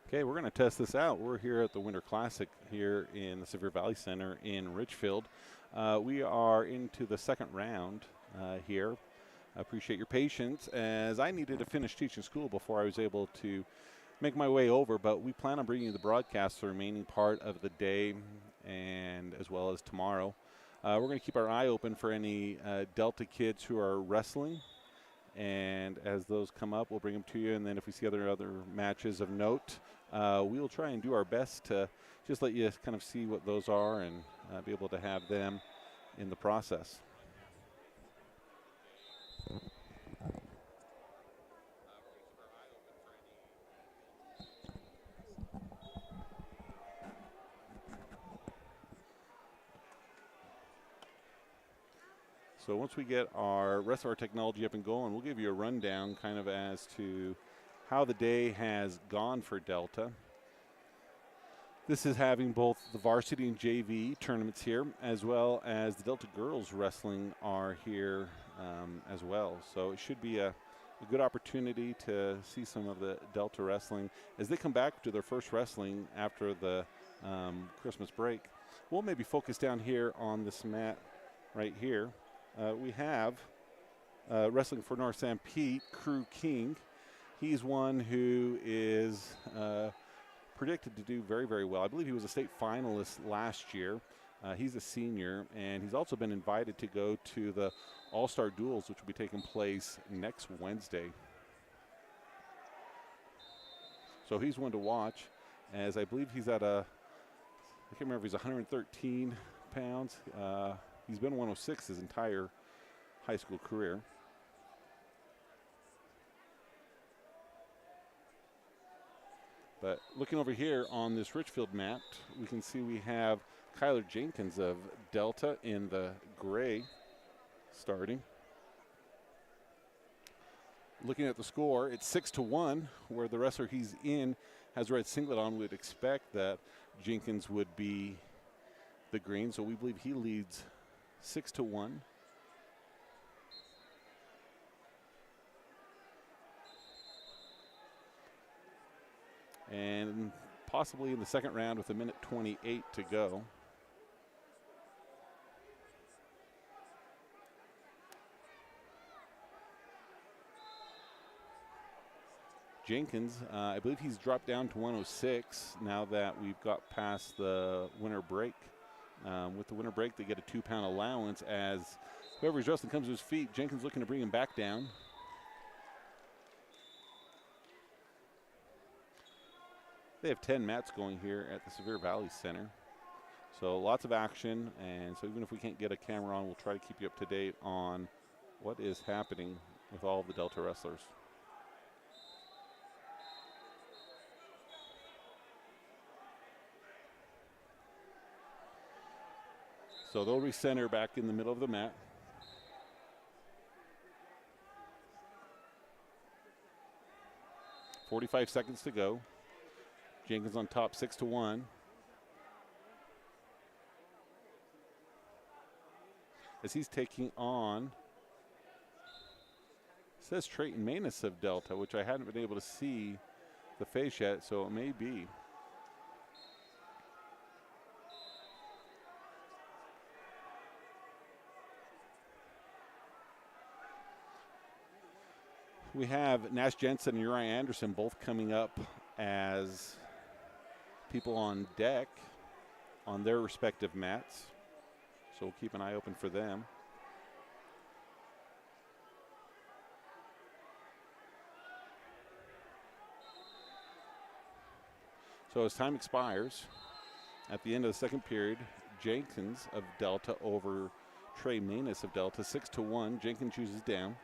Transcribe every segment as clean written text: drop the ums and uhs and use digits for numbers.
Okay, we're going to test this out. We're here at the Winter Classic here in the Sevier Valley Center in Richfield. We are into the second round here. I appreciate your patience as I needed to finish teaching school before I was able to make my way over, but we plan on bringing you the broadcast the remaining part of the day and as well as tomorrow. We're going to keep our eye open for any Delta kids who are wrestling, and as those come up, we'll bring them to you. And then if we see other matches of note, we will try and do our best to just let you kind of see what those are and be able to have them in the process. So once we get our rest of our technology up and going, we'll give you a rundown kind of as to how the day has gone for Delta. This is having both the varsity and JV tournaments here, as well as the Delta girls wrestling are here as well. So it should be a good opportunity to see some of the Delta wrestling as they come back to their first wrestling after the Christmas break. We'll maybe focus down here on this mat right here. We have wrestling for North San Pete, Crew King. He's one who is predicted to do very, very well. I believe he was a state finalist last year. He's a senior, and he's also been invited to go to the All-Star Duels, which will be taking place next Wednesday. So he's one to watch, as I believe he's at I can't remember if he's 113 pounds. He's been 106 his entire high school career. But looking over here on this Richfield mat, we can see we have Kyler Jenkins of Delta in the gray starting. Looking at the score, it's 6-1, where the wrestler he's in has a red singlet on. We'd expect that Jenkins would be the green, so we believe he leads 6-1. And possibly in the second round with 1:28 to go. Jenkins, I believe he's dropped down to 106 now that we've got past the winter break. With the winter break, they get a 2-pound allowance as whoever's wrestling comes to his feet. Jenkins looking to bring him back down. They have 10 mats going here at the Sevier Valley Center. So lots of action, and so even if we can't get a camera on, we'll try to keep you up to date on what is happening with all of the Delta wrestlers. So they'll recenter back in the middle of the mat. .45 seconds to go. Jenkins on top, 6-1. As he's taking on, it says Trayton Manus of Delta, which I hadn't been able to see the face yet, so it may be. We have Nash Jensen and Uriah Anderson both coming up as people on deck on their respective mats. So we'll keep an eye open for them. So as time expires, at the end of the second period, Jenkins of Delta over Trey Manus of Delta, 6-1. Jenkins chooses down.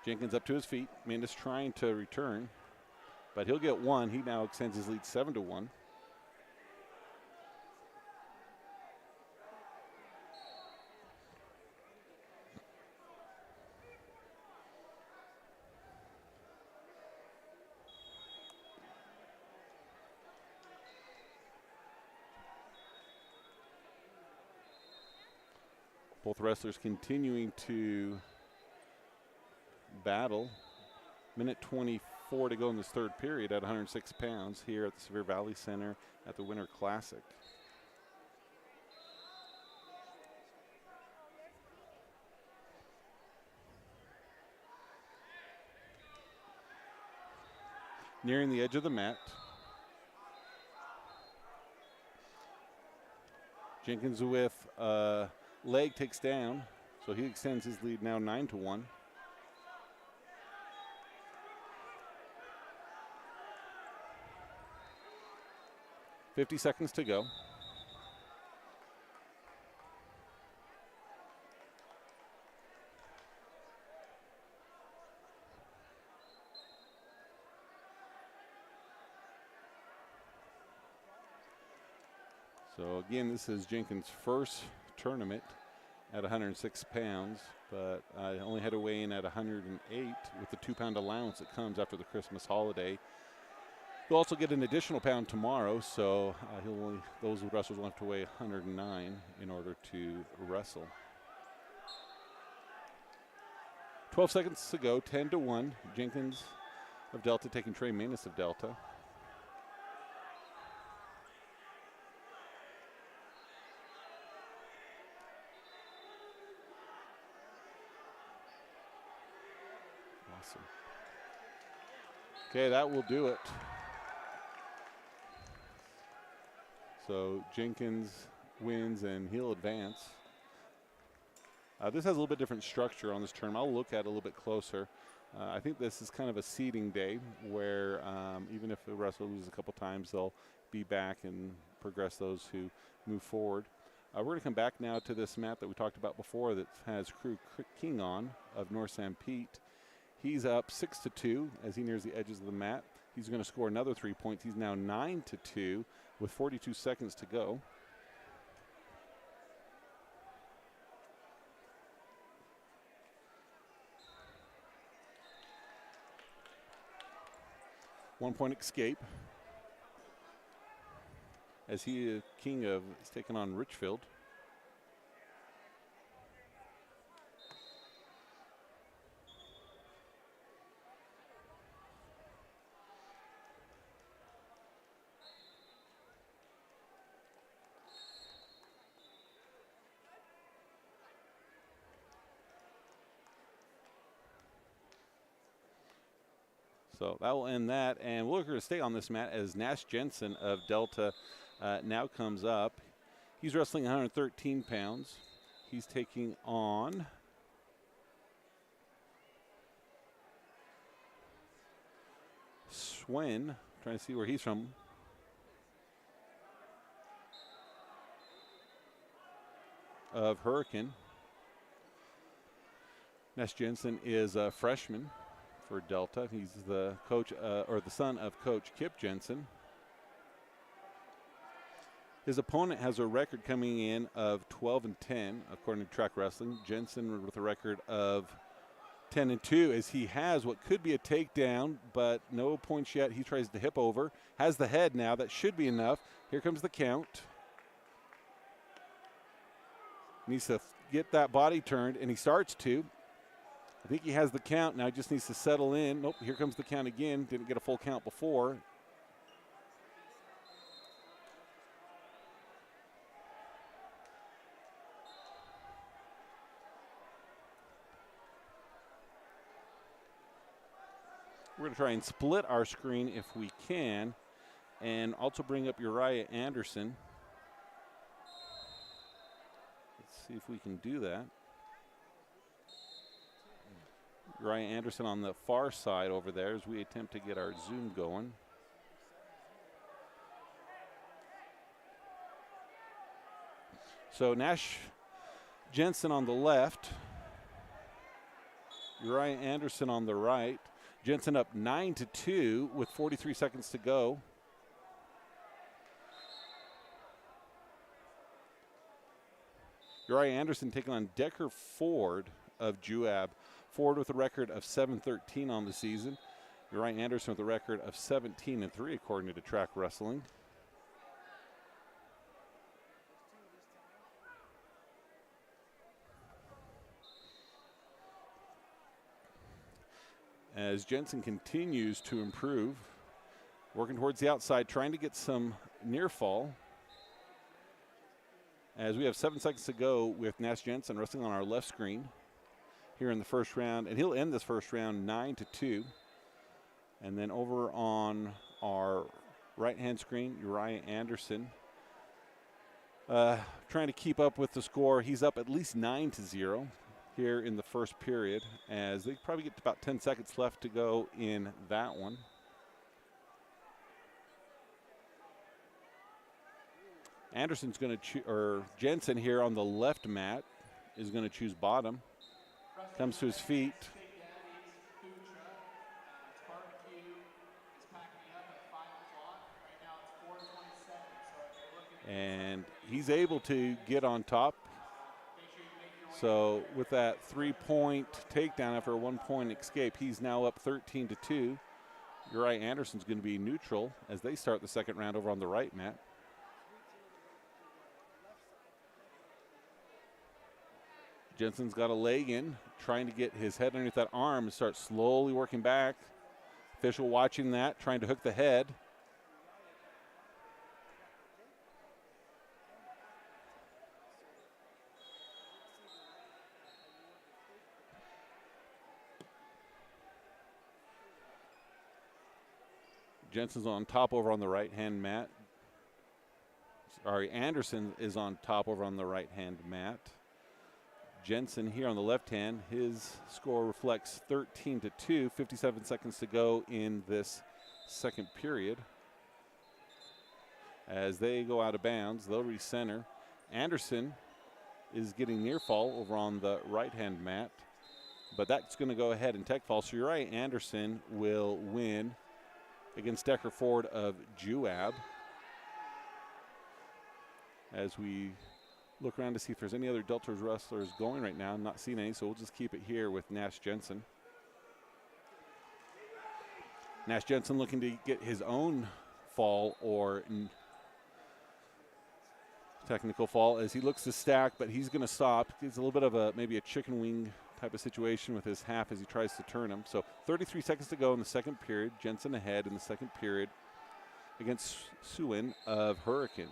Jenkins up to his feet. Manus trying to return, but he'll get one. He now extends his lead 7-1. Both wrestlers continuing to battle. Minute 24 to go in this third period at 106 pounds here at the Sevier Valley Center at the Winter Classic. Nearing the edge of the mat. Jenkins with leg takes down, so he extends his lead now 9-1. $50 seconds to go. So again, this is Jenkins' first tournament at 106 pounds, but I only had to weigh in at 108 with the 2-pound allowance that comes after the Christmas holiday. He'll also get an additional pound tomorrow, so those wrestlers will have to weigh 109 in order to wrestle. 12 seconds to go, 10-1. Jenkins of Delta taking Trey Manus of Delta. Awesome. Okay, that will do it. So Jenkins wins and he'll advance. This has a little bit different structure on this tournament. I'll look at it a little bit closer. I think this is kind of a seeding day where even if the wrestler loses a couple times, they'll be back and progress those who move forward. We're going to come back now to this mat that we talked about before that has Crew King on of North San Pete. He's up 6-2 as he nears the edges of the mat. He's going to score another 3 points. He's now 9-2 with 42 seconds to go. One-point escape as he, King of, is taking on Richfield. So that will end that, and we're going to stay on this mat as Nash Jensen of Delta now comes up. He's wrestling 113 pounds. He's taking on Swen, trying to see where he's from. Of Hurricane. Nash Jensen is a freshman for Delta. He's the coach, or the son of Coach Kip Jensen. His opponent has a record coming in of 12-10, according to Track Wrestling. Jensen with a record of 10-2, as he has what could be a takedown, but no points yet. He tries to hip over, has the head now. That should be enough. Here comes the count. Needs to get that body turned, and he starts to. I think he has the count now, just needs to settle in. Nope, here comes the count again. Didn't get a full count before. We're going to try and split our screen if we can, and also bring up Uriah Anderson. Let's see if we can do that. Uriah Anderson on the far side over there as we attempt to get our Zoom going. So Nash Jensen on the left, Uriah Anderson on the right. Jensen up 9-2 with 43 seconds to go. Uriah Anderson taking on Decker Ford of Juab. Ford with a record of 7-13 on the season. Uriah Anderson with a record of 17-3 according to Track Wrestling. as Jensen continues to improve, working towards the outside, trying to get some near fall. As we have 7 seconds to go with Nash Jensen wrestling on our left screen here in the first round, and he'll end this first round 9-2. And then over on our right-hand screen, Uriah Anderson trying to keep up with the score. He's up at least 9-0 here in the first period, as they probably get about 10 seconds left to go in that one. Anderson's going to choose, or Jensen here on the left mat is going to choose bottom. Comes to his feet. And he's able to get on top. So with that 3-point takedown after a 1-point escape, he's now up 13-2. Uriah Anderson's going to be neutral as they start the second round over on the right mat. Jensen's got a leg in, trying to get his head underneath that arm and start slowly working back. Official watching that, trying to hook the head. Jensen's on top over on the right-hand mat. Sorry, Anderson is on top over on the right-hand mat. Jensen here on the left hand, his score reflects 13-2, 57 seconds to go in this second period. As they go out of bounds, they'll recenter. Anderson is getting near fall over on the right-hand mat, but that's going to go ahead and tech fall. So Uriah Anderson will win against Decker Ford of Juab. As we look around to see if there's any other Delta wrestlers going right now. I'm not seeing any, so we'll just keep it here with Nash Jensen. Nash Jensen looking to get his own fall or technical fall as he looks to stack, but he's going to stop. It's a little bit of maybe a chicken wing type of situation with his half as he tries to turn him. So 33 seconds to go in the second period. Jensen ahead in the second period against Suin of Hurricane.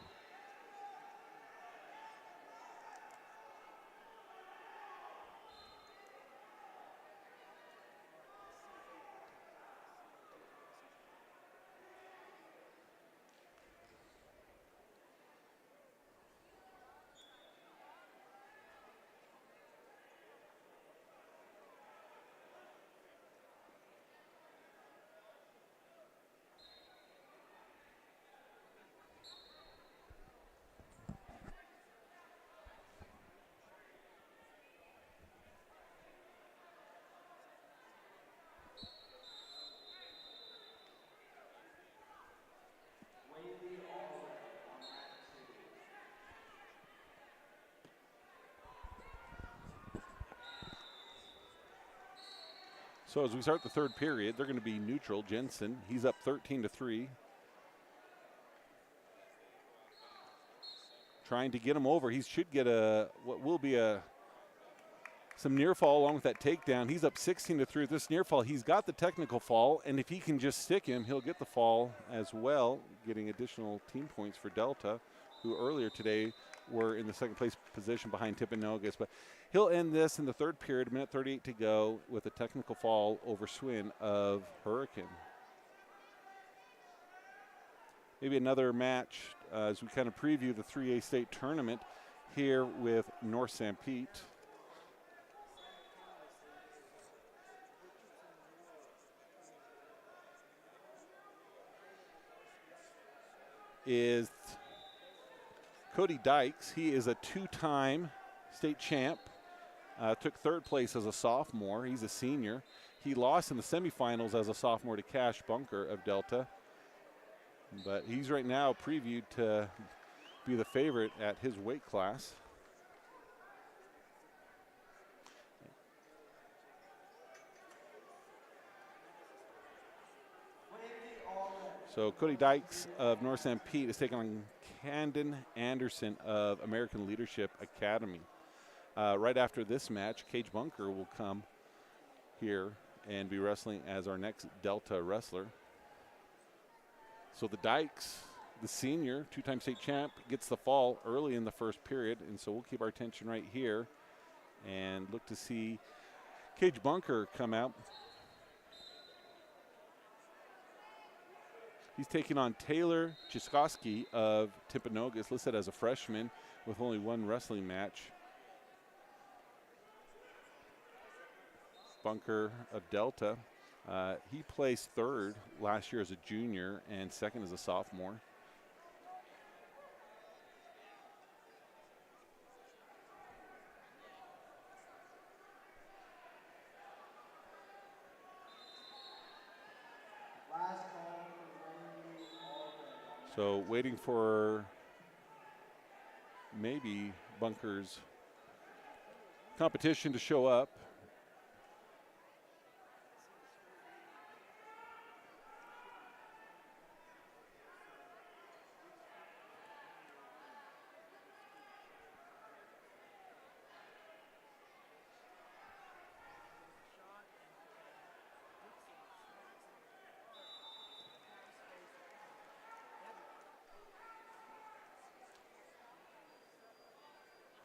So as we start the third period, they're going to be neutral. Jensen, he's up 13-3. Trying to get him over. He should get what will be some near fall along with that takedown. He's up 16-3 this near fall. He's got the technical fall, and if he can just stick him, he'll get the fall as well, getting additional team points for Delta, who earlier today were in the second place position behind Timpanogos. But he'll end this in the third period, 1:38 to go, with a technical fall over Swin of Hurricane. Maybe another match as we kind of preview the 3A state tournament here with North St. Pete. Is Cody Dykes. He is a two-time state champ. Took third place as a sophomore. He's a senior. He lost in the semifinals as a sophomore to Cash Bunker of Delta. But he's right now previewed to be the favorite at his weight class. So Cody Dykes of North St. Pete is taking on Camden Anderson of American Leadership Academy. Right after this match, Cage Bunker will come here and be wrestling as our next Delta wrestler. So the Dykes, the senior, two-time state champ, gets the fall early in the first period, and so we'll keep our attention right here and look to see Cage Bunker come out. He's taking on Taylor Chiskowski of Timpanogos, listed as a freshman with only one wrestling match. Bunker of Delta. He placed third last year as a junior and second as a sophomore. So waiting for maybe Bunker's competition to show up.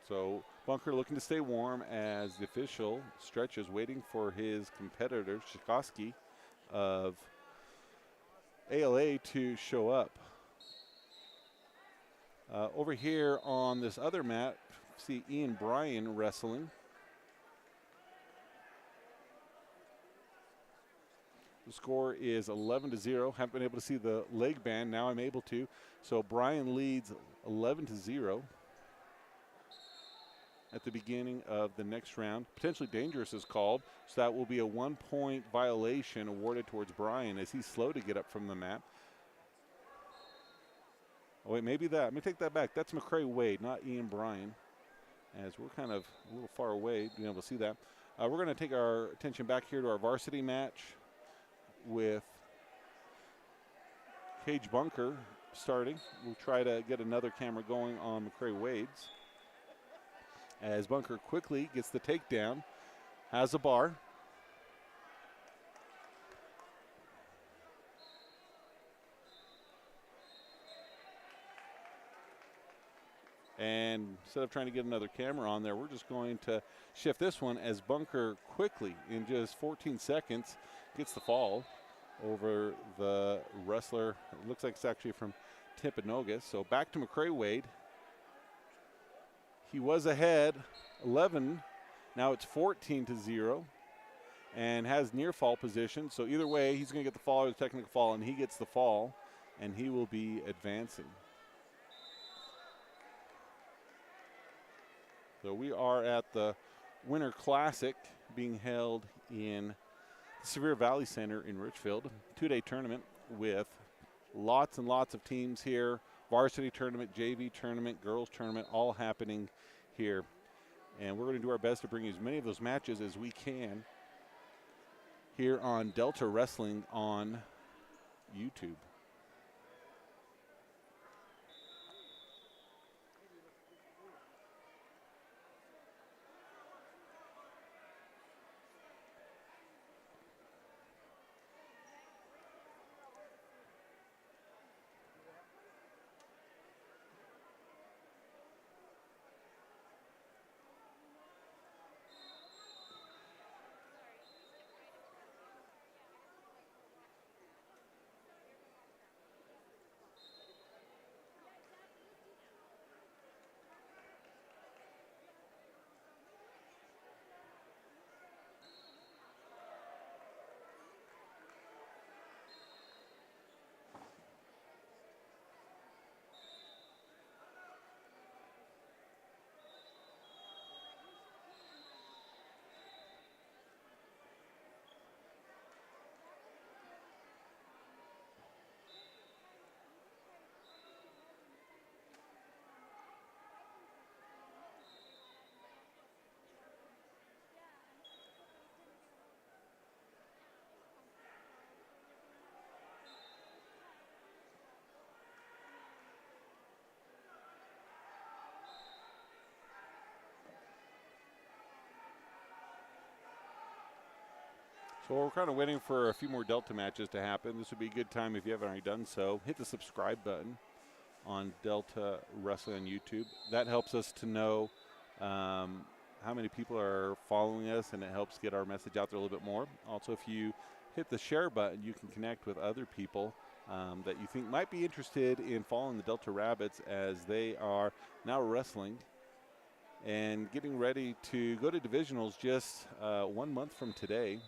So Bunker looking to stay warm as the official stretches, waiting for his competitor, Chiskowski of ALA, to show up. Over here on this other mat, see Ian Bryan wrestling. The score is 11-0. Haven't been able to see the leg band. Now I'm able to. So Bryan leads 11-0. At the beginning of the next round. Potentially dangerous is called, so that will be a 1-point violation awarded towards Bryan as he's slow to get up from the mat. Oh wait, maybe that, let me take that back. That's McCray Wade, not Ian Bryan, as we're kind of a little far away being able to see that. We're gonna take our attention back here to our varsity match with Cage Bunker starting. We'll try to get another camera going on McCray Wade's. As Bunker quickly gets the takedown, has a bar. And instead of trying to get another camera on there, we're just going to shift this one as Bunker quickly, in just 14 seconds, gets the fall over the wrestler. It looks like it's actually from Timpanogos. So back to McCray Wade. He was ahead 11, now it's 14-0, and has near fall position. So either way, he's going to get the fall or the technical fall, and he gets the fall, and he will be advancing. So we are at the Winter Classic being held in the Sevier Valley Center in Richfield. Two-day tournament with lots and lots of teams here. Varsity tournament, JV tournament, girls tournament, all happening here. And we're going to do our best to bring you as many of those matches as we can here on Delta Wrestling on YouTube. Well, we're kind of waiting for a few more Delta matches to happen. This would be a good time if you haven't already done so. Hit the subscribe button on Delta Wrestling on YouTube. That helps us to know how many people are following us, and it helps get our message out there a little bit more. Also, if you hit the share button, you can connect with other people that you think might be interested in following the Delta Rabbits, as they are now wrestling and getting ready to go to divisionals just 1 month from today.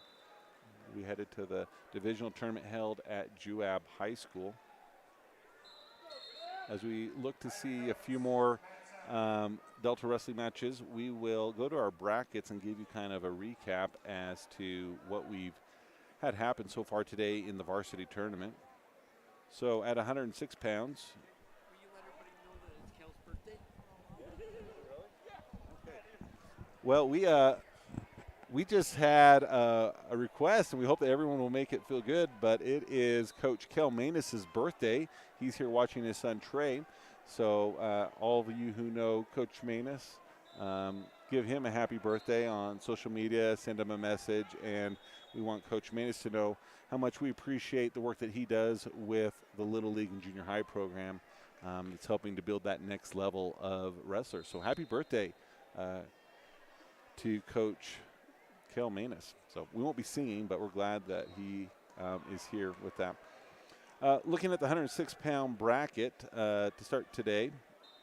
We headed to the divisional tournament held at Juab High School. As we look to see a few more Delta wrestling matches, we will go to our brackets and give you kind of a recap as to what we've had happen so far today in the varsity tournament. So at 106 pounds. Will you let everybody know that it's Cal's birthday? Well, we just had a request, and we hope that everyone will make it feel good, but it is Coach Kel Manus' birthday. He's here watching his son Trey. So all of you who know Coach Manus, give him a happy birthday on social media, send him a message, and we want Coach Manus to know how much we appreciate the work that he does with the Little League and Junior High program. It's helping to build that next level of wrestlers. So happy birthday to Coach Kel Manus. So we won't be singing, but we're glad that he is here with that. Looking at the 106-pound bracket to start today,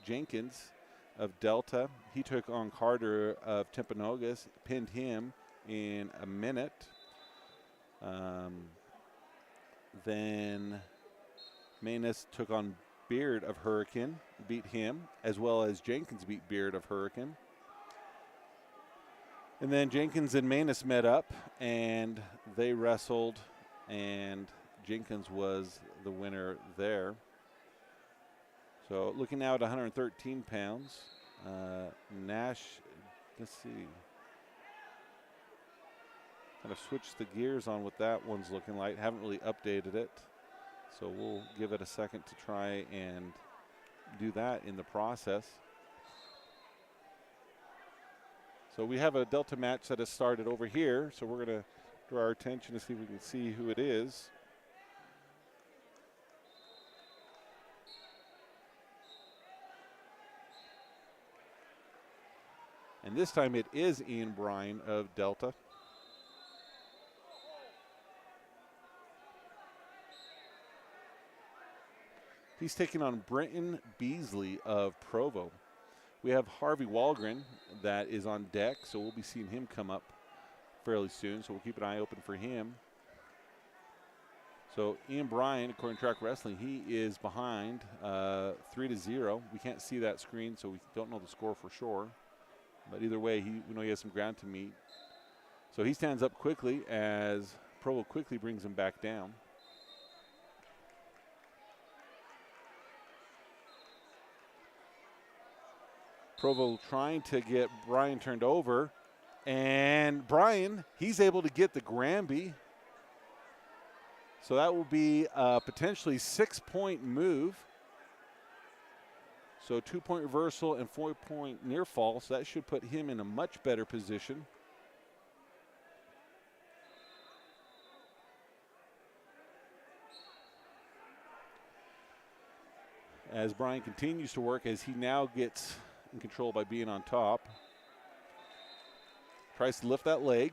Jenkins of Delta, he took on Carter of Timpanogos, pinned him in a minute. Then Manus took on Beard of Hurricane, beat him, as well as Jenkins beat Beard of Hurricane. And then Jenkins and Manus met up, and they wrestled, and Jenkins was the winner there. So looking now at 113 pounds, Nash, let's see. Kind of switched the gears on what that one's looking like. Haven't really updated it. So we'll give it a second to try and do that in the process. So we have a Delta match that has started over here. So we're going to draw our attention to see if we can see who it is. And this time it is Ian Bryan of Delta. He's taking on Brenton Beasley of Provo. We have Harvey Walgren that is on deck, so we'll be seeing him come up fairly soon, so we'll keep an eye open for him. So Ian Bryan, according to Track Wrestling, he is behind 3-0. We can't see that screen, so we don't know the score for sure. But either way, we know he has some ground to meet. So he stands up quickly as Provo quickly brings him back down. Provo trying to get Bryan turned over. And Bryan, he's able to get the Granby. So that will be a potentially 6-point move. So 2-point reversal and 4-point near fall. So that should put him in a much better position. As Bryan continues to work, as he now gets in control by being on top. Tries to lift that leg.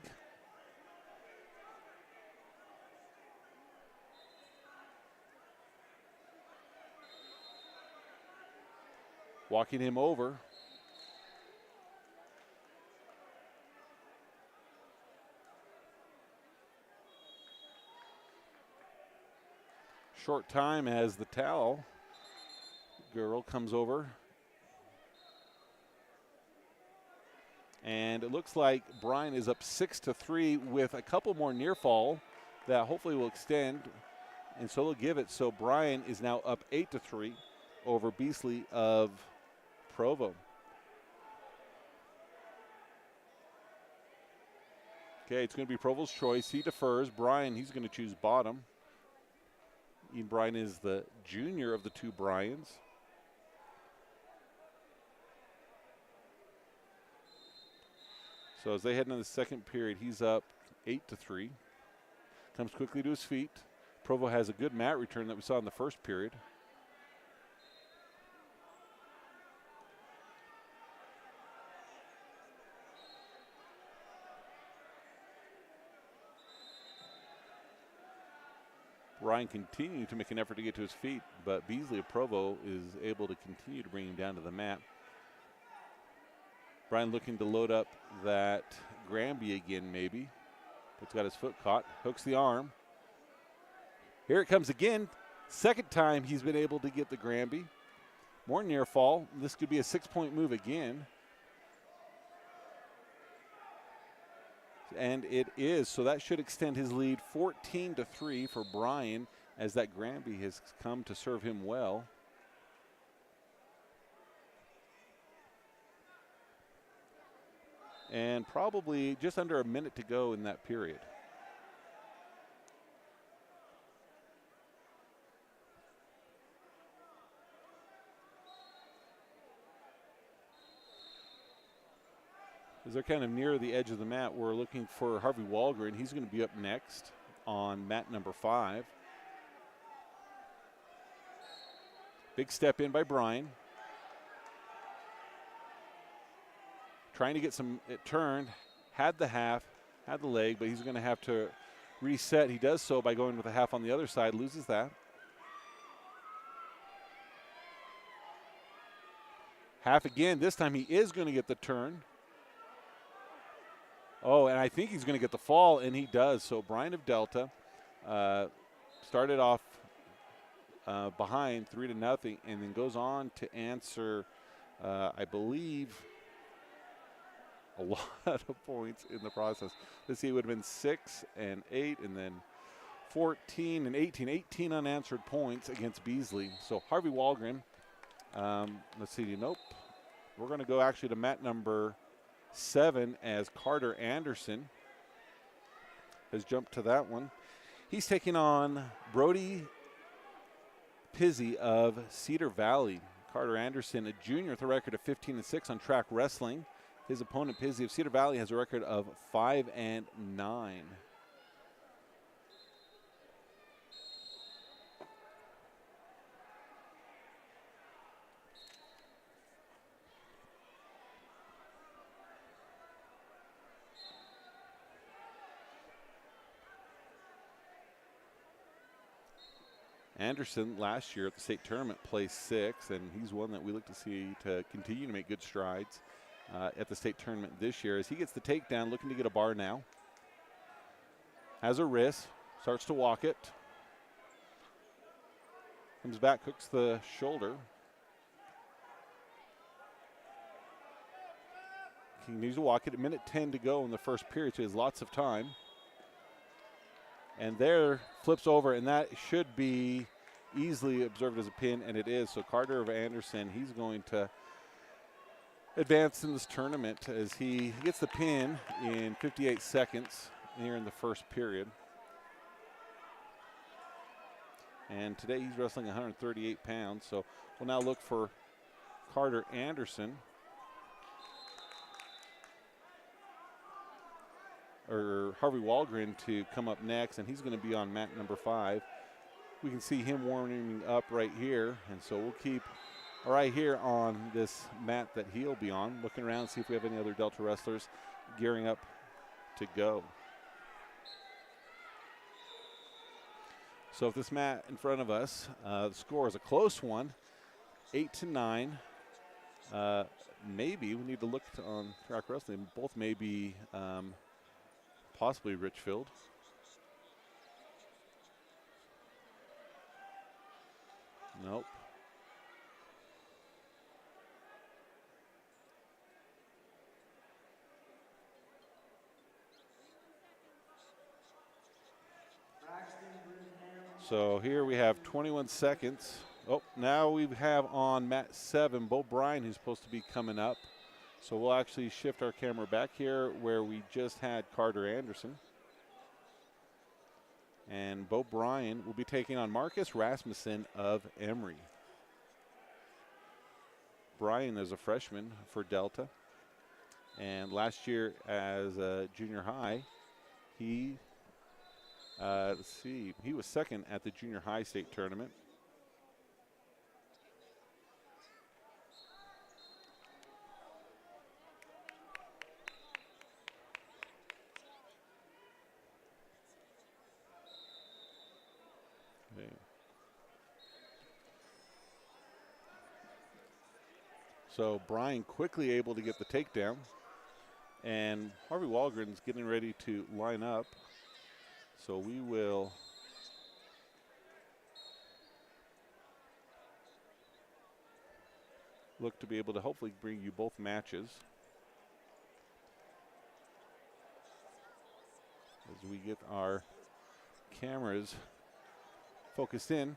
Walking him over. Short time as the towel girl comes over. And it looks like Bryan is up 6-3 with a couple more near fall that hopefully will extend. And so they'll give it. So Bryan is now up 8-3 over Beasley of Provo. Okay, it's going to be Provo's choice. He defers. Bryan, he's going to choose bottom. Ian Bryan is the junior of the two Bryans. So as they head into the second period, he's up 8-3. Comes quickly to his feet. Provo has a good mat return that we saw in the first period. Ryan continuing to make an effort to get to his feet, but Beasley of Provo is able to continue to bring him down to the mat. Brian looking to load up that Granby again, maybe. But's got his foot caught, hooks the arm. Here it comes again. Second time he's been able to get the Granby. More near fall. This could be a 6-point move again. And it is, so that should extend his lead 14-3 for Brian, as that Granby has come to serve him well. And probably just under a minute to go in that period. As they're kind of near the edge of the mat, we're looking for Harvey Walgren. He's going to be up next on mat number 5. Big step in by Brian. Trying to get some, it turned, had the half, had the leg, but he's going to have to reset. He does so by going with a half on the other side, loses that. Half again, this time he is going to get the turn. Oh, and I think he's going to get the fall, and he does. So Brian of Delta started off behind 3-0, and then goes on to answer, I believe, a lot of points in the process. Let's see, it would have been 6 and 8, and then 14 and 18. 18 unanswered points against Beasley. So Harvey Walgren, let's see, nope. We're going to go actually to mat number 7 as Carter Anderson has jumped to that one. He's taking on Brody Pizzi of Cedar Valley. Carter Anderson, a junior with a record of 15-6 on track wrestling. His opponent, Pizzi of Cedar Valley, has a record of 5-9. Anderson last year at the state tournament placed 6th, and he's one that we look to see to continue to make good strides at the state tournament this year. As he gets the takedown, looking to get a bar now. Has a wrist, starts to walk it. Comes back, hooks the shoulder. He needs to walk it. A minute 10 to go in the first period, so he has lots of time. And there, flips over, and that should be easily observed as a pin, and it is. So Carter of Anderson, he's going to advance in this tournament as he gets the pin in 58 seconds here in the first period. And today he's wrestling 138 pounds, so we'll now look for Carter Anderson, or Harvey Walgren, to come up next, and he's going to be on mat number 5. We can see him warming up right here, and so we'll keep right here on this mat that he'll be on, looking around, see if we have any other Delta wrestlers gearing up to go. So if this mat in front of us, the score is a close one, 8-9. Maybe we need to look on track wrestling. Both may be possibly Richfield. Nope. So here we have 21 seconds. Oh, now we have on mat 7, Bo Bryan, who's supposed to be coming up. So we'll actually shift our camera back here where we just had Carter Anderson. And Bo Bryan will be taking on Marcus Rasmussen of Emory. Bryan is a freshman for Delta. And last year as a junior high, he Let's see. He was second at the junior high state tournament. Okay. So Brian quickly able to get the takedown. And Harvey Walgren's getting ready to line up. So we will look to be able to hopefully bring you both matches as we get our cameras focused in.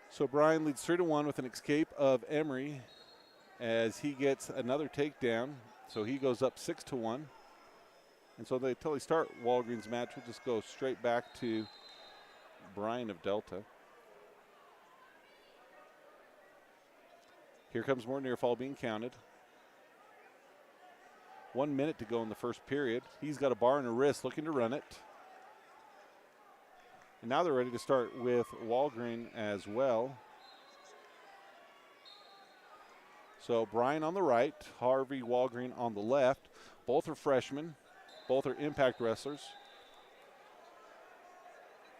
So Brian leads 3-1 with an escape of Emery as he gets another takedown. So he goes up 6-1. And so until they start Walgreens' match, we'll just go straight back to Brian of Delta. Here comes more near fall being counted. 1 minute to go in the first period. He's got a bar and a wrist looking to run it. And now they're ready to start with Walgreen as well. So Brian on the right, Harvey Walgreen on the left. Both are freshmen. Both are impact wrestlers.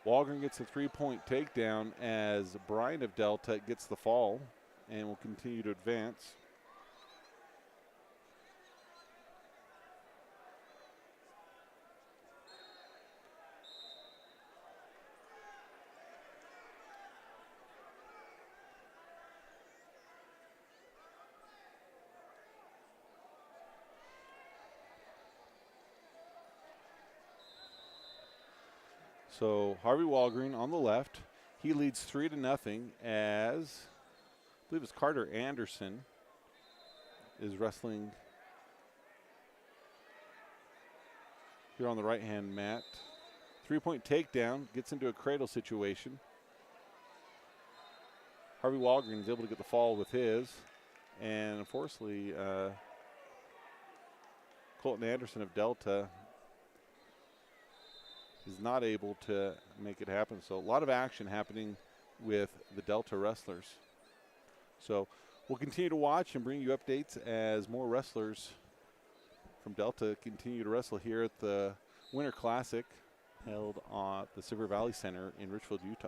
Walgreen gets a 3-point takedown as Brian of Delta gets the fall and will continue to advance. So Harvey Walgreen on the left. He leads 3-0 as I believe it's Carter Anderson is wrestling here on the right-hand mat. 3-point takedown, gets into a cradle situation. Harvey Walgreen is able to get the fall with his. And unfortunately, Colton Anderson of Delta is not able to make it happen. So a lot of action happening with the Delta wrestlers. So we'll continue to watch and bring you updates as more wrestlers from Delta continue to wrestle here at the Winter Classic held at the Silver Valley Center in Richfield, Utah.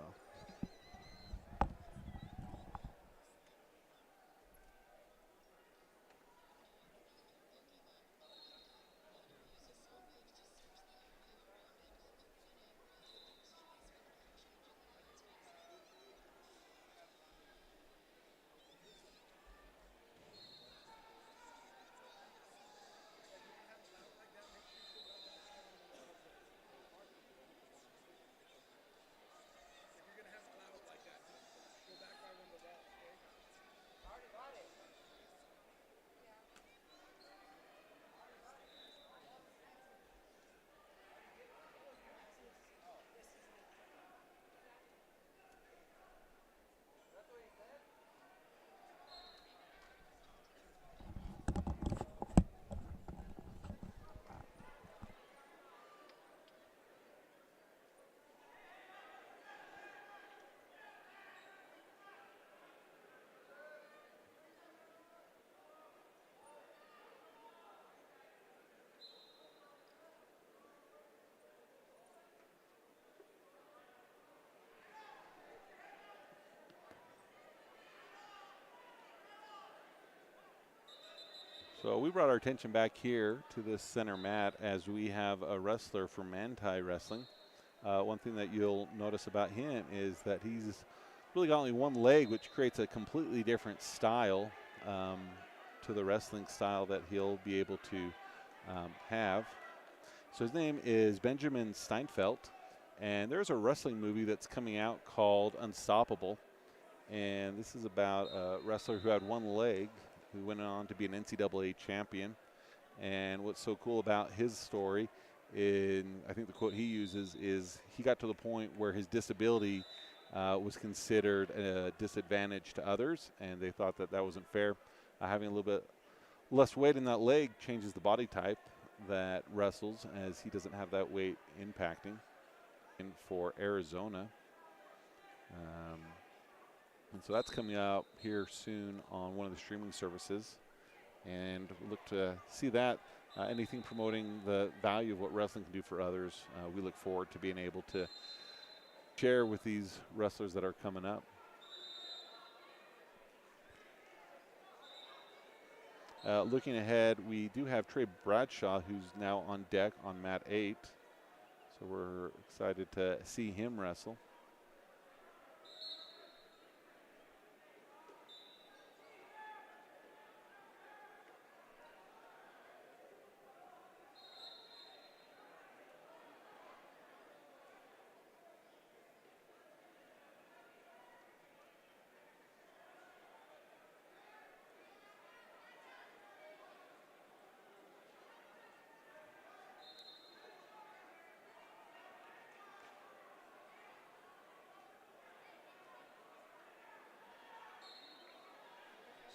So we brought our attention back here to this center mat as we have a wrestler from Manti Wrestling. One thing that you'll notice about him is that he's really got only one leg, which creates a completely different style to the wrestling style that he'll be able to have. So his name is Benjamin Steinfeld, and there's a wrestling movie that's coming out called Unstoppable, and this is about a wrestler who had one leg who went on to be an NCAA champion. And what's so cool about his story, I think the quote he uses is he got to the point where his disability was considered a disadvantage to others, and they thought that that wasn't fair. Having a little bit less weight in that leg changes the body type that wrestles, as he doesn't have that weight impacting. for Arizona. And so that's coming out here soon on one of the streaming services. And we look to see that. Anything promoting the value of what wrestling can do for others, we look forward to being able to share with these wrestlers that are coming up. Looking ahead, we do have Trey Bradshaw, who's now on deck on mat 8. So we're excited to see him wrestle.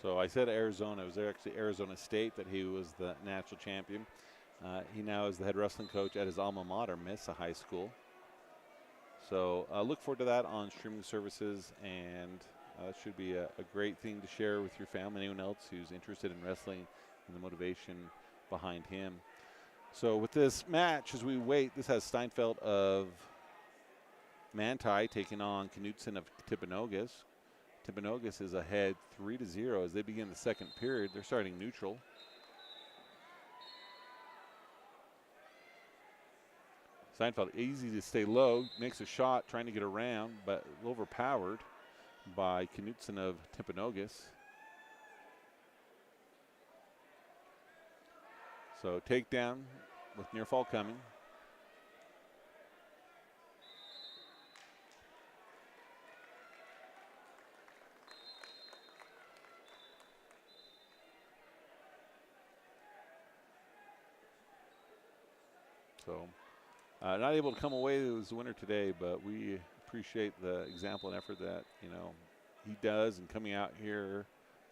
So I said Arizona. It was actually Arizona State that he was the national champion. He now is the head wrestling coach at his alma mater, Mesa High School. So look forward to that on streaming services, and it should be a great thing to share with your family, anyone else who's interested in wrestling and the motivation behind him. So with this match, as we wait, this has Steinfeld of Manti taking on Knutson of Timpanogos. Timpanogos is ahead 3-0 as they begin the second period. They're starting neutral. Steinfeld easy to stay low, makes a shot trying to get around, but overpowered by Knutson of Timpanogos. So takedown with near fall coming. So not able to come away as the winner today, but we appreciate the example and effort that, he does, and coming out here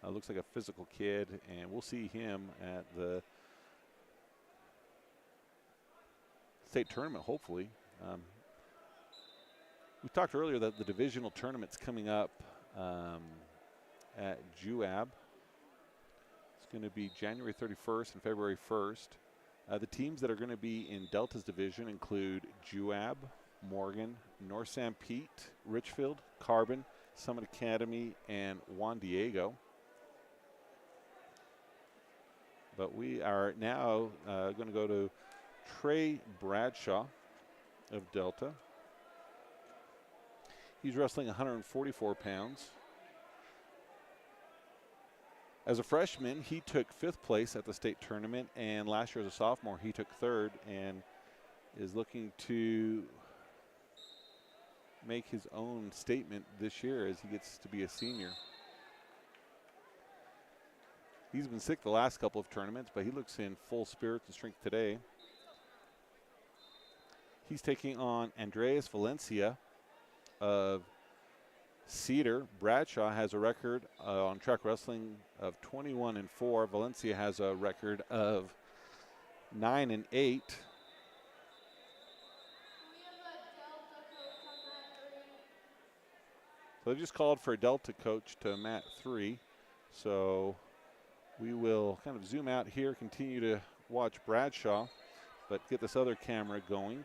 looks like a physical kid, and we'll see him at the state tournament, hopefully. We talked earlier that the divisional tournament's coming up at JUAB. It's going to be January 31st and February 1st. The teams that are going to be in Delta's division include JUAB, Morgan, North San Pete, Richfield, Carbon, Summit Academy, and Juan Diego. But we are now going to go to Trey Bradshaw of Delta. He's wrestling 144 pounds. As a freshman, he took 5th place at the state tournament, and last year as a sophomore, he took 3rd and is looking to make his own statement this year as he gets to be a senior. He's been sick the last couple of tournaments, but he looks in full spirits and strength today. He's taking on Andreas Valencia of Cedar. Bradshaw has a record on track wrestling of 21-4. Valencia has a record of 9-8. So they've just called for a Delta coach to mat 3. So we will kind of zoom out here, continue to watch Bradshaw, but get this other camera going.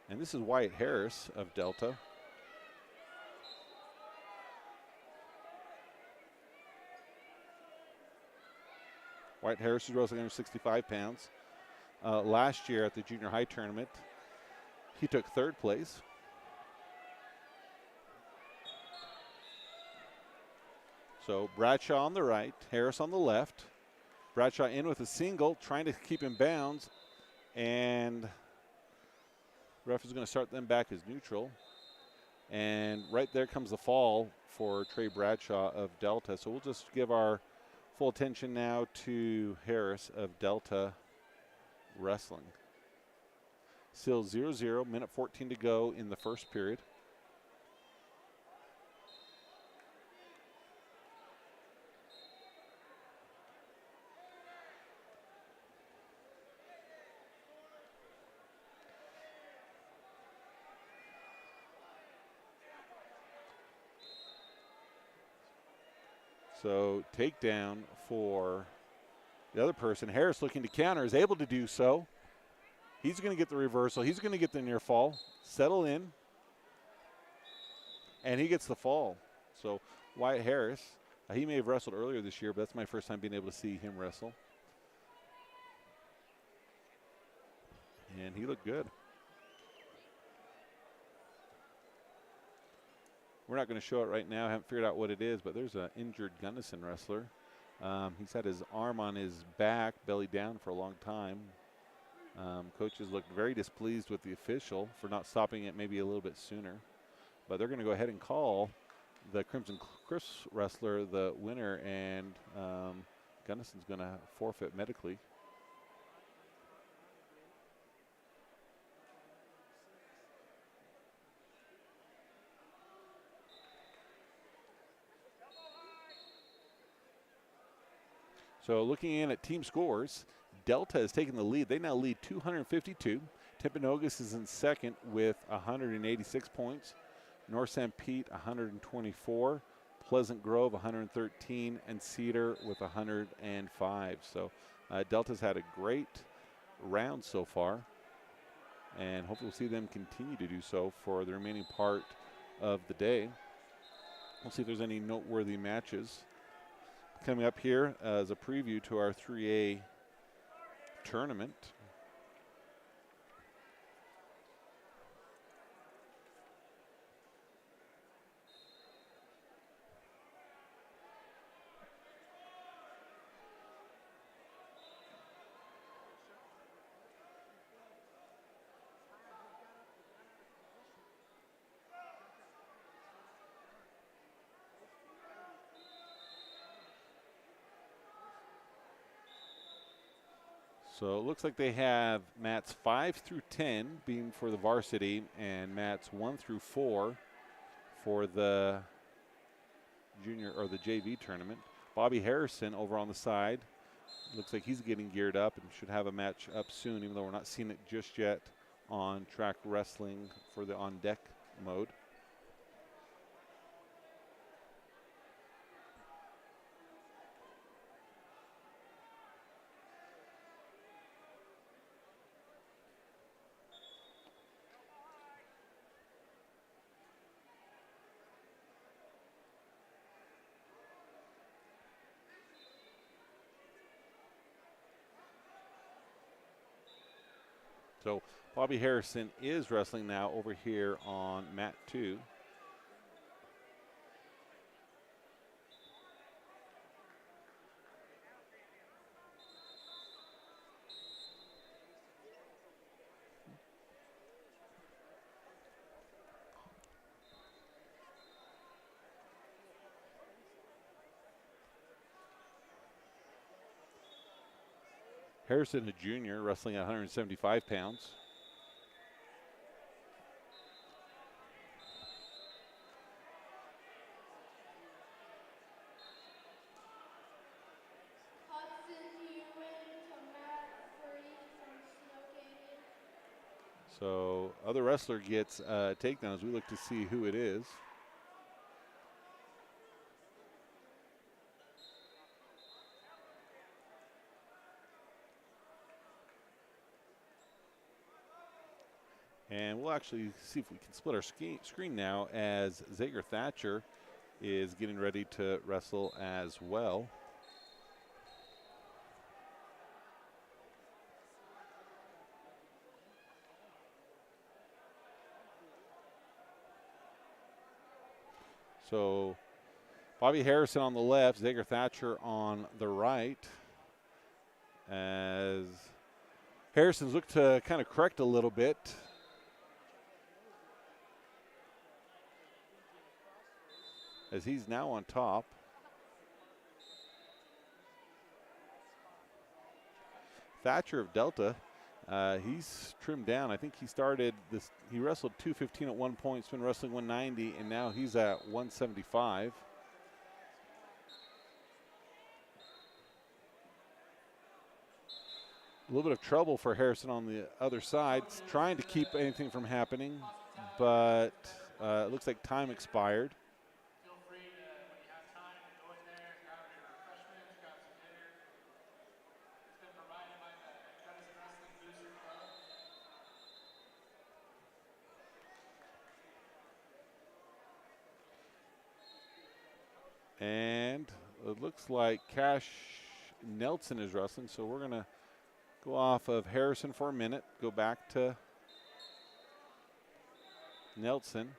And this is Wyatt Harris of Delta. Wyatt Harris is wrestling 165 pounds. Last year at the junior high tournament, he took 3rd place. So Bradshaw on the right, Harris on the left. Bradshaw in with a single, trying to keep him bounds, and ref is going to start them back as neutral. And right there comes the fall for Trey Bradshaw of Delta. So we'll just give our full attention now to Harris of Delta Wrestling. Still 0-0, minute 14 to go in the first period. So takedown for the other person. Harris looking to counter, is able to do so. He's going to get the reversal. He's going to get the near fall, settle in, and he gets the fall. So Wyatt Harris, he may have wrestled earlier this year, but that's my first time being able to see him wrestle. And he looked good. We're not going to show it right now. I haven't figured out what it is, but there's an injured Gunnison wrestler. He's had his arm on his back, belly down for a long time. Coaches looked very displeased with the official for not stopping it maybe a little bit sooner. But they're going to go ahead and call the Crimson Chris wrestler the winner, and Gunnison's going to forfeit medically. So looking in at team scores, Delta has taken the lead. They now lead 252. Timpanogos is in second with 186 points. North St. Pete 124. Pleasant Grove 113. And Cedar with 105. So Delta's had a great round so far. And hopefully we'll see them continue to do so for the remaining part of the day. We'll see if there's any noteworthy matches. Coming up here as a preview to our 3A tournament. So it looks like they have mats 5 through 10 being for the varsity, and mats 1 through 4 for the junior or the JV tournament. Bobby Harrison over on the side. Looks like he's getting geared up and should have a match up soon, even though we're not seeing it just yet on track wrestling for the on deck mode. So Bobby Harrison is wrestling now over here on mat 2. Harrison, a junior, wrestling at 175 pounds. So other wrestler gets a takedown as we look to see who it is. And we'll actually see if we can split our screen now as Zager Thatcher is getting ready to wrestle as well. So Bobby Harrison on the left, Zager Thatcher on the right. As Harrison's looked to kind of correct a little bit. As he's now on top. Thatcher of Delta, he's trimmed down. I think he started this, he wrestled 215 at one point, he's been wrestling 190, and now he's at 175. A little bit of trouble for Harrison on the other side, trying to keep anything from happening, but it looks like time expired. And it looks like Cash Nelson is wrestling, so we're going to go off of Harrison for a minute, go back to Nelson.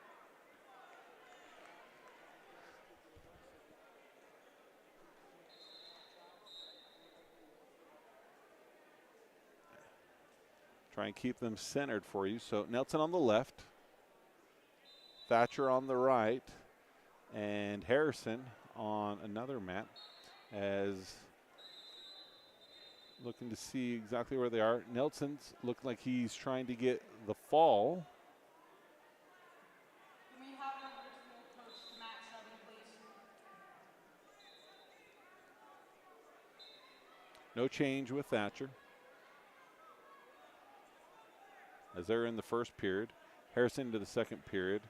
Try and keep them centered for you. So Nelson on the left, Thatcher on the right, and Harrison on another mat, as looking to see exactly where they are. Nelson's looking like he's trying to get the fall. Can we have our virtual coach to mat 7, please? No change with Thatcher, as they're in the first period. Harrison into the second period,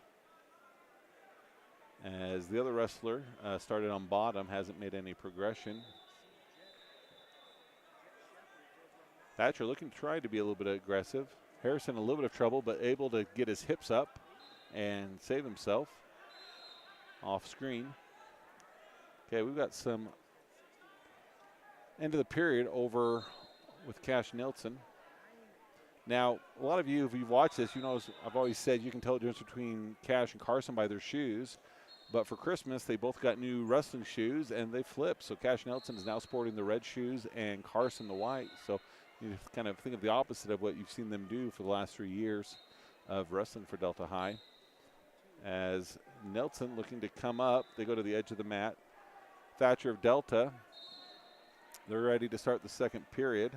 as the other wrestler started on bottom, hasn't made any progression. Thatcher looking to try to be a little bit aggressive. Harrison a little bit of trouble, but able to get his hips up and save himself off screen. Okay, we've got some end of the period over with Cash Nelson. Now, a lot of you, if you've watched this, you know I've always said you can tell the difference between Cash and Carson by their shoes. But for Christmas, they both got new wrestling shoes, and they flipped. So Cash Nelson is now sporting the red shoes and Carson the white. So you kind of think of the opposite of what you've seen them do for the last 3 years of wrestling for Delta High. As Nelson looking to come up, they go to the edge of the mat. Thatcher of Delta, they're ready to start the second period.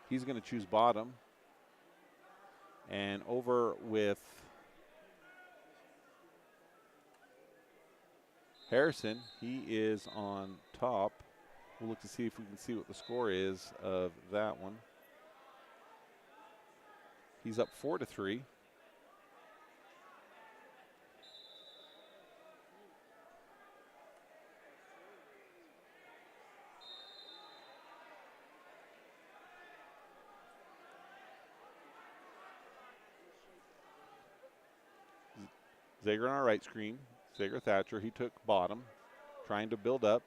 He's going to choose bottom. And over with Harrison, he is on top. We'll look to see if we can see what the score is of that one. He's up 4-3. Zager on our right screen. Zager Thatcher, he took bottom, trying to build up.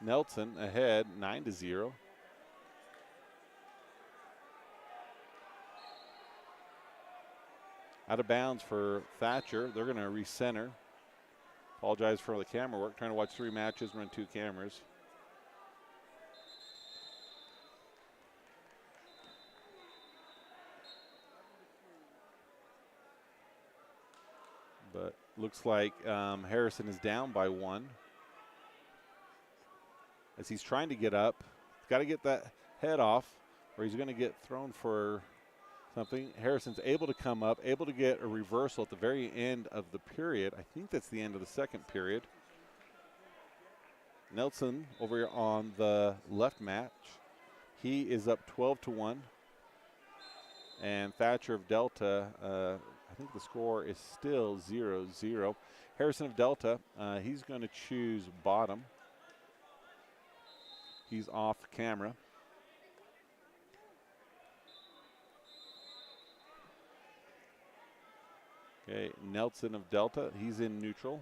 Nelson ahead, 9-0. Out of bounds for Thatcher. They're going to recenter. Apologize for the camera work. Trying to watch 3 matches, run 2 cameras. But looks like Harrison is down by 1. As he's trying to get up. He's got to get that head off, or he's going to get thrown for something. Harrison's able to come up, able to get a reversal at the very end of the period. I think that's the end of the second period. Nelson over here on the left match. He is up 12-1. And Thatcher of Delta, I think the score is still 0-0. Harrison of Delta, he's going to choose bottom. He's off camera. Okay, Nelson of Delta, he's in neutral.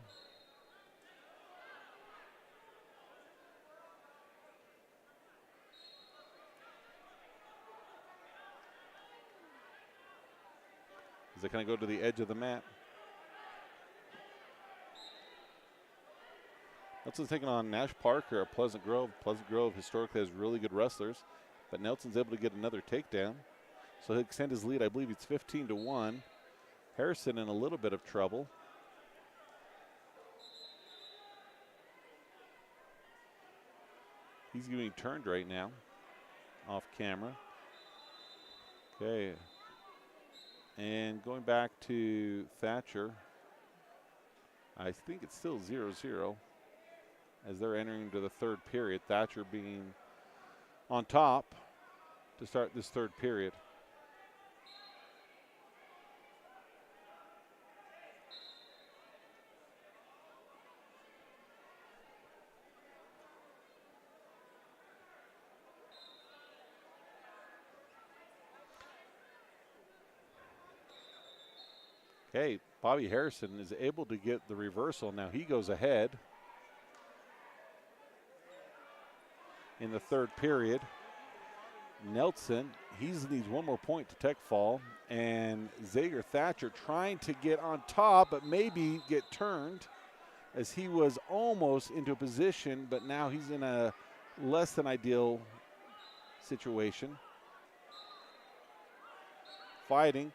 As they kind of go to the edge of the mat. Nelson's taking on Nash Parker of Pleasant Grove. Pleasant Grove historically has really good wrestlers, but Nelson's able to get another takedown. So he'll extend his lead. I believe it's 15-1. Harrison in a little bit of trouble. He's getting turned right now, off camera. Okay. And going back to Thatcher, I think it's still 0-0 as they're entering into the third period. Thatcher being on top to start this third period. Okay, Bobby Harrison is able to get the reversal. Now he goes ahead in the third period. Nelson, he needs one more point to tech fall. And Zager Thatcher trying to get on top, but maybe get turned as he was almost into a position, but now he's in a less than ideal situation. Fighting.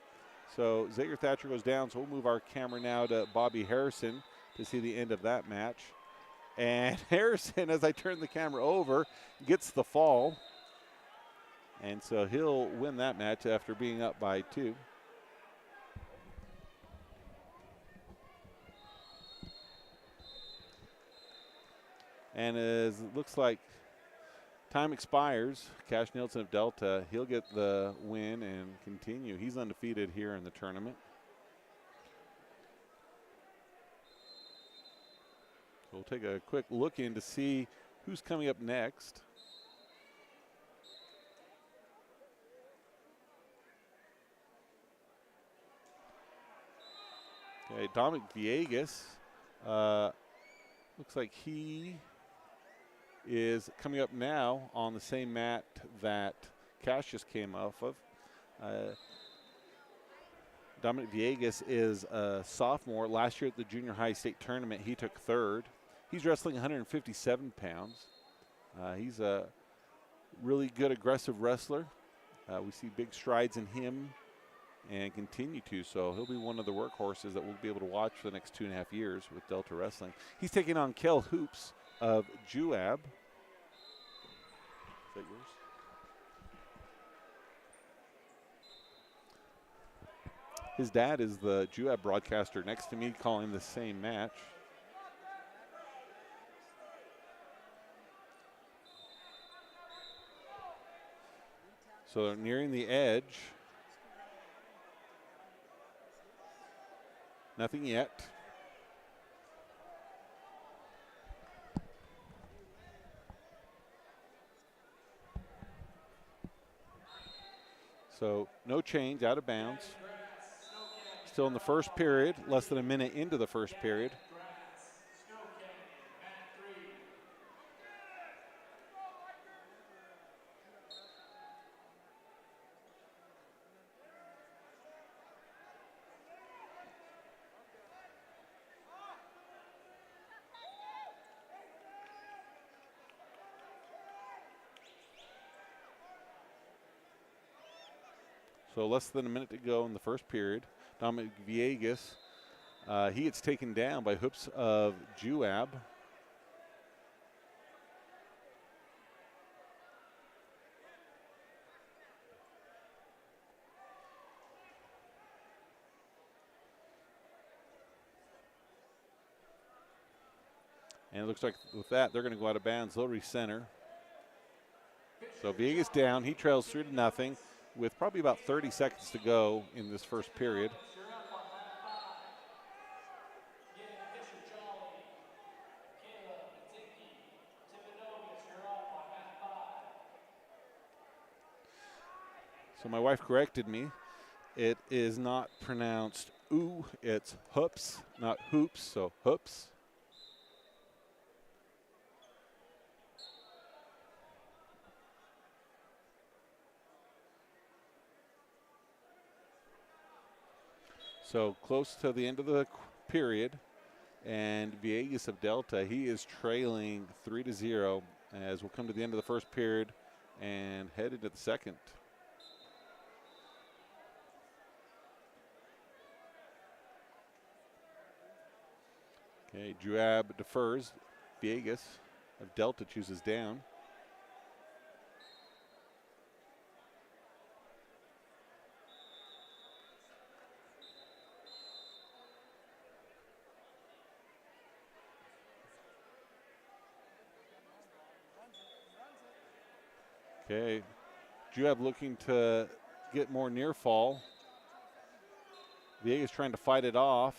So Zager Thatcher goes down, so we'll move our camera now to Bobby Harrison to see the end of that match. And Harrison, as I turn the camera over, gets the fall. And so he'll win that match after being up by 2. And as it looks like time expires, Cash Nielsen of Delta, he'll get the win and continue. He's undefeated here in the tournament. So we'll take a quick look in to see who's coming up next. Okay, Dominic Villegas, looks like he is coming up now on the same mat that Cash just came off of. Dominic Villegas is a sophomore. Last year at the junior high state tournament, he took 3rd. He's wrestling 157 pounds. He's a really good aggressive wrestler. We see big strides in him and continue to, so he'll be one of the workhorses that we'll be able to watch for the next 2.5 years with Delta Wrestling. He's taking on Kel Hoops of Juab. Is that yours? His dad is the Juab broadcaster next to me calling the same match. So they're nearing the edge. Nothing yet. So no change, out of bounds. Still in the first period, less than a minute into the first period. So less than a minute to go in the first period. Dominic Villegas, he gets taken down by Hoops of Juab. And it looks like with that, they're going to go out of bounds. They'll recenter. So Villegas down. He trails 3-0 with probably about 30 seconds to go in this first period. So my wife corrected me. It is not pronounced ooh, it's hoops, not hoops, so hoops. So close to the end of the period, and Villegas of Delta, he is trailing 3-0 as we'll come to the end of the first period and head into the second. Okay, Juab defers. Villegas of Delta chooses down. Okay, Juab looking to get more near fall. Villegas trying to fight it off.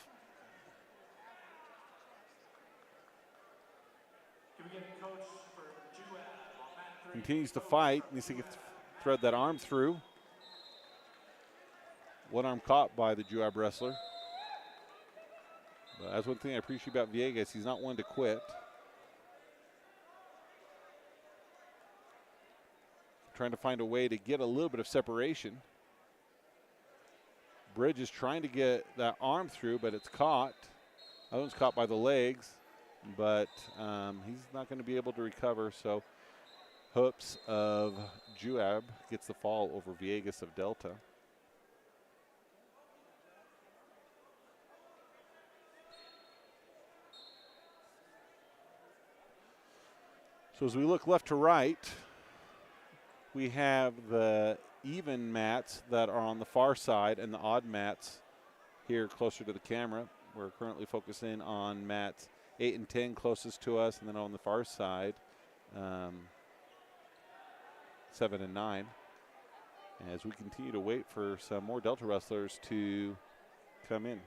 Continues to fight, needs to thread that arm through. One arm caught by the Juab wrestler. But that's one thing I appreciate about Villegas. He's not one to quit. Trying to find a way to get a little bit of separation. Bridge is trying to get that arm through, but it's caught. That one's caught by the legs, but he's not going to be able to recover. So Hoops of Juab gets the fall over Villegas of Delta. So as we look left to right, we have the even mats that are on the far side and the odd mats here closer to the camera. We're currently focusing on mats 8 and 10 closest to us, and then on the far side, 7 and 9. As we continue to wait for some more Delta wrestlers to come in.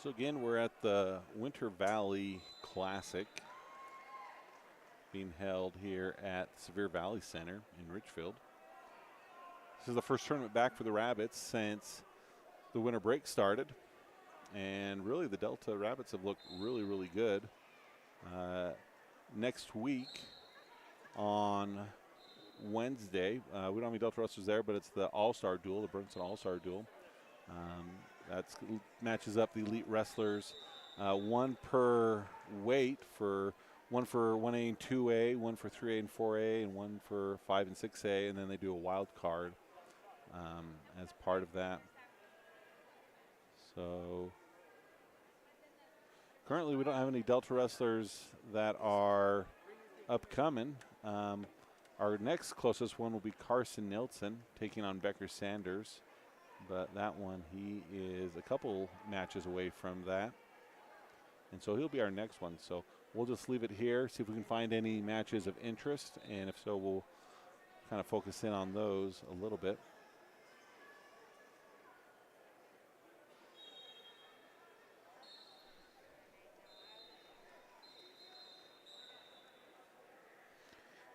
So again, we're at the Winter Valley Classic being held here at Sevier Valley Center in Richfield. This is the first tournament back for the Rabbits since the winter break started. And really the Delta Rabbits have looked really, really good. Next week on Wednesday, we don't have any Delta wrestlers there, but it's the All-Star Duel, the Burnson All-Star Duel. That matches up the elite wrestlers, one per weight, for one for 1A and 2A, one for 3A and 4A, and one for 5 and 6A, and then they do a wild card as part of that. So currently we don't have any Delta wrestlers that are upcoming. Our next closest one will be Carson Nilsson taking on Becker Sanders. But that one, he is a couple matches away from that. And so he'll be our next one. So we'll just leave it here, see if we can find any matches of interest. And if so, we'll kind of focus in on those a little bit.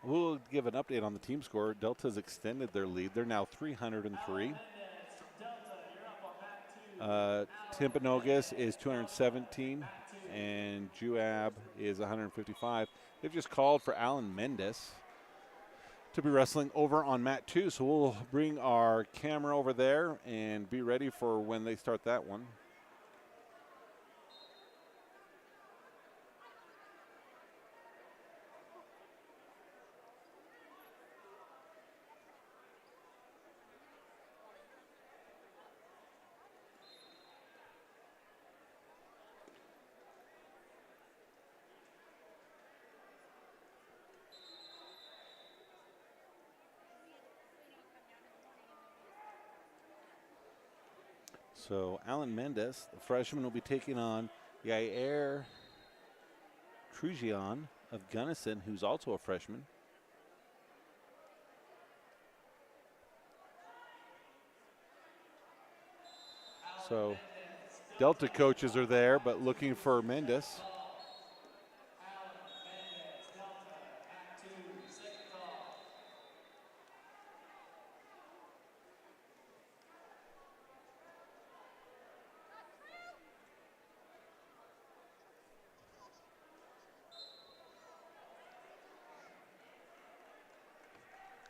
We'll give an update on the team score. Delta's extended their lead. They're now 303. Timpanogos is 217, and Juab is 155. They've just called for Alan Mendes to be wrestling over on mat 2, so we'll bring our camera over there and be ready for when they start that one. So Alan Mendes, the freshman, will be taking on Yair Trujian of Gunnison, who's also a freshman. So Delta coaches are there, but looking for Mendes.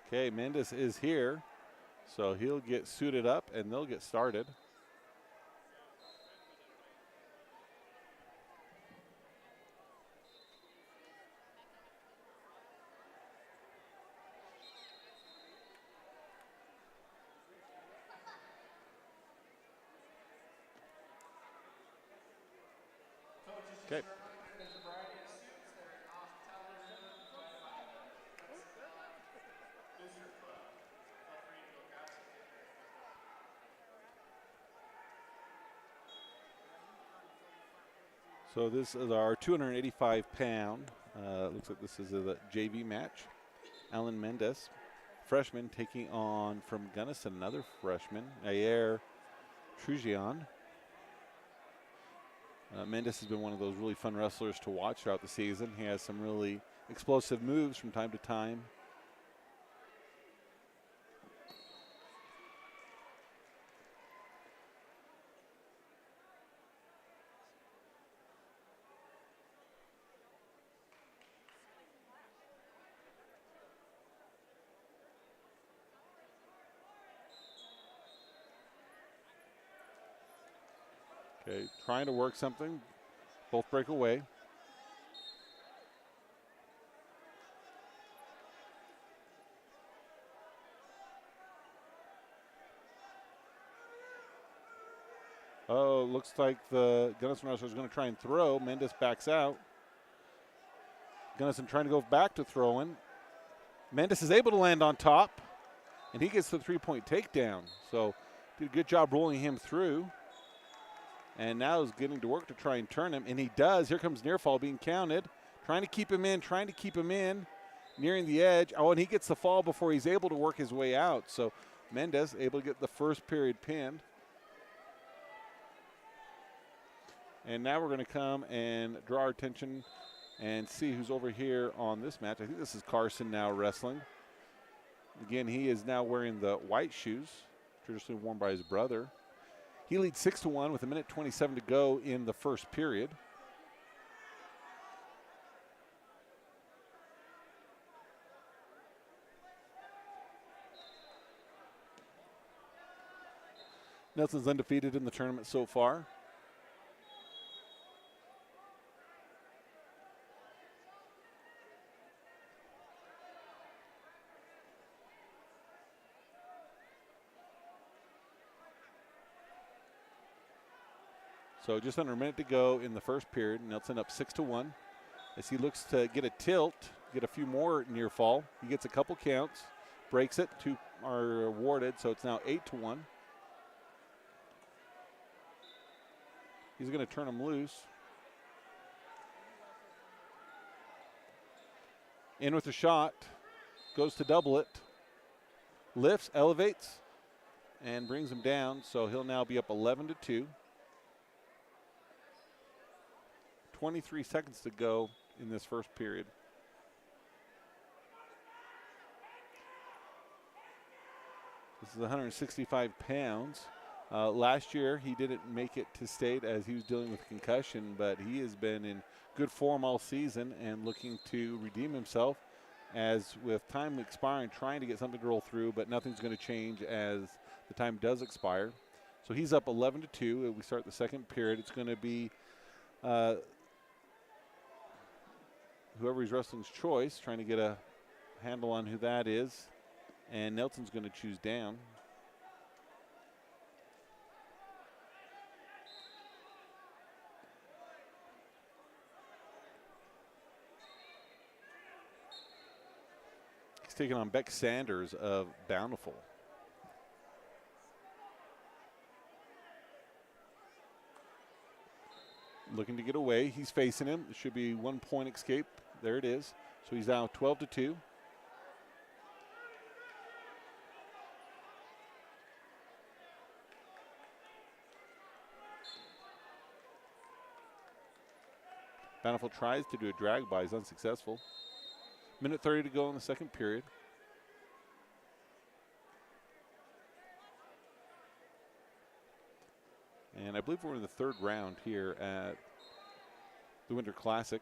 Okay, Mendes is here, so he'll get suited up and they'll get started. Okay. So this is our 285-pound. Looks like this is a JV match. Alan Mendez, freshman, taking on from Gunnison, another freshman, Ayer Trujian. Mendez has been one of those really fun wrestlers to watch throughout the season. He has some really explosive moves from time to time. Okay, trying to work something. Both break away. Oh, looks like the Gunnison wrestler is going to try and throw. Mendez backs out. Gunnison trying to go back to throwing. Mendez is able to land on top, and he gets the three-point takedown. So did a good job rolling him through. And now is getting to work to try and turn him, and he does. Here comes near fall being counted. Trying to keep him in, nearing the edge. Oh, and he gets the fall before he's able to work his way out. So Mendez able to get the first period pinned. And now we're going to come and draw our attention and see who's over here on this match. I think this is Carson now wrestling. Again, he is now wearing the white shoes, traditionally worn by his brother. He leads 6-1 with 1:27 to go in the first period. Nelson's undefeated in the tournament so far. So just under a minute to go in the first period. Nelson up 6-1 as he looks to get a tilt, get a few more near fall. He gets a couple counts, breaks it. 2 are awarded, so it's now 8-1. He's going to turn him loose. In with a shot, goes to double it, lifts, elevates, and brings him down. So he'll now be up 11-2. 23 seconds to go in this first period. This is 165 pounds. Last year, he didn't make it to state as he was dealing with concussion, but he has been in good form all season and looking to redeem himself as with time expiring, trying to get something to roll through, but nothing's going to change as the time does expire. So he's up 11-2. We start the second period. It's going to be whoever he's wrestling's choice, trying to get a handle on who that is. And Nelson's going to choose down. He's taking on Beck Sanders of Bountiful. Looking to get away. He's facing him. It should be 1 point escape. There it is. So he's now 12-2. Bountiful tries to do a drag by. He's unsuccessful. 1:30 to go in the second period. And I believe we're in the third round here at the Winter Classic.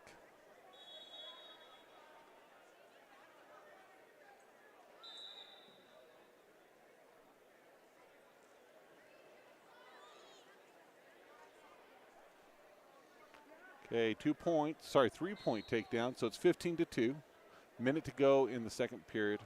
Okay, 3-point takedown, so it's 15-2. Minute to go in the second period.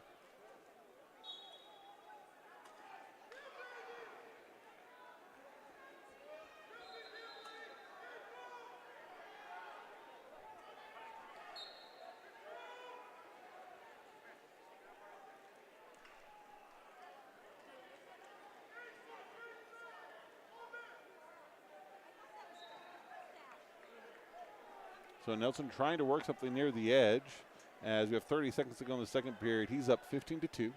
So Nelson trying to work something near the edge as we have 30 seconds to go in the second period. He's up 15-2.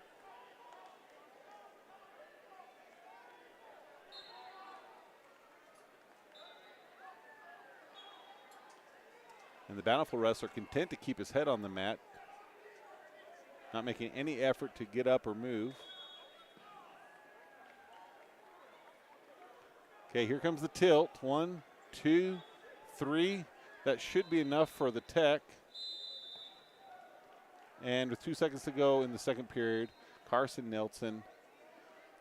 And the Bountiful wrestler content to keep his head on the mat, not making any effort to get up or move. Okay, here comes the tilt. 1, 2, 3. That should be enough for the tech. And with 2 seconds to go in the second period, Carson Nelson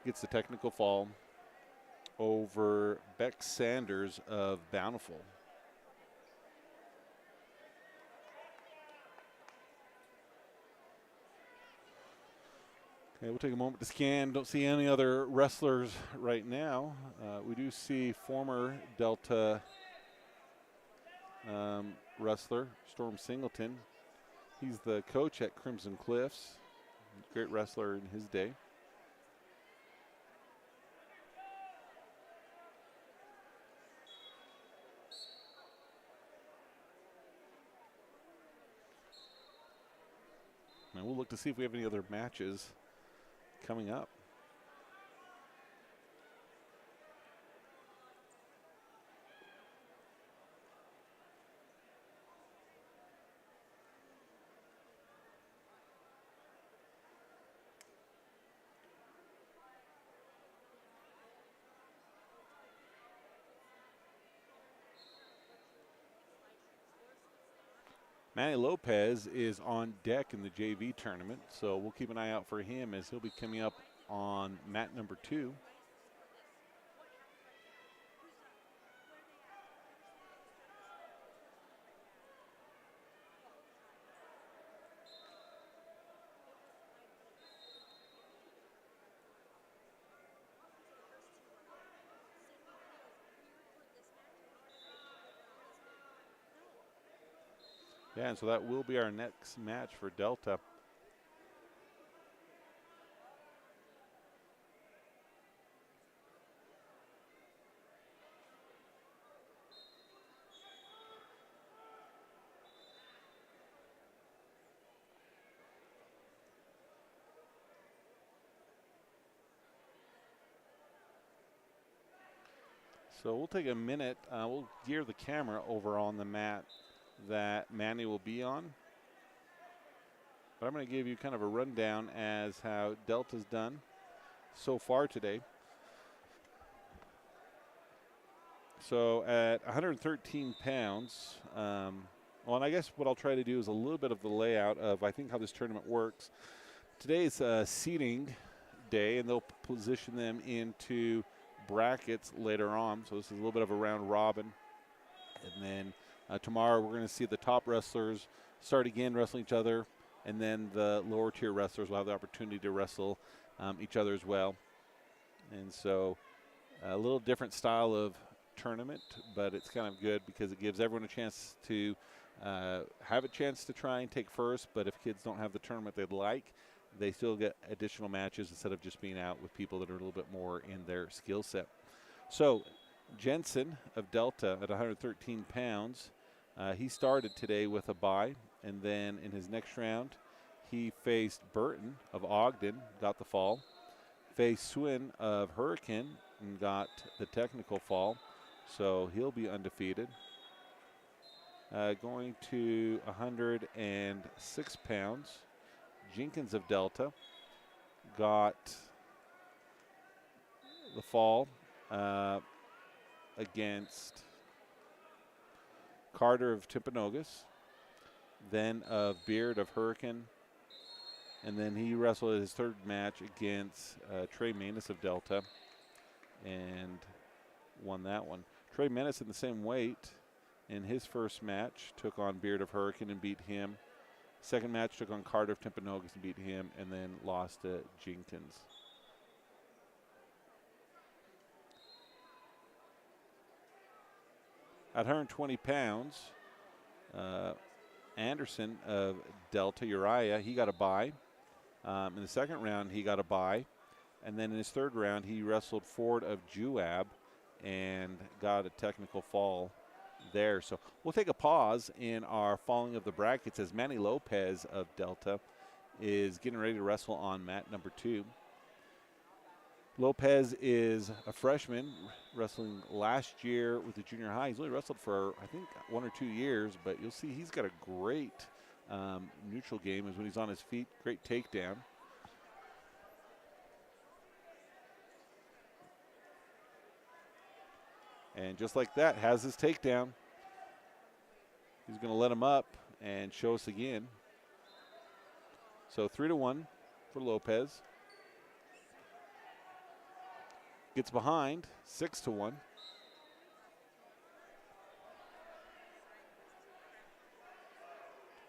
gets the technical fall over Beck Sanders of Bountiful. Okay, we'll take a moment to scan. Don't see any other wrestlers right now. We do see former Delta wrestler, Storm Singleton. He's the coach at Crimson Cliffs. Great wrestler in his day. And we'll look to see if we have any other matches coming up. Manny Lopez is on deck in the JV tournament, so we'll keep an eye out for him as he'll be coming up on mat number 2. Yeah, and so that will be our next match for Delta. So we'll take a minute. We'll gear the camera over on the mat that Manny will be on. But I'm going to give you kind of a rundown as how Delta's done so far today. So at 113 pounds, well, and I guess what I'll try to do is a little bit of the layout of, I think, how this tournament works. Today's seating day, and they'll position them into brackets later on. So this is a little bit of a round robin. And then tomorrow we're going to see the top wrestlers start again wrestling each other, and then the lower tier wrestlers will have the opportunity to wrestle each other as well. And so a little different style of tournament, but it's kind of good because it gives everyone a chance to have a chance to try and take first. But if kids don't have the tournament they'd like, they still get additional matches instead of just being out with people that are a little bit more in their skill set. So Jensen of Delta at 113 pounds, he started today with a bye, and then in his next round he faced Burton of Ogden, got the fall, faced Swin of Hurricane and got the technical fall, so he'll be undefeated. Going to 106 pounds, Jenkins of Delta got the fall against Carter of Timpanogos, then of Beard of Hurricane, and then he wrestled his third match against Trey Manus of Delta and won that one. Trey Manus in the same weight in his first match took on Beard of Hurricane and beat him. Second match took on Carter of Timpanogos and beat him, and then lost to Jenkins. At 120 pounds, Anderson of Delta, Uriah, he got a bye. In the second round, he got a bye. And then in his third round, he wrestled Ford of Juab and got a technical fall there. So we'll take a pause in our following of the brackets as Manny Lopez of Delta is getting ready to wrestle on mat number 2. Lopez is a freshman wrestling last year with the junior high. He's only wrestled for, I think, 1 or 2 years, but you'll see he's got a great neutral game is when he's on his feet. Great takedown. And just like that, has his takedown. He's going to let him up and show us again. So 3-1 for Lopez. Gets behind, 6-1.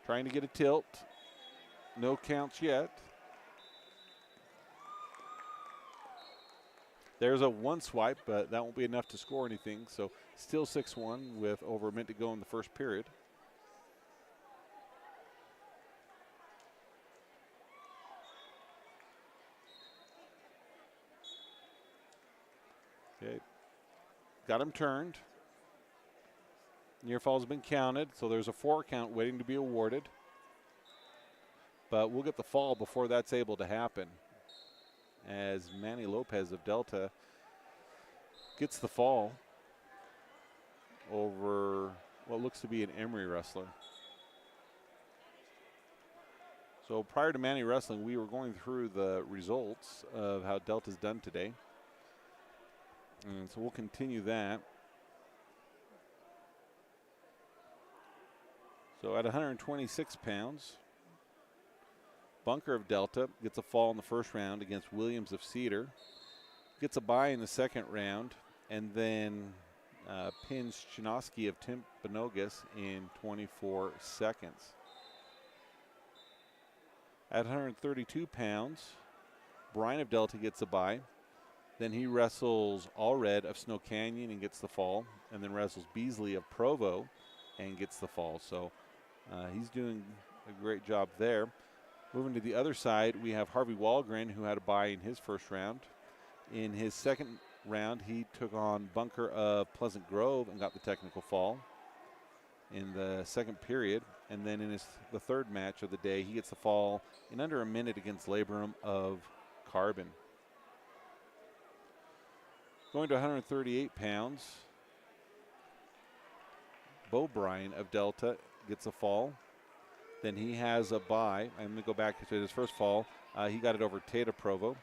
Trying to get a tilt. No counts yet. There's a 1 swipe, but that won't be enough to score anything. So still 6-1 with over a minute to go in the first period. Okay, got him turned. Near falls have been counted, so there's a 4 count waiting to be awarded. But we'll get the fall before that's able to happen, as Manny Lopez of Delta gets the fall over what looks to be an Emory wrestler. So prior to Manny wrestling, we were going through the results of how Delta's done today. And so we'll continue that. So at 126 pounds, Bunker of Delta gets a fall in the first round against Williams of Cedar. Gets a bye in the second round, and then pins Chinoski of Timpanogos in 24 seconds. At 132 pounds, Brian of Delta gets a bye. Then he wrestles Allred of Snow Canyon and gets the fall, and then wrestles Beasley of Provo and gets the fall. So he's doing a great job there. Moving to the other side, we have Harvey Walgren, who had a bye in his first round. In his second round, he took on Bunker of Pleasant Grove and got the technical fall in the second period. And then in the third match of the day, he gets the fall in under a minute against Labrum of Carbon. Going to 138 pounds, Bo Bryan of Delta gets a fall. Then he has a bye. I'm going to go back to his first fall. He got it over Tata Provo.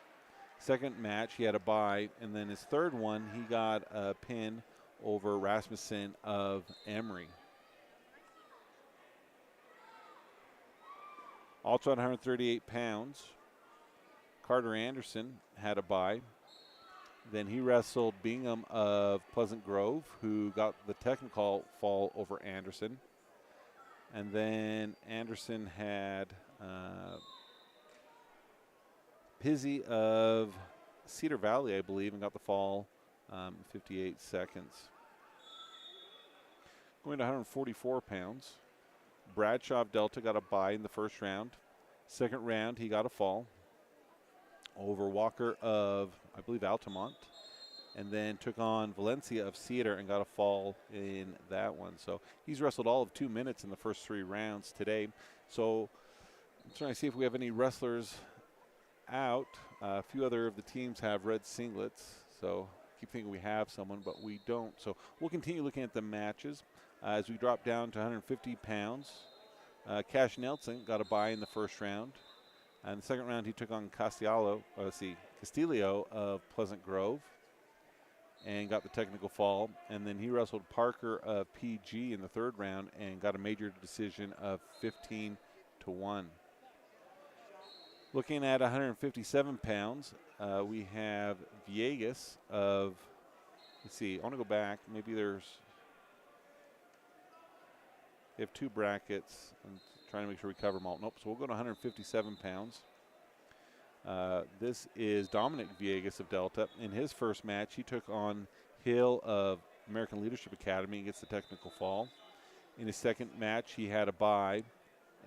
Second match, he had a bye. And then his third one, he got a pin over Rasmussen of Emory. Also at 138 pounds, Carter Anderson had a bye. Then he wrestled Bingham of Pleasant Grove, who got the technical fall over Anderson. And then Anderson had Pizzi of Cedar Valley, I believe, and got the fall in 58 seconds. Going to 144 pounds, Bradshaw of Delta got a bye in the first round. Second round, he got a fall over Walker of, I believe, Altamont, and then took on Valencia of Cedar and got a fall in that one. So he's wrestled all of 2 minutes in the first 3 rounds today. So I'm trying to see if we have any wrestlers out. A few other of the teams have red singlets, so I keep thinking we have someone, but we don't. So we'll continue looking at the matches as we drop down to 150 pounds. Cash Nelson got a bye in the first round. And the second round, he took on Castillo of Pleasant Grove and got the technical fall. And then he wrestled Parker of PG in the third round and got a major decision of 15-1. Looking at 157 pounds, we have Villegas of, let's see, I want to go back. Maybe we have 2 brackets. I'm trying to make sure we cover them all. Nope, so we'll go to 157 pounds. This is Dominic Villegas of Delta. In his first match, he took on Hill of American Leadership Academy and gets the technical fall. In his second match, he had a bye.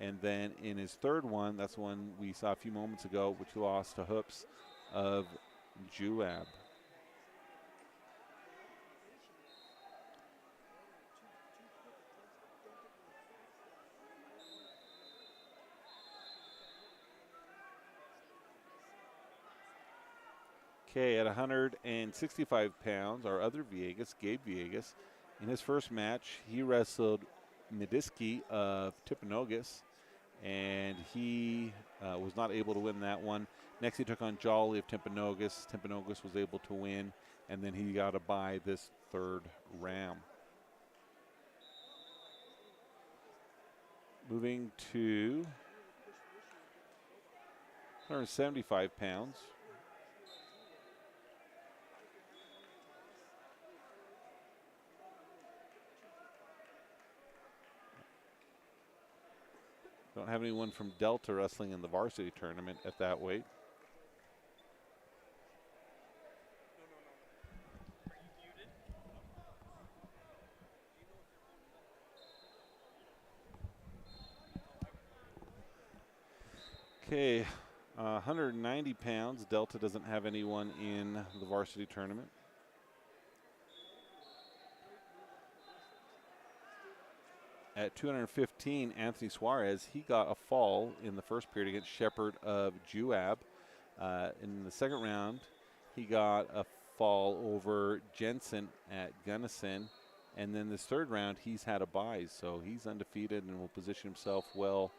And then in his third one, that's one we saw a few moments ago, which he lost to Hoops of Juab. Okay, at 165 pounds, our other Villegas, Gabe Villegas, in his first match, he wrestled Midiski of Timpanogos, and he was not able to win that one. Next, he took on Jolly of Timpanogos. Timpanogos was able to win, and then he got a bye this third round. Moving to 175 pounds. Don't have anyone from Delta wrestling in the varsity tournament at that weight. Are you muted? Do you know if your phone's on? Okay, 190 pounds. Delta doesn't have anyone in the varsity tournament. At 215, Anthony Suarez, he got a fall in the first period against Shepard of Juab. In the second round, he got a fall over Jensen at Gunnison. And then this third round, he's had a bye, so he's undefeated and will position himself well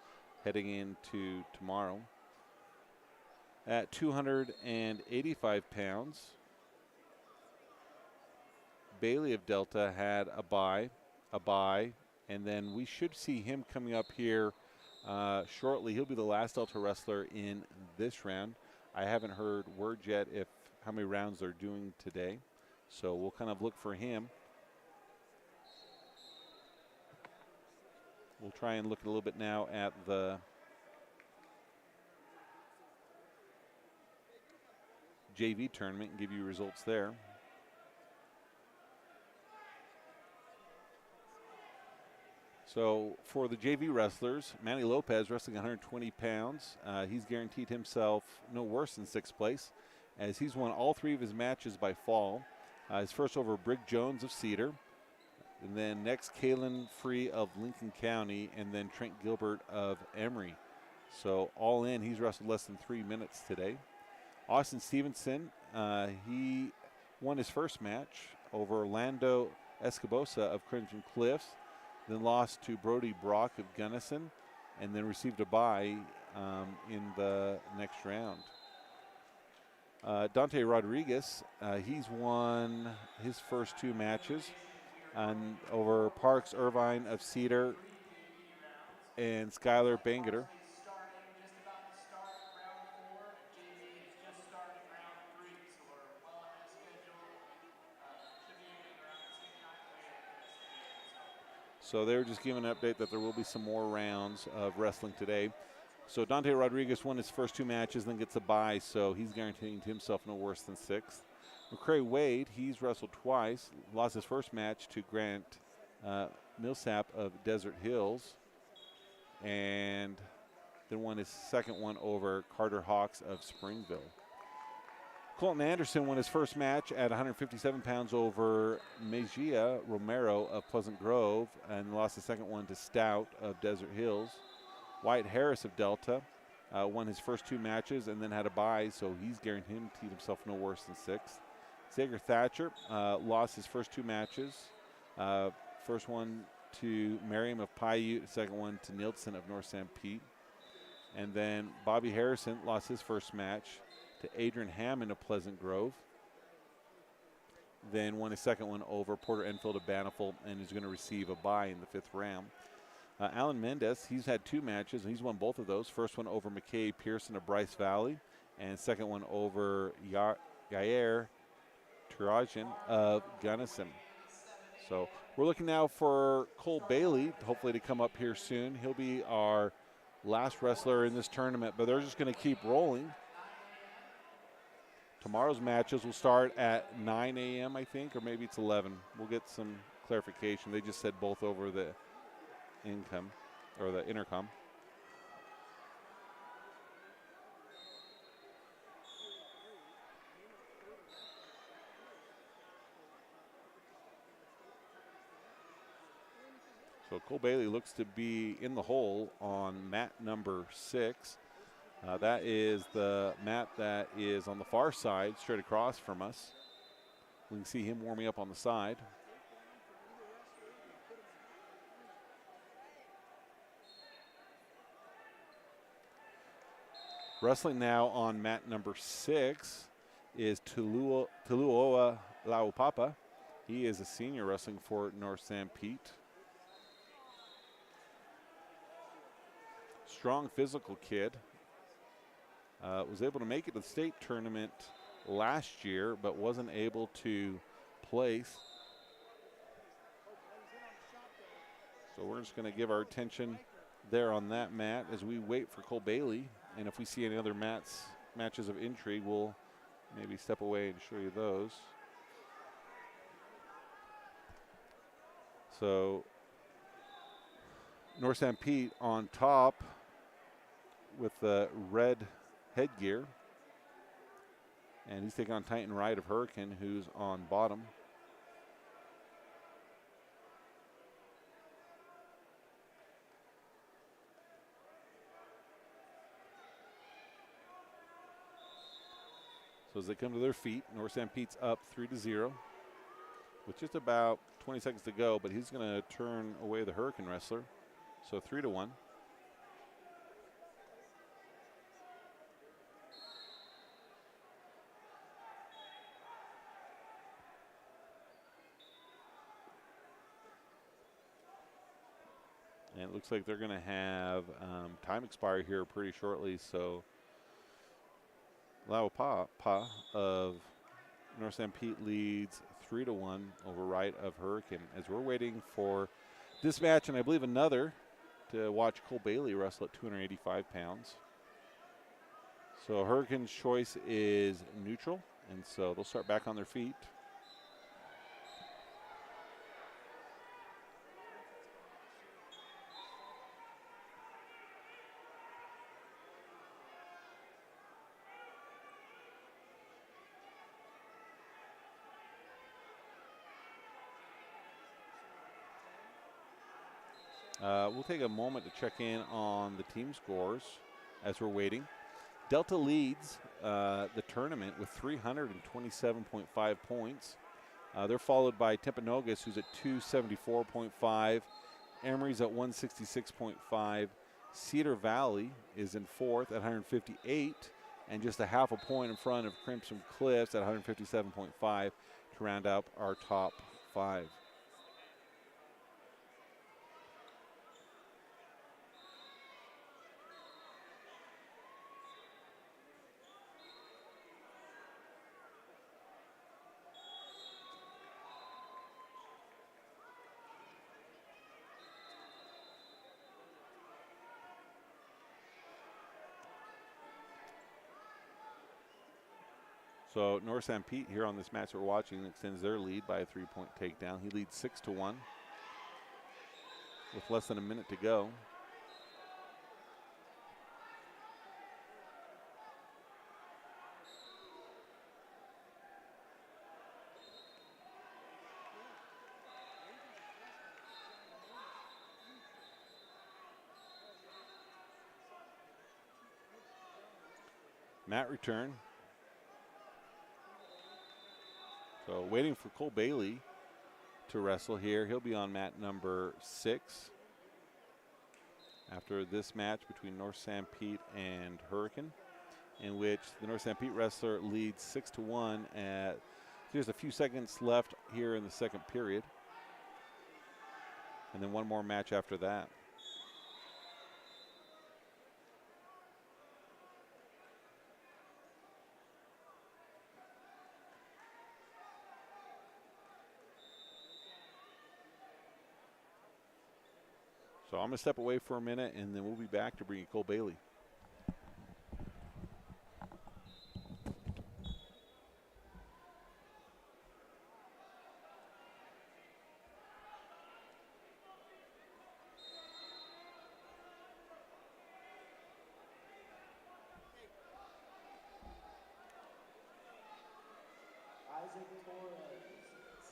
heading into tomorrow. At 285 pounds, Bailey of Delta had a bye, and then we should see him coming up here shortly. He'll be the last Delta wrestler in this round. I haven't heard word yet if how many rounds they're doing today, so we'll kind of look for him. We'll try and look a little bit now at the JV tournament and give you results there. So for the JV wrestlers, Manny Lopez wrestling 120 pounds. He's guaranteed himself no worse than sixth place, as he's won all three of his matches by fall. His first over Brig Jones of Cedar, and then next Kalen Free of Lincoln County, and then Trent Gilbert of Emory. So all in, he's wrestled less than 3 minutes today. Austin Stevenson, he won his first match over Orlando Escobosa of Crimson Cliffs, then lost to Brody Brock of Gunnison, and then received a bye in the next round. Dante Rodriguez, he's won his first two matches over Parks Irvine of Cedar and Skylar Bangeter. So they're just giving an update that there will be some more rounds of wrestling today. So Dante Rodriguez won his first two matches, then gets a bye, so he's guaranteeing to himself no worse than sixth. McCray Wade, he's wrestled twice, lost his first match to Grant Millsap of Desert Hills, and then won his second one over Carter Hawks of Springville. Colton Anderson won his first match at 157 pounds over Mejia Romero of Pleasant Grove, and lost the second one to Stout of Desert Hills. Wyatt Harris of Delta won his first two matches and then had a bye, so he's guaranteed himself no worse than sixth. Xavier Thatcher lost his first two matches. First one to Merriam of Paiute, second one to Nielsen of North St. Pete. And then Bobby Harrison lost his first match to Adrian Hammond of Pleasant Grove. Then won his second one over Porter Enfield of Baniful and is going to receive a bye in the fifth round. Alan Mendez, he's had two matches, and he's won both of those. First one over McKay Pearson of Bryce Valley, and second one over Yair Turajan of Gunnison. So we're looking now for Cole Bailey, hopefully to come up here soon. He'll be our last wrestler in this tournament, but they're just going to keep rolling. Tomorrow's matches will start at 9 a.m., I think, or maybe it's 11. We'll get some clarification. They just said both over the intercom. So Cole Bailey looks to be in the hole on mat number 6. That is the mat that is on the far side, straight across from us. We can see him warming up on the side. Wrestling now on mat number 6 is Tuluoa Laupapa. He is a senior wrestling for North St. Pete. Strong physical kid. Was able to make it to the state tournament last year, but wasn't able to place. So we're just going to give our attention there on that mat as we wait for Cole Bailey. And if we see any other matches of intrigue, we'll maybe step away and show you those. So North St. Pete on top with the red headgear. And he's taking on Titan Ride of Hurricane, who's on bottom. So as they come to their feet, North St. Pete's up 3-0 with just about 20 seconds to go, but he's going to turn away the Hurricane wrestler. So 3-1. And it looks like they're going to have time expire here pretty shortly. So Laupa of North St. Pete leads 3-1 over Right of Hurricane as we're waiting for this match and I believe another to watch Cole Bailey wrestle at 285 pounds. So Hurricane's choice is neutral, and so they'll start back on their feet. We'll take a moment to check in on the team scores as we're waiting. Delta leads the tournament with 327.5 points. They're followed by Timpanogos, who's at 274.5. Emory's at 166.5. Cedar Valley is in fourth at 158, and just a half a point in front of Crimson Cliffs at 157.5 to round out our top 5. So North St. Pete here on this match we're watching extends their lead by a 3-point takedown. He leads 6-1 with less than a minute to go. Mat return. So waiting for Cole Bailey to wrestle here. He'll be on mat number 6 after this match between North St. Pete and Hurricane, in which the North St. Pete wrestler leads 6-1 at there's a few seconds left here in the second period. And then one more match after that. So I'm going to step away for a minute, and then we'll be back to bring you Cole Bailey.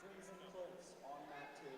Crimson Cliffs on mat 2.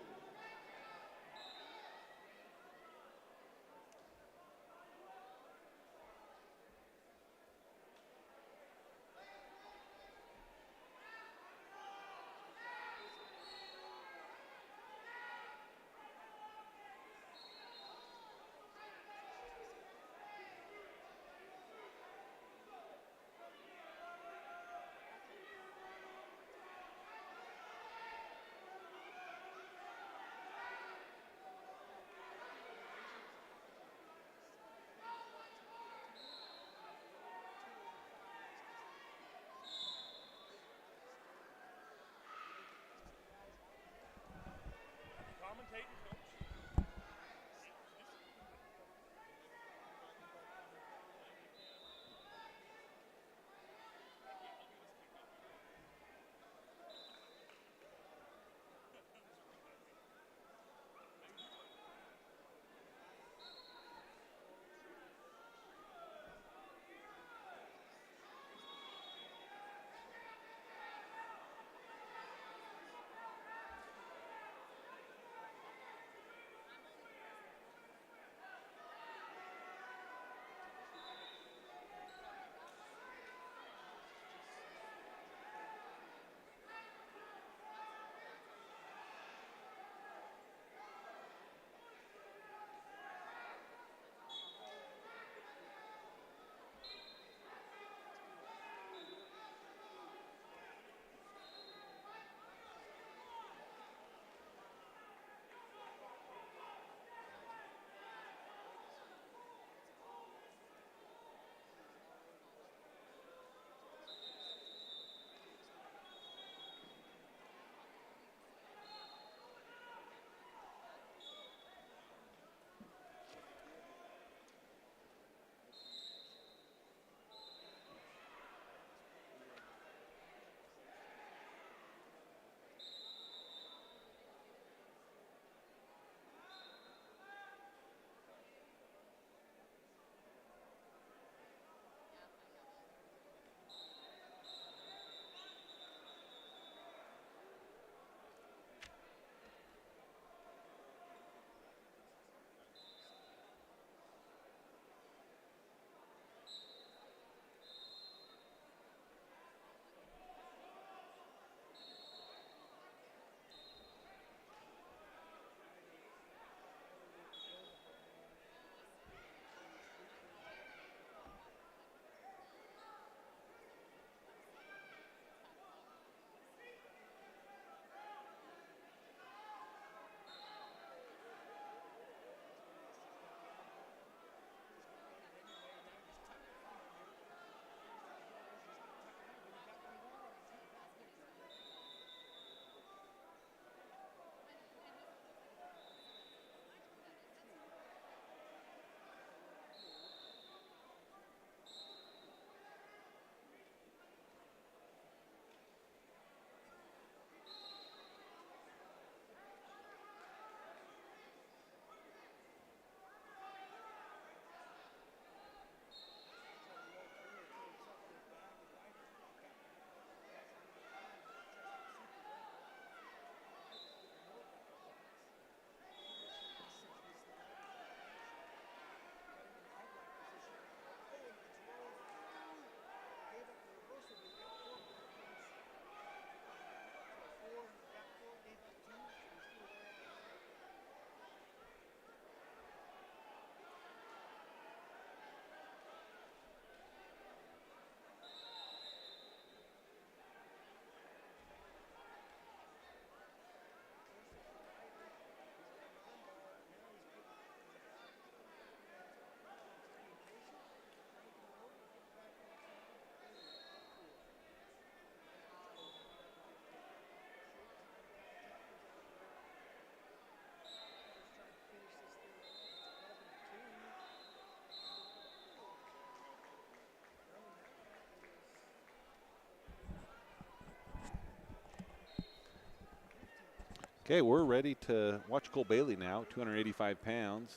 Okay, we're ready to watch Cole Bailey now, 285 pounds.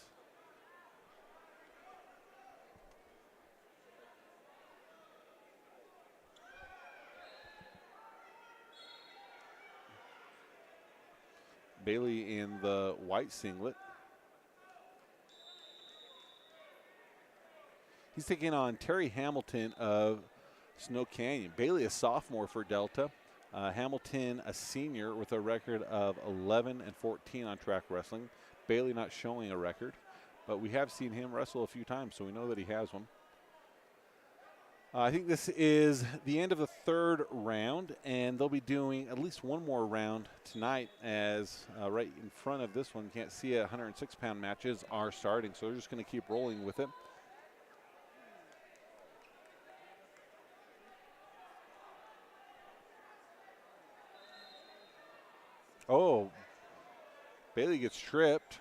Bailey in the white singlet. He's taking on Terry Hamilton of Snow Canyon. Bailey, a sophomore for Delta. Hamilton, a senior with a record of 11-14 on track wrestling. Bailey not showing a record, but we have seen him wrestle a few times, so we know that he has one. I think this is the end of the third round, and they'll be doing at least one more round tonight as right in front of this one, you can't see it, 106-pound matches are starting, so they're just going to keep rolling with it. Oh, Bailey gets tripped.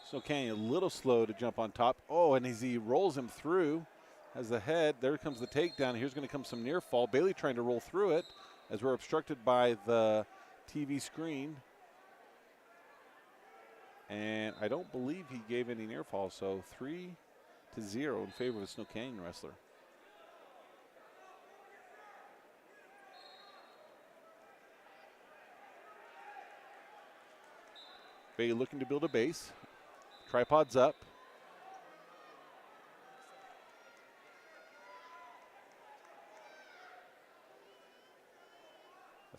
So Canyon a little slow to jump on top. Oh, and as he rolls him through, has the head, there comes the takedown. Here's going to come some near fall. Bailey trying to roll through it as we're obstructed by the TV screen. And I don't believe he gave any near fall, so 3-0 in favor of a Snow Canyon wrestler. Bailey looking to build a base. Tripod's up.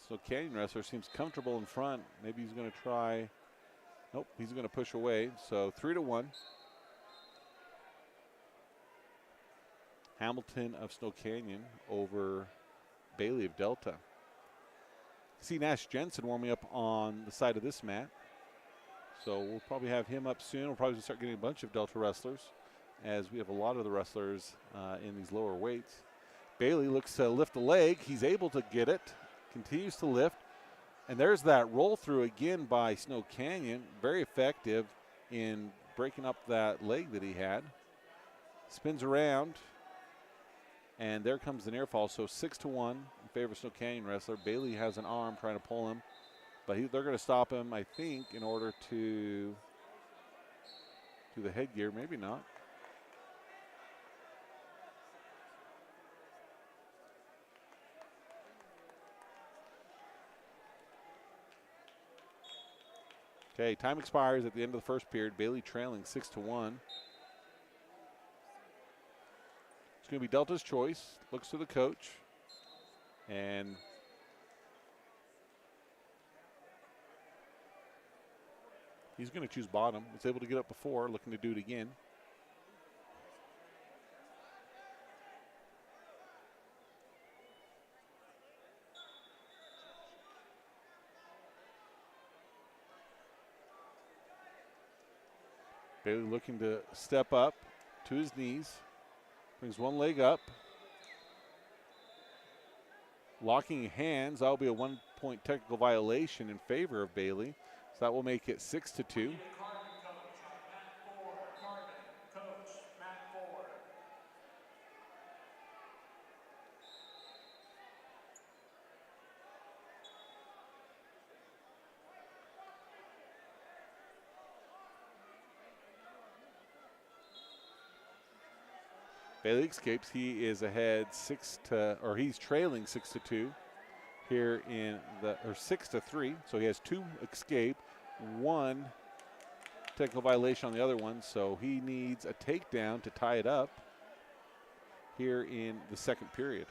So Canyon wrestler seems comfortable in front. Maybe he's going to try. Nope, he's going to push away. So 3-1. Hamilton of Snow Canyon over Bailey of Delta. See Nash Jensen warming up on the side of this mat. So we'll probably have him up soon. We'll probably start getting a bunch of Delta wrestlers as we have a lot of the wrestlers in these lower weights. Bailey looks to lift the leg. He's able to get it. Continues to lift. And there's that roll through again by Snow Canyon. Very effective in breaking up that leg that he had. Spins around. And there comes the near fall. So 6-1 in favor of Snow Canyon wrestler. Bailey has an arm trying to pull him. But they're going to stop him, I think, in order to do the headgear. Maybe not. Okay, time expires at the end of the first period. Bailey trailing 6-1. It's going to be Delta's choice. Looks to the coach. And he's going to choose bottom. Was able to get up before, looking to do it again. Bailey looking to step up to his knees. Brings one leg up. Locking hands. That'll be a 1-point technical violation in favor of Bailey. So that will make it 6-2. Bailey escapes. He is ahead he's trailing 6-2 here in or 6-3. So he has 2 escape, 1 technical violation on the other one. So he needs a takedown to tie it up here in the second period.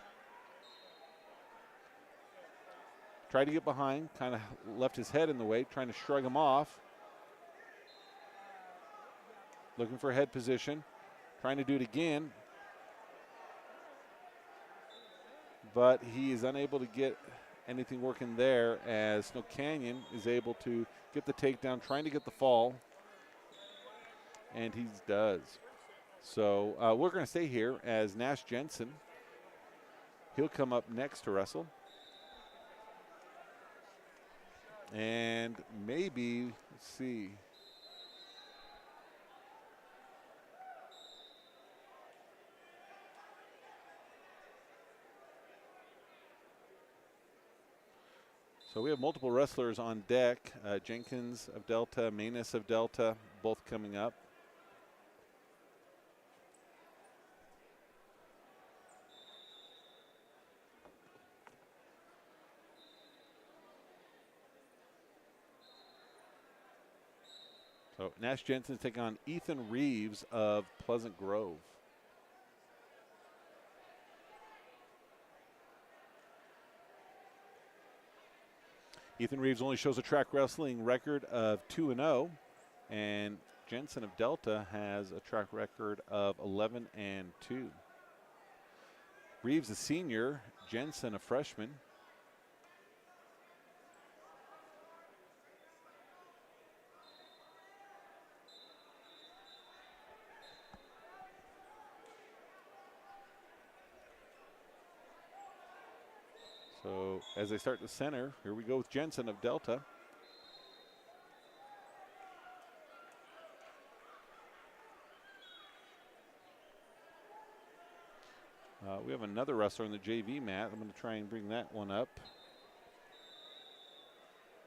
Tried to get behind, kind of left his head in the way, trying to shrug him off. Looking for a head position, trying to do it again. But he is unable to get anything working there as Snow Canyon is able to get the takedown, trying to get the fall, and he does. So we're going to stay here as Nash Jensen. He'll come up next to wrestle. And maybe, let's see. So we have multiple wrestlers on deck. Jenkins of Delta, Manus of Delta, both coming up. So Nash Jensen's taking on Ethan Reeves of Pleasant Grove. Ethan Reeves only shows a track wrestling record of 2-0, and Jensen of Delta has a track record of 11-2. Reeves a senior, Jensen a freshman. So as they start to center, here we go with Jensen of Delta. We have another wrestler on the JV mat. I'm going to try and bring that one up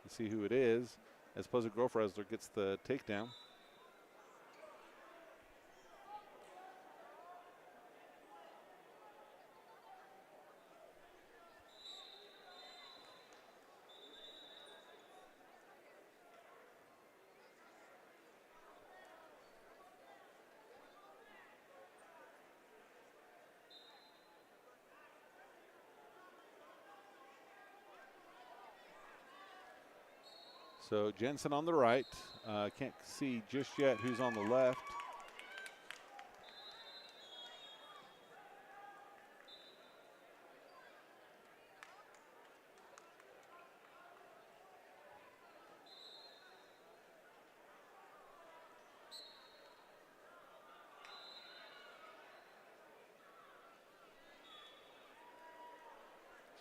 and see who it is as Pleasant Grove wrestler gets the takedown. So Jensen on the right. Can't see just yet who's on the left.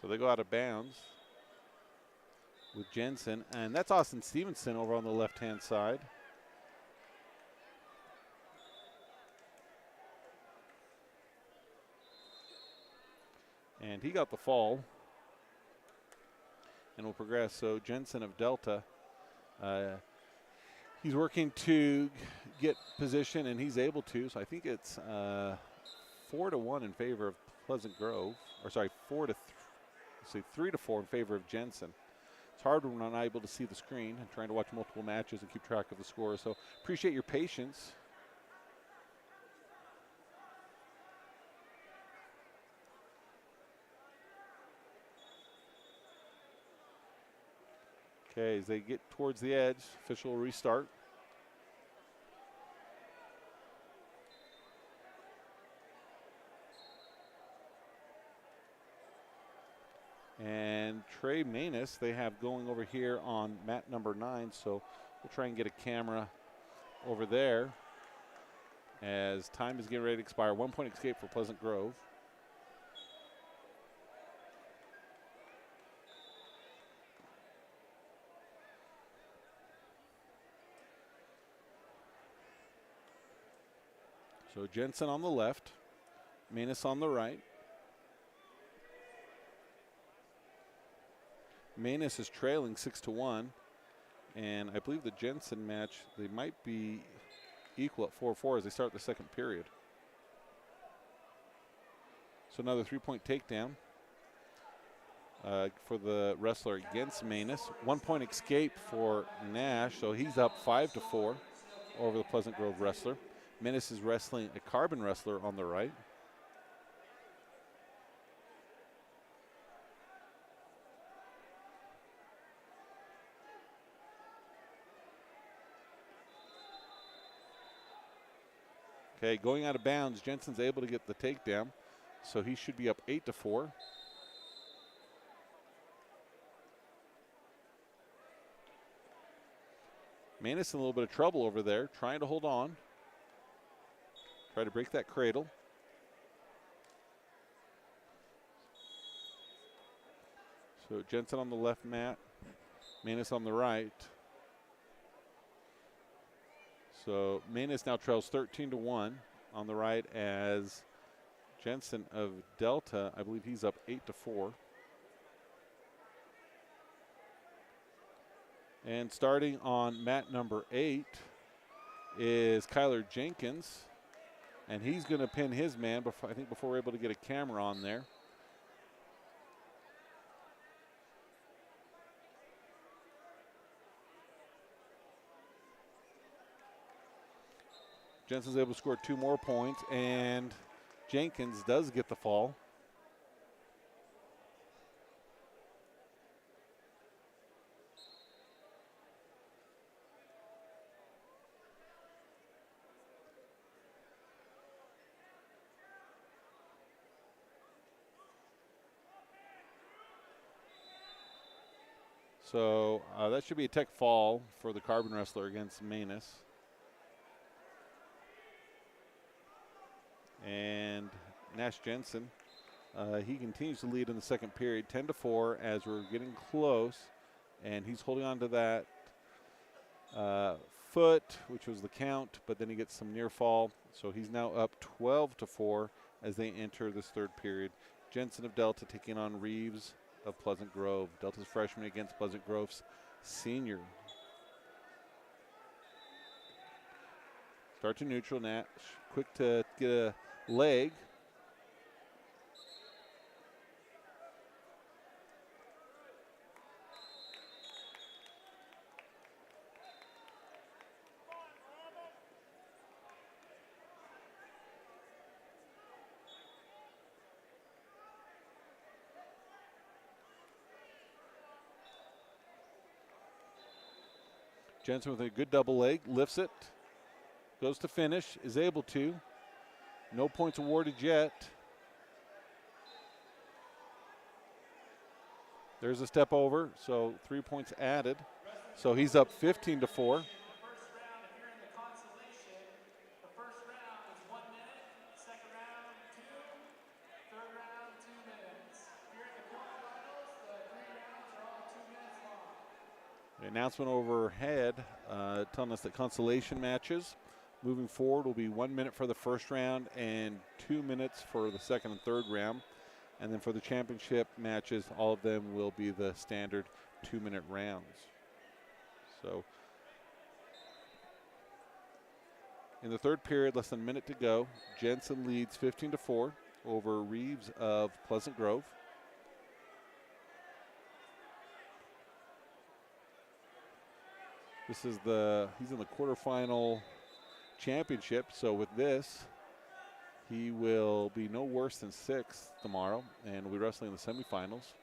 So they go out of bounds with Jensen, and that's Austin Stevenson over on the left-hand side. And he got the fall and will progress. So Jensen of Delta, he's working to get position, and he's able to. So I think it's 4-1 in favor of Pleasant Grove, or sorry, 3-4 in favor of Jensen. It's hard when we're not able to see the screen and trying to watch multiple matches and keep track of the score. So appreciate your patience. Okay, as they get towards the edge, official restart. And Trey Manus, they have going over here on mat number 9. So we'll try and get a camera over there as time is getting ready to expire. 1 point escape for Pleasant Grove. So Jensen on the left, Manus on the right. Manus is trailing 6-1, and I believe the Jensen match, they might be equal at 4-4 as they start the second period. So another 3-point takedown for the wrestler against Manus. 1 point escape for Nash, so he's up 5-4 over the Pleasant Grove wrestler. Manus is wrestling a carbon wrestler on the right. Okay, going out of bounds, Jensen's able to get the takedown, so he should be up 8-4. Manus in a little bit of trouble over there, trying to hold on. Try to break that cradle. So Jensen on the left mat, Manus on the right. So Manus now trails 13-1 on the right as Jensen of Delta, I believe he's up 8-4. And starting on mat number 8 is Kyler Jenkins. And he's going to pin his man, before, I think before we're able to get a camera on there. Jensen's able to score 2 more points, and Jenkins does get the fall. So that should be a tech fall for the Carbon Wrestler against Manus. And Nash Jensen, he continues to lead in the second period, 10-4 as we're getting close. And he's holding on to that foot, which was the count, but then he gets some near fall. So he's now up 12-4 as they enter this third period. Jensen of Delta taking on Reeves of Pleasant Grove. Delta's freshman against Pleasant Grove's senior. Start to neutral. Nash quick to get a leg. Jensen with a good double leg, lifts it, goes to finish, is able to. No points awarded yet. There's a step over, so 3 points added. So he's up 15-4. The first round, if you're in the consolation, the first round is 1 minute, second round 2, third round 2 minutes. If you're in the quarterfinals, the 3 rounds are all 2 minutes long. The announcement overhead telling us that consolation matches moving forward will be 1 minute for the first round and 2 minutes for the second and third round. And then for the championship matches, all of them will be the standard 2-minute rounds. So in the third period, less than a minute to go, Jensen leads 15-4 over Reeves of Pleasant Grove. He's in the quarterfinal championship, so with this, he will be no worse than 6th tomorrow, and will be wrestling in the semifinals,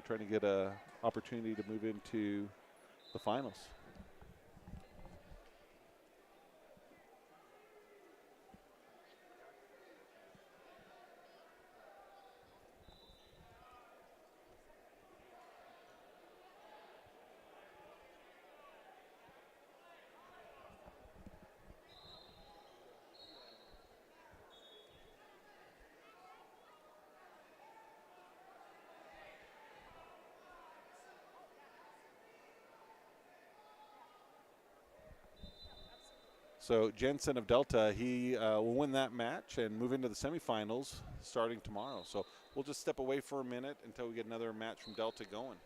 trying to get an opportunity to move into the finals. So Jensen of Delta, he will win that match and move into the semifinals starting tomorrow. So we'll just step away for a minute until we get another match from Delta going.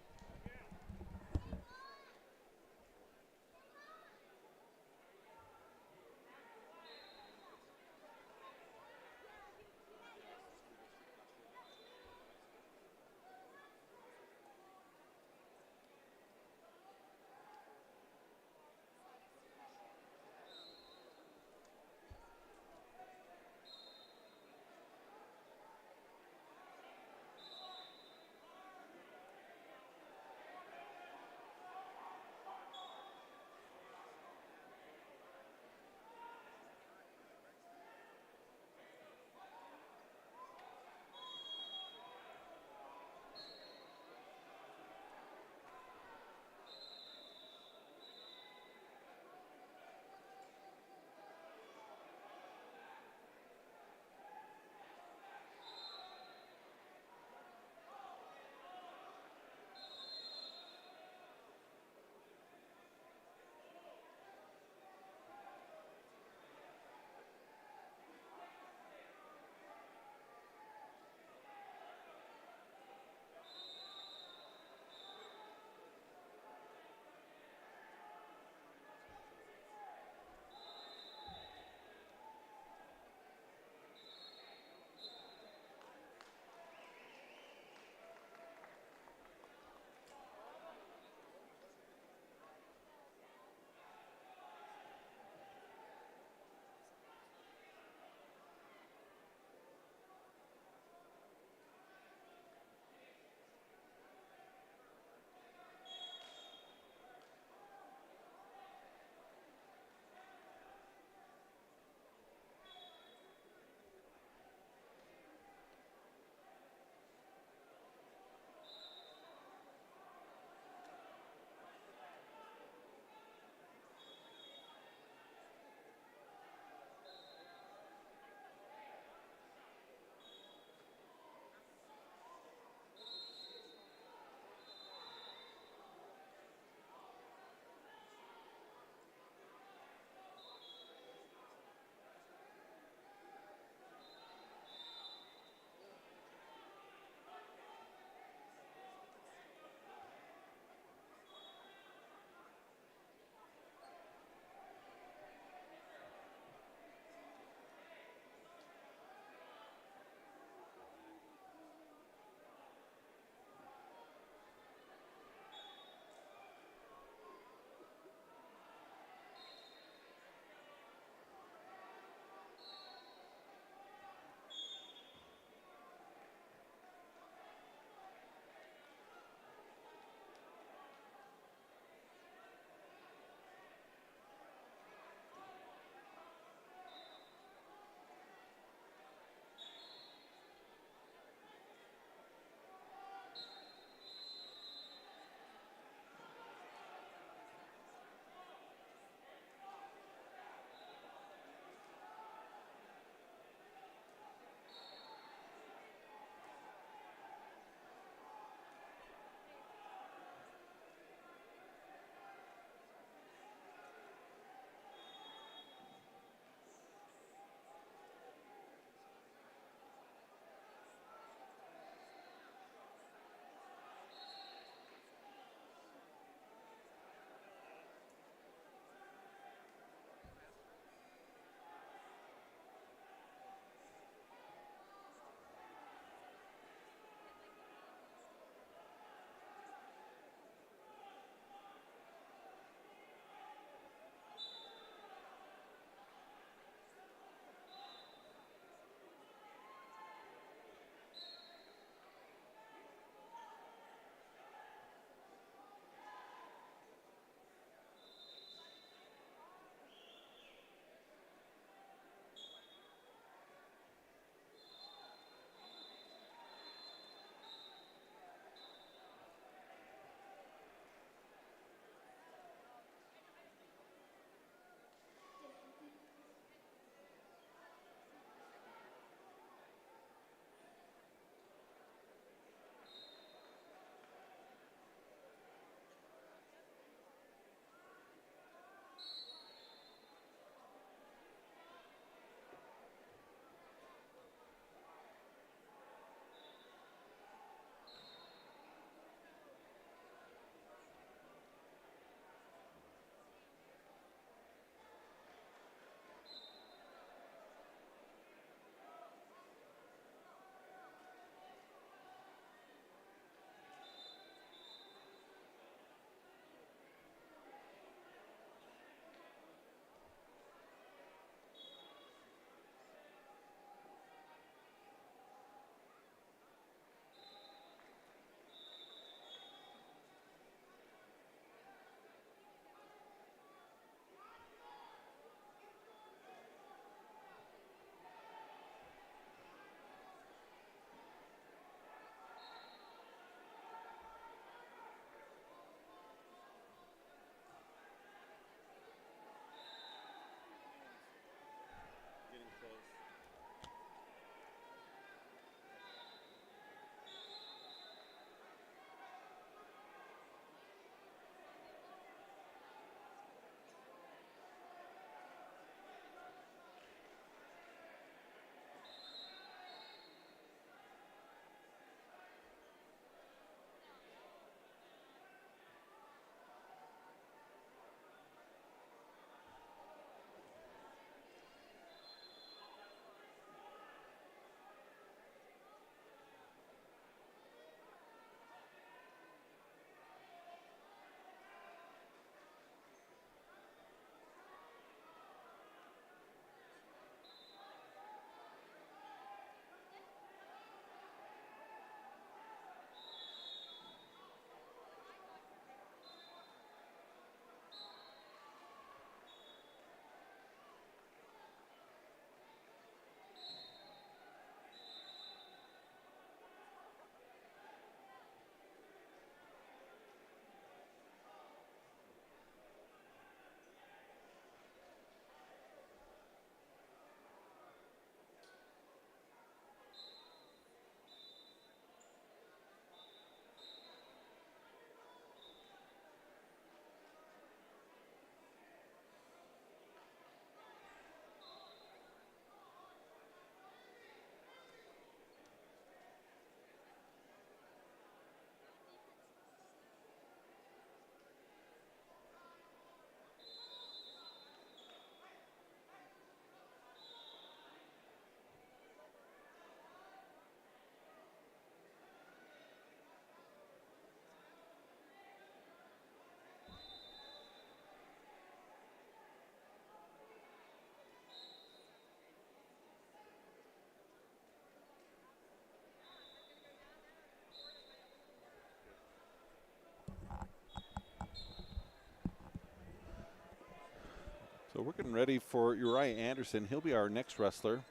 So we're getting ready for Uriah Anderson. He'll be our next wrestler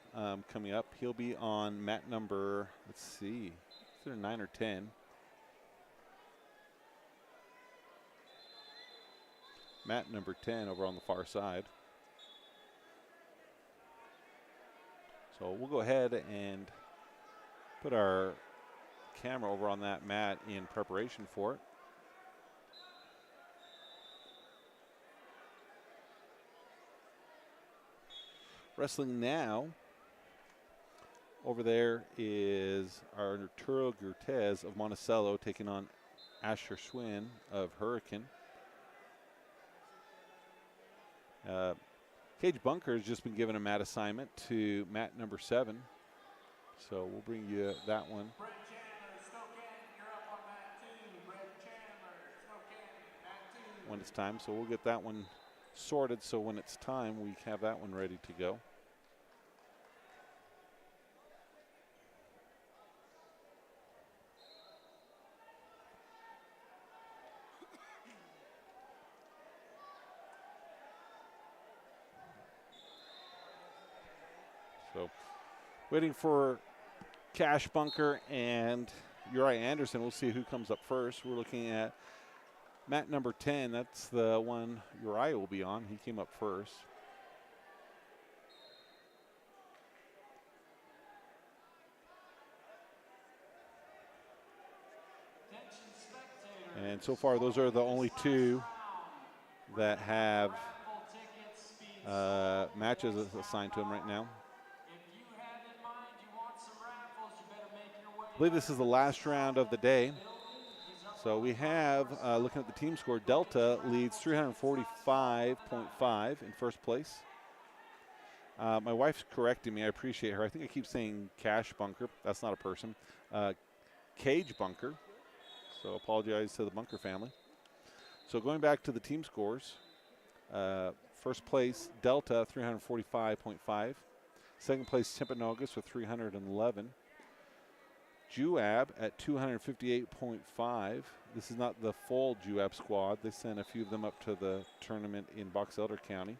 coming up. He'll be on mat number, let's see, is there 9 or 10? Mat number 10 over on the far side. So we'll go ahead and put our camera over on that mat in preparation for it. Wrestling now, over there is our Arturo Gurtez of Monticello taking on Asher Schwinn of Hurricane. Cage Bunker has just been given a mat assignment to mat number 7. So we'll bring you that one Brett Chandler, Spokane, you're up on mat 2. Brett Chandler, Spokane, mat 2. when it's time. So we'll get that one sorted so when it's time we have that one ready to go. So waiting for Cash Bunker and Uriah Anderson. We'll see who comes up first. We're looking at mat number 10. That's the one Uriah will be on. He came up first. Attention spectators. And so far, those are the only two that have Raffle tickets being matches assigned to them right now. If you have in mind you want some raffles, you better make your way. I believe this is the last round of the day. So we have, looking at the team score, Delta leads 345.5 in first place. My wife's correcting me. I appreciate her. I think I keep saying Cash Bunker. That's not a person. Cage Bunker. So apologize to the Bunker family. So going back to the team scores, first place, Delta, 345.5. Second place, Timpanogos with 311. Juab at 258.5. This is not the full Juab squad. They sent a few of them up to the tournament in Box Elder County.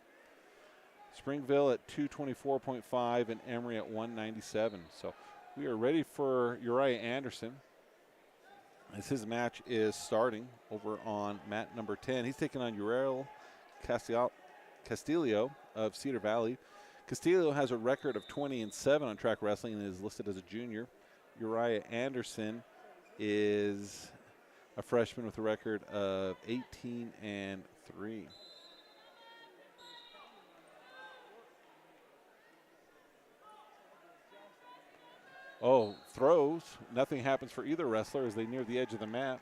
Springville at 224.5 and Emory at 197. So we are ready for Uriah Anderson as his match is starting over on mat number 10. He's taking on Uriel Castillo of Cedar Valley. Castillo has a record of 20-7 on track wrestling and is listed as a junior. Uriah Anderson is a freshman with a record of 18-3. Oh, throws. Nothing happens for either wrestler as they near the edge of the mat.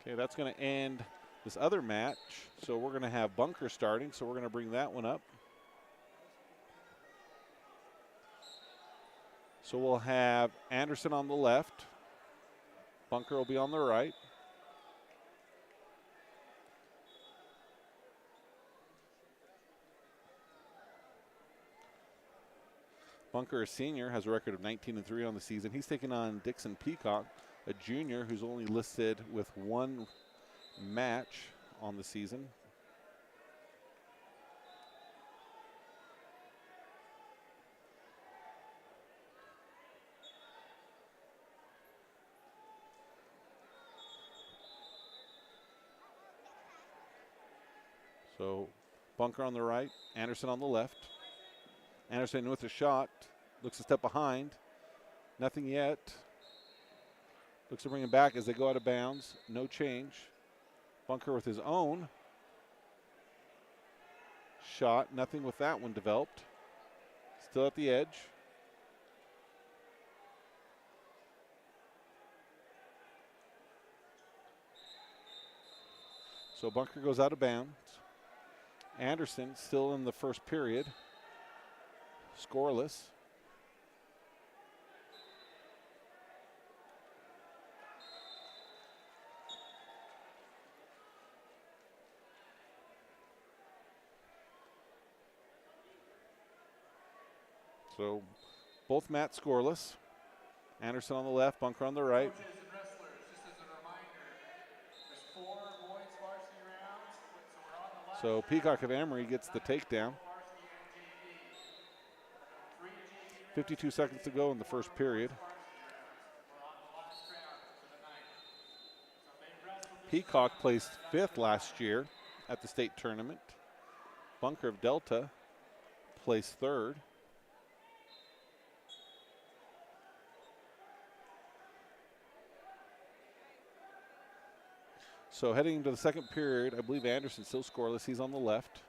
Okay, that's going to end this other match. So we're going to have Bunker starting, so we're going to bring that one up. So we'll have Anderson on the left. Bunker will be on the right. Bunker, a senior, has a record of 19-3 on the season. He's taking on Dixon Peacock, a junior who's only listed with one match on the season. So Bunker on the right, Anderson on the left. Anderson with a shot, looks a step behind. Nothing yet. Looks to bring him back as they go out of bounds. No change. Bunker with his own shot. Nothing with that one developed. Still at the edge. So Bunker goes out of bounds. Anderson still in the first period. Scoreless. So both mats scoreless. Anderson on the left, Bunker on the right. Coaches and wrestlers, just as a reminder, there's 4 boys varsity rounds, so we're So Peacock of Emory gets the takedown. 52 seconds to go in the first period. Peacock placed 5th last year at the state tournament. Bunker of Delta placed 3rd. So heading into the second period, I believe Anderson still scoreless. He's on the left.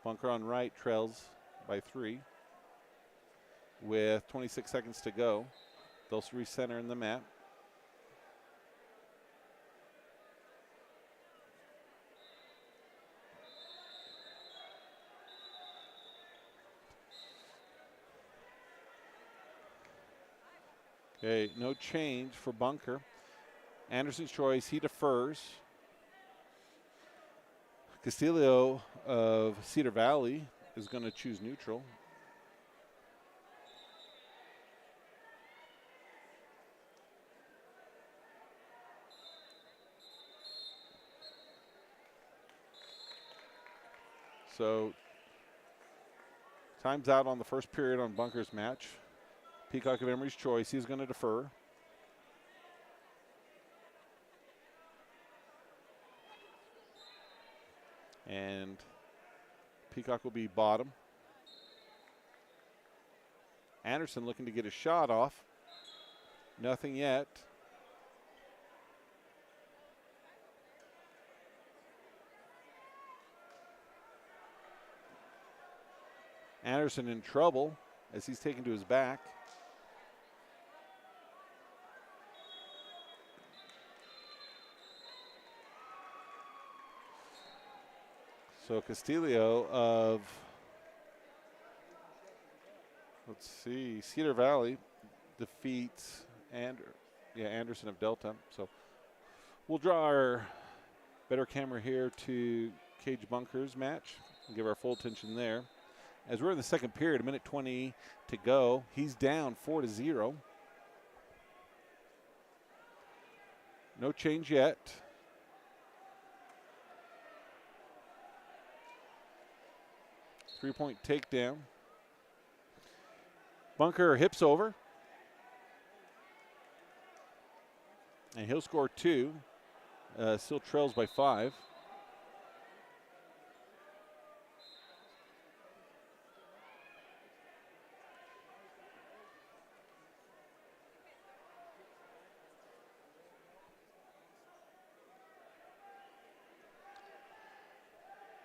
Bunker on right trails by 3 with 26 seconds to go. They'll recenter in the map. Okay, no change for Bunker. Anderson's choice, he defers. Castillo of Cedar Valley is going to choose neutral. So time's out on the first period on Bunker's match. Peacock of Emory's choice, he's going to defer. And Peacock will be bottom. Anderson looking to get a shot off. Nothing yet. Anderson in trouble as he's taken to his back. So Castillo of, let's see, Cedar Valley defeats Anderson of Delta. So we'll draw our better camera here to Cage Bunker's match and give our full attention there. As we're in the second period, 1:20 to go. He's down 4-0. No change yet. Three-point takedown. Bunker hips over. And he'll score 2. Still trails by 5.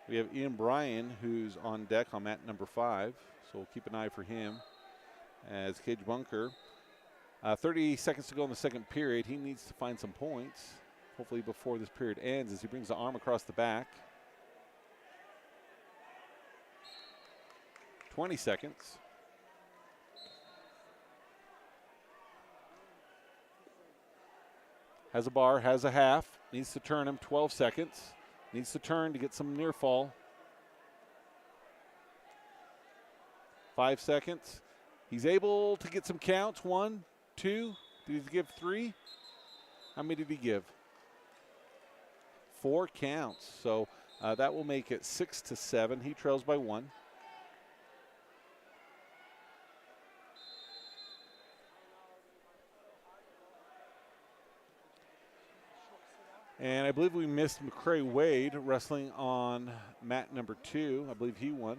We have Ian Bryan, who's on deck on mat number 5, so we'll keep an eye for him as Cage Bunker. 30 seconds to go in the second period. He needs to find some points, hopefully before this period ends, as he brings the arm across the back. 20 seconds. Has a bar, has a half, needs to turn him, 12 seconds. Needs to turn to get some near fall. 5 seconds. He's able to get some counts. 1, 2. Did he give 3? How many did he give? 4 counts. So that will make it 6-7. He trails by 1. And I believe we missed McCray Wade wrestling on mat number 2. I believe he won.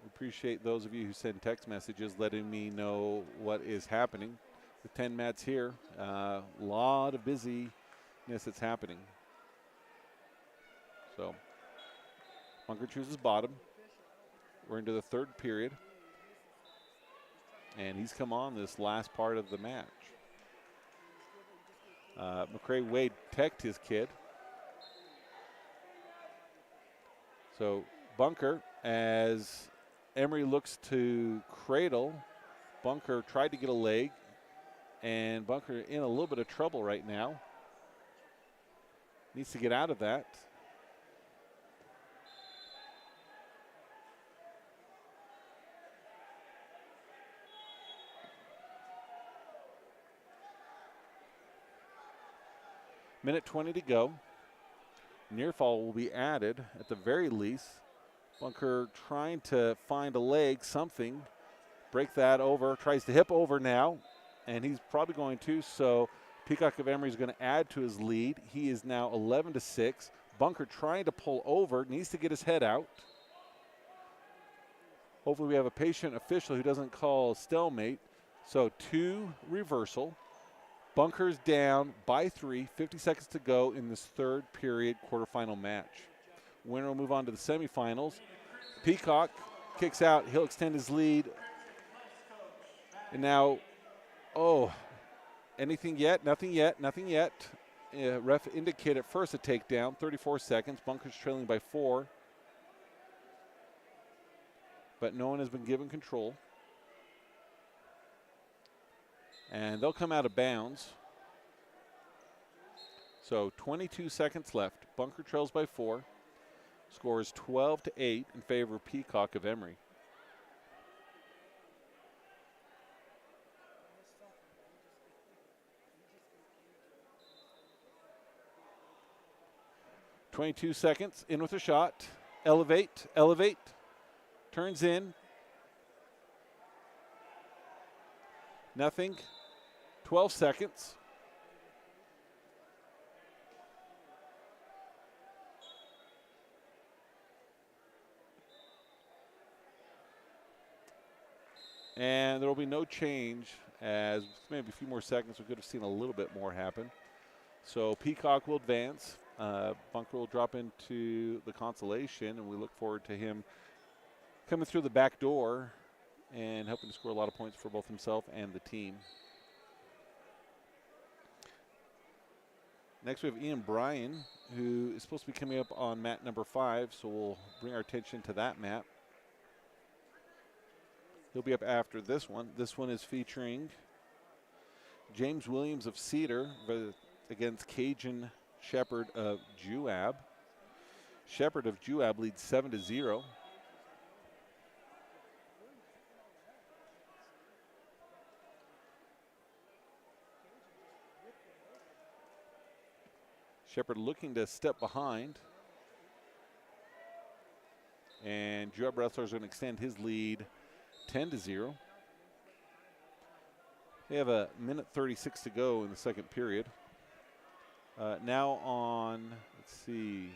We appreciate those of you who send text messages letting me know what is happening. With 10 mats here, a lot of busyness that's happening. So Bunker chooses bottom. We're into the third period. And he's come on this last part of the match. McCray Wade teched his kid. So Bunker, as Emory looks to cradle, Bunker tried to get a leg, and Bunker in a little bit of trouble right now. Needs to get out of that. Minute 20 to go. Near fall will be added at the very least. Bunker trying to find a leg, something. Break that over, tries to hip over now, and he's probably going to. So Peacock of Emory is going to add to his lead. He is now 11-6. Bunker trying to pull over, needs to get his head out. Hopefully we have a patient official who doesn't call stalemate. So 2 reversal. Bunker's down by 3, 50 seconds to go in this third period quarterfinal match. Winner will move on to the semifinals. Peacock kicks out. He'll extend his lead. And now, anything yet? Nothing yet, nothing yet. Ref indicated first a takedown, 34 seconds. Bunker's trailing by 4. But no one has been given control. And they'll come out of bounds. So 22 seconds left. Bunker trails by 4. Score is 12-8 in favor of Peacock of Emory. .22 seconds, in with a shot. Elevate, elevate. Turns in. Nothing. 12 seconds. And there will be no change, as maybe a few more seconds we could have seen a little bit more happen. So Peacock will advance. Bunker will drop into the consolation, and we look forward to him coming through the back door and helping to score a lot of points for both himself and the team. Next we have Ian Bryan, who is supposed to be coming up on mat number 5, so we'll bring our attention to that mat. He'll be up after this one. This one is featuring James Williams of Cedar against Cajun Shepherd of Juab. Shepherd of Juab leads 7-0. Shepherd looking to step behind. And Juab Wrestler is going to extend his lead 10-0. They have a minute 36 to go in the second period. Now on, let's see.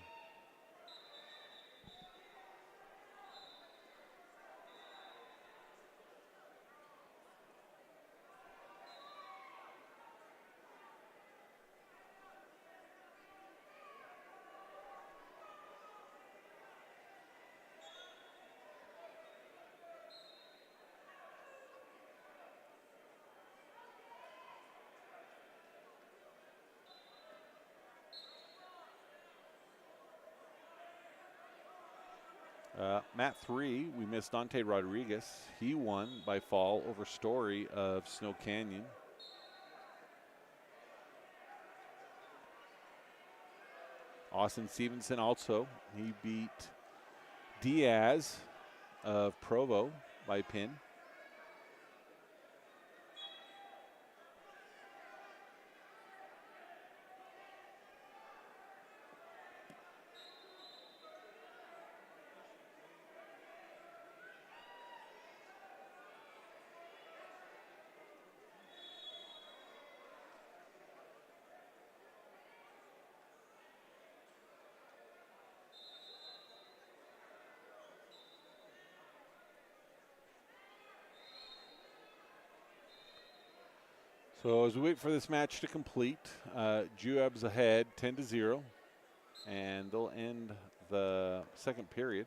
Mat 3, we missed Dante Rodriguez. He won by fall over Story of Snow Canyon. Austin Stevenson also. He beat Diaz of Provo by pin. So as we wait for this match to complete, Juab's ahead 10-0, and they'll end the second period.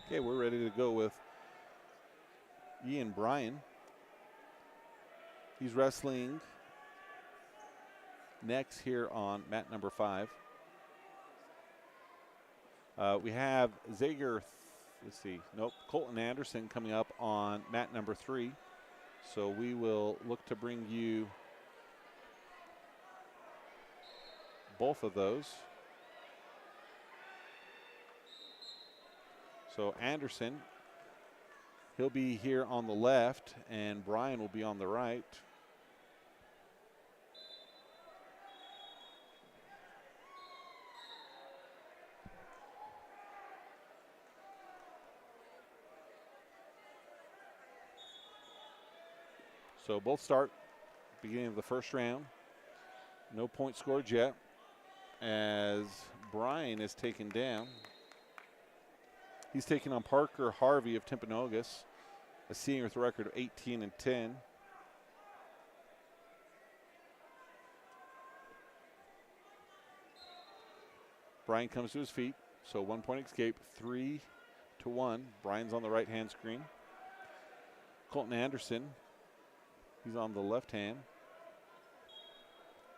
Okay, we're ready to go with Ian Bryan. He's wrestling next here on mat number 5. We have Colton Anderson coming up on mat number 3. So we will look to bring you both of those. So Anderson, he'll be here on the left, and Brian will be on the right. So both start beginning of the first round. No point scored yet as Brian is taken down. He's taking on Parker Harvey of Timpanogos, a senior with a record of 18-10. Brian comes to his feet, so 1 point escape, 3-1. Brian's on the right-hand screen. Colton Anderson, he's on the left hand.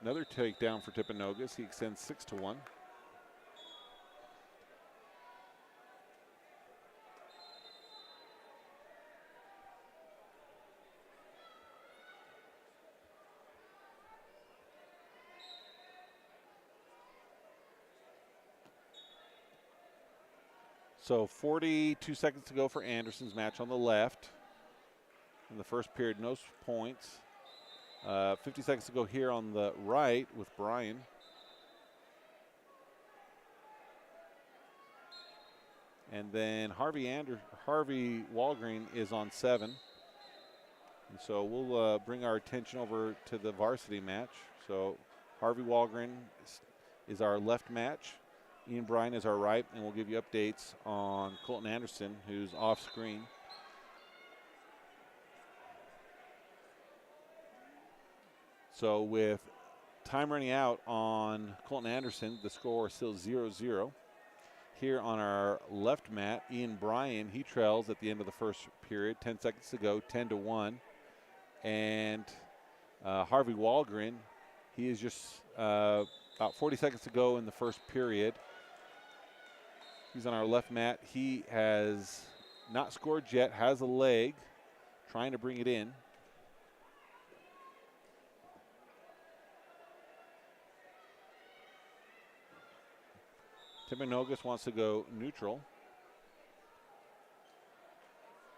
Another takedown for Timpanogos. He extends 6-1. So 42 seconds to go for Anderson's match on the left. In the first period, no points. 50 seconds to go here on the right with Brian. And then Harvey Walgreen is on 7. And so we'll bring our attention over to the varsity match. So Harvey Walgreen is our left match. Ian Bryan is our right, and we'll give you updates on Colton Anderson, who's off screen. So with time running out on Colton Anderson, the score is still 0-0. Here on our left mat, Ian Bryan, he trails at the end of the first period, 10 seconds to go, 10-1. And Harvey Walgren, he is just about 40 seconds to go in the first period. He's on our left mat. He has not scored yet, has a leg, trying to bring it in. Timpanogos wants to go neutral.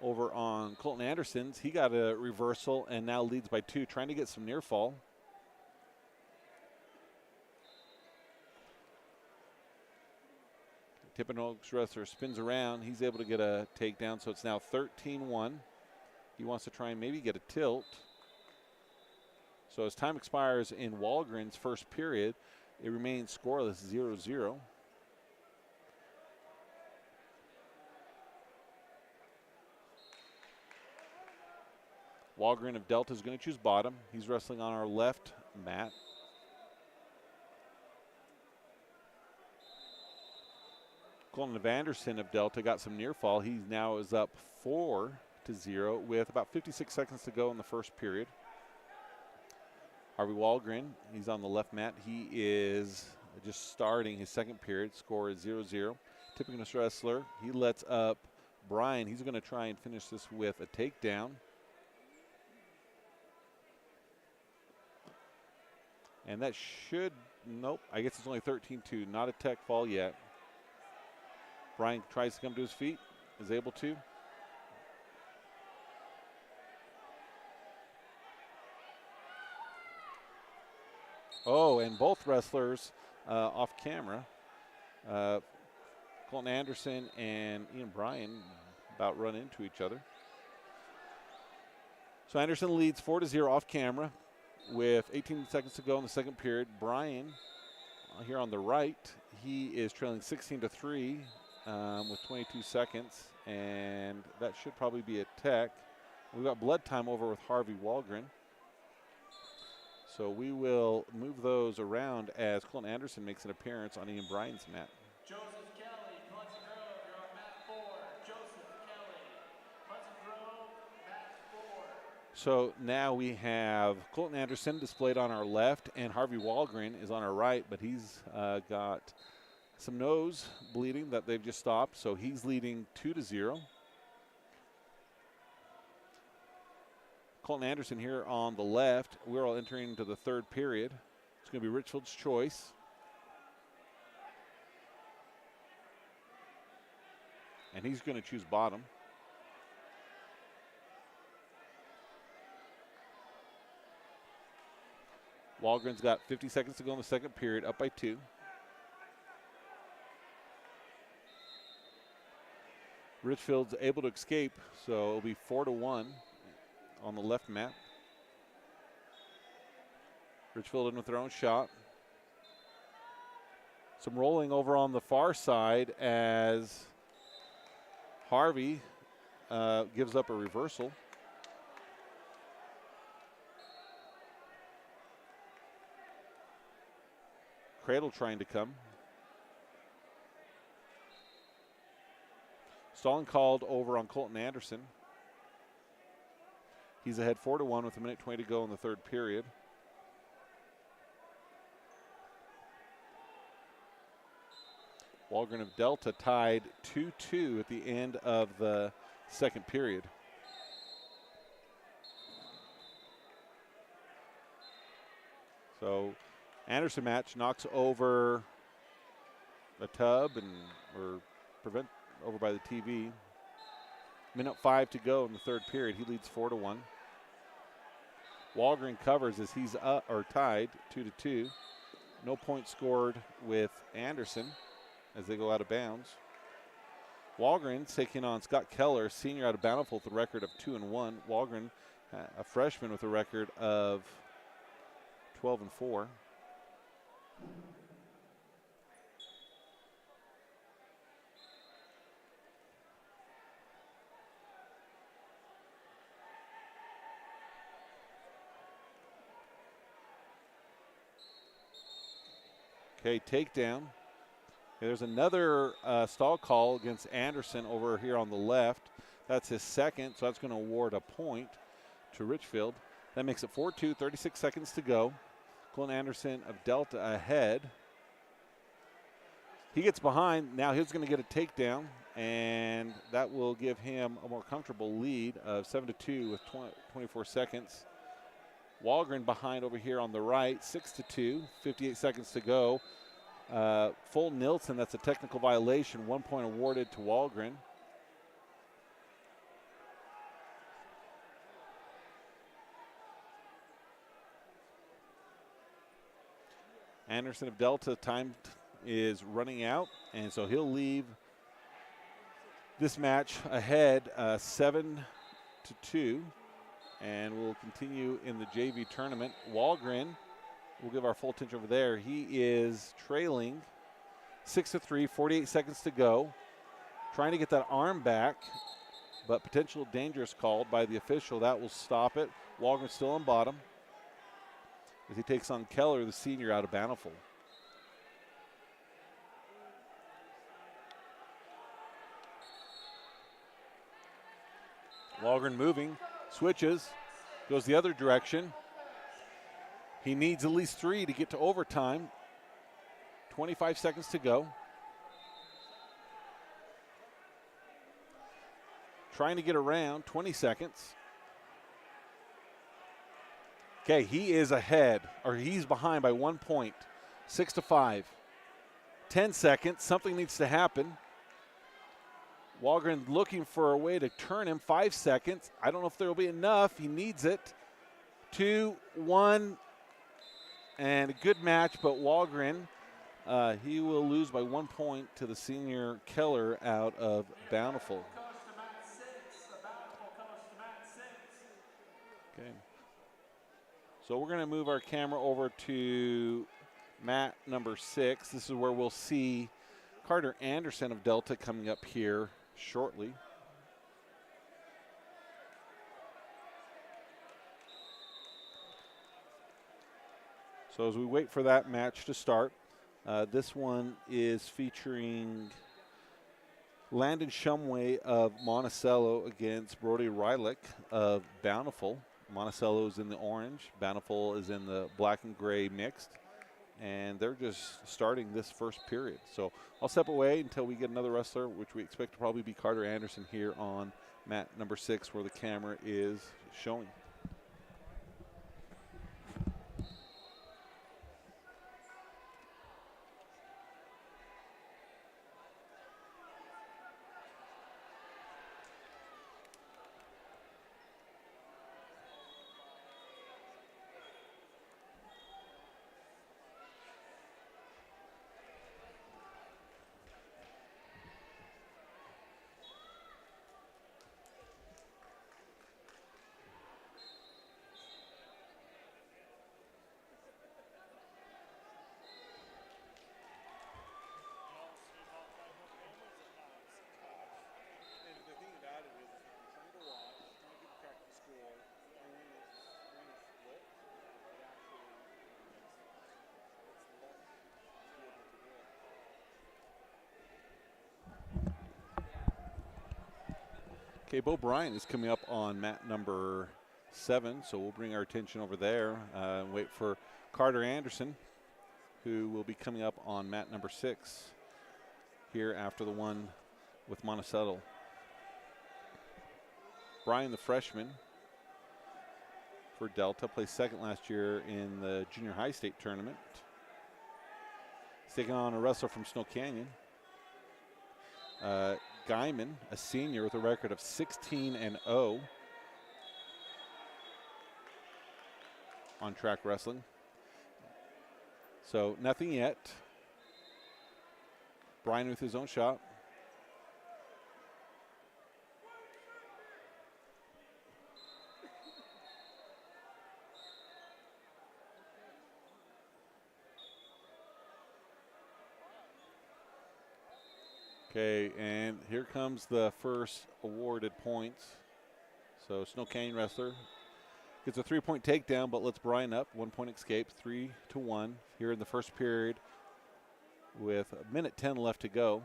Over on Colton Anderson's, he got a reversal and now leads by 2, trying to get some near fall. Timpanogos wrestler spins around. He's able to get a takedown, so it's now 13-1. He wants to try and maybe get a tilt. So as time expires in Walgren's first period, it remains scoreless, 0-0. Walgren of Delta is going to choose bottom. He's wrestling on our left mat. Colton Anderson of Delta got some near fall. He now is up 4-0 with about 56 seconds to go in the first period. Harvey Walgren, he's on the left mat. He is just starting his second period. Score is 0-0. Timpanogos wrestler, he lets up Brian. He's going to try and finish this with a takedown. And that should, nope, I guess it's only 13-2. Not a tech fall yet. Brian tries to come to his feet, is able to. Oh, and both wrestlers off camera. Colton Anderson and Ian Bryan about run into each other. So Anderson leads 4-0 off camera with 18 seconds to go in the second period. Bryan here on the right, he is trailing 16-3 with 22 seconds, and that should probably be a tech. We've got blood time over with Harvey Walgren. So we will move those around as Colton Anderson makes an appearance on Ian Bryan's mat. Joseph Kelly, Pleasant Grove, you're on mat 4. Joseph Kelly, Pleasant Grove, mat 4. So now we have Colton Anderson displayed on our left, and Harvey Walgren is on our right, but he's got some nose bleeding that they've just stopped, so he's leading 2-0. Colton Anderson here on the left. We're all entering into the third period. It's going to be Richfield's choice. and he's going to choose bottom. Walgren's got 50 seconds to go in the second period, up by 2. Richfield's able to escape, so it'll be 4-1 on the left mat. Richfield in with their own shot. Some rolling over on the far side as Harvey gives up a reversal. Cradle trying to come. Stalling called over on Colton Anderson. He's ahead 4-1 with 1:20 to go in the third period. Walgren of Delta tied 2-2 at the end of the second period. So Anderson match knocks over a tub or prevent over by the TV. Minute 5 to go in the third period. He leads 4-1. Walgren covers as he's tied 2-2. No points scored with Anderson as they go out of bounds. Walgren's taking on Scott Keller, senior out of Bountiful, with a record of 2-1. Walgren, a freshman with a record of 12-4. Okay, takedown. There's another stall call against Anderson over here on the left. That's his second, so that's going to award a point to Richfield. That makes it 4-2, 36 seconds to go. Colton Anderson of Delta ahead. He gets behind. Now he's going to get a takedown, and that will give him a more comfortable lead of 7-2 with 24 seconds. Walgren behind over here on the right, 6-2, 58 seconds to go. Full Nilsson, that's a technical violation. 1 point awarded to Walgren. Anderson of Delta, time is running out, and so he'll leave this match ahead 7-2, and we'll continue in the JV tournament. Walgren, we'll give our full attention over there. He is trailing 6-3, 48 seconds to go. Trying to get that arm back, but potential dangerous called by the official. That will stop it. Walgren still on bottom as he takes on Keller, the senior out of Bountiful. Walgren moving, switches, goes the other direction. He needs at least 3 to get to overtime. 25 seconds to go. Trying to get around, 20 seconds. Okay, he is ahead, or he's behind by 1 point, 6-5. 10 seconds, something needs to happen. Walgren looking for a way to turn him, 5 seconds. I don't know if there will be enough, he needs it. 2, 1, and a good match, but Walgren, he will lose by 1 point to the senior Keller out of Bountiful. Okay. So we're going to move our camera over to mat number 6. This is where we'll see Carter Anderson of Delta coming up here shortly. So as we wait for that match to start, this one is featuring Landon Shumway of Monticello against Brody Rylick of Bountiful. Monticello is in the orange, Bountiful is in the black and gray mixed, and they're just starting this first period. So I'll step away until we get another wrestler, which we expect to probably be Carter Anderson here on mat number 6 where the camera is showing. Okay, Bo Bryan is coming up on mat number 7, so we'll bring our attention over there and wait for Carter Anderson, who will be coming up on mat number 6 here after the one with Monticello. Bryan, the freshman for Delta, placed second last year in the junior high state tournament. He's taking on a wrestler from Snow Canyon. Guyman, a senior with a record of 16-0 on track wrestling. So nothing yet. Bryan with his own shot. Okay, and here comes the first awarded points. So Snow Canyon wrestler gets a 3-point takedown, but lets Bryan up. 1-point escape, 3-1 here in the first period with a minute 10 left to go.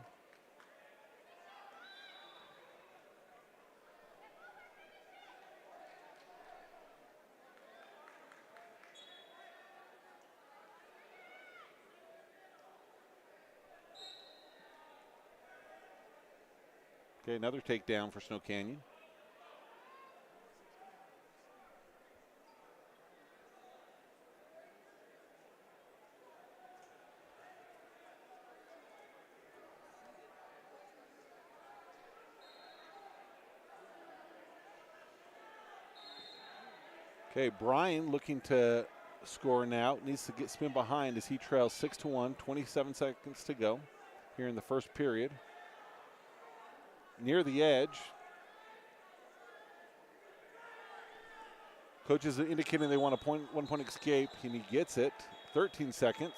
Okay, another takedown for Snow Canyon. Okay, Bryan looking to score now. Needs to get spin behind as he trails 6-1, 27 seconds to go here in the first period. Near the edge. Coaches are indicating they want a 1-point escape, and he gets it. 13 seconds.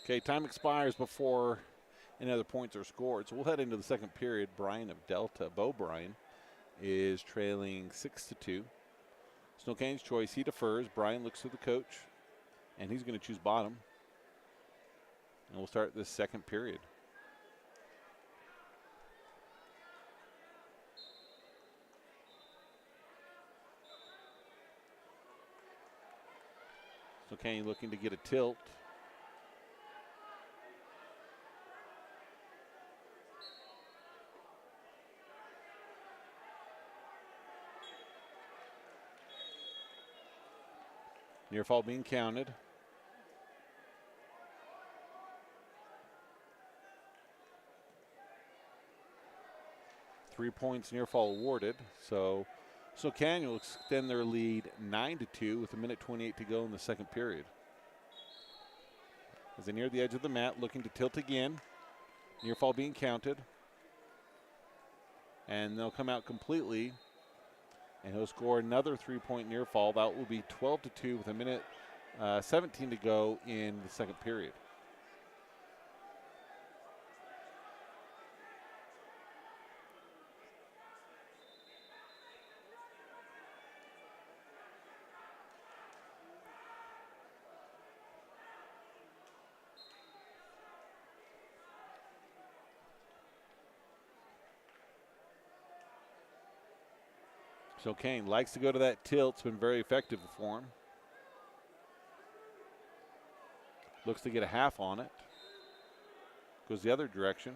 Okay, time expires before any other points are scored. So we'll head into the second period. Bryan of Delta, Bo Bryan, is trailing 6-2. Snow Canyon's choice, he defers. Bryan looks to the coach, and he's going to choose bottom. And we'll start this second period. Snow Canyon looking to get a tilt. Near fall being counted. Three-points near fall awarded. So Canyon will extend their lead 9-2 with a minute 28 to go in the second period. As they near the edge of the mat, looking to tilt again. Near fall being counted. And they'll come out completely. And he'll score another 3-point near fall. That will be 12-2 with a minute 17 to go in the second period. So Kane likes to go to that tilt. It's been very effective for him. Looks to get a half on it. Goes the other direction.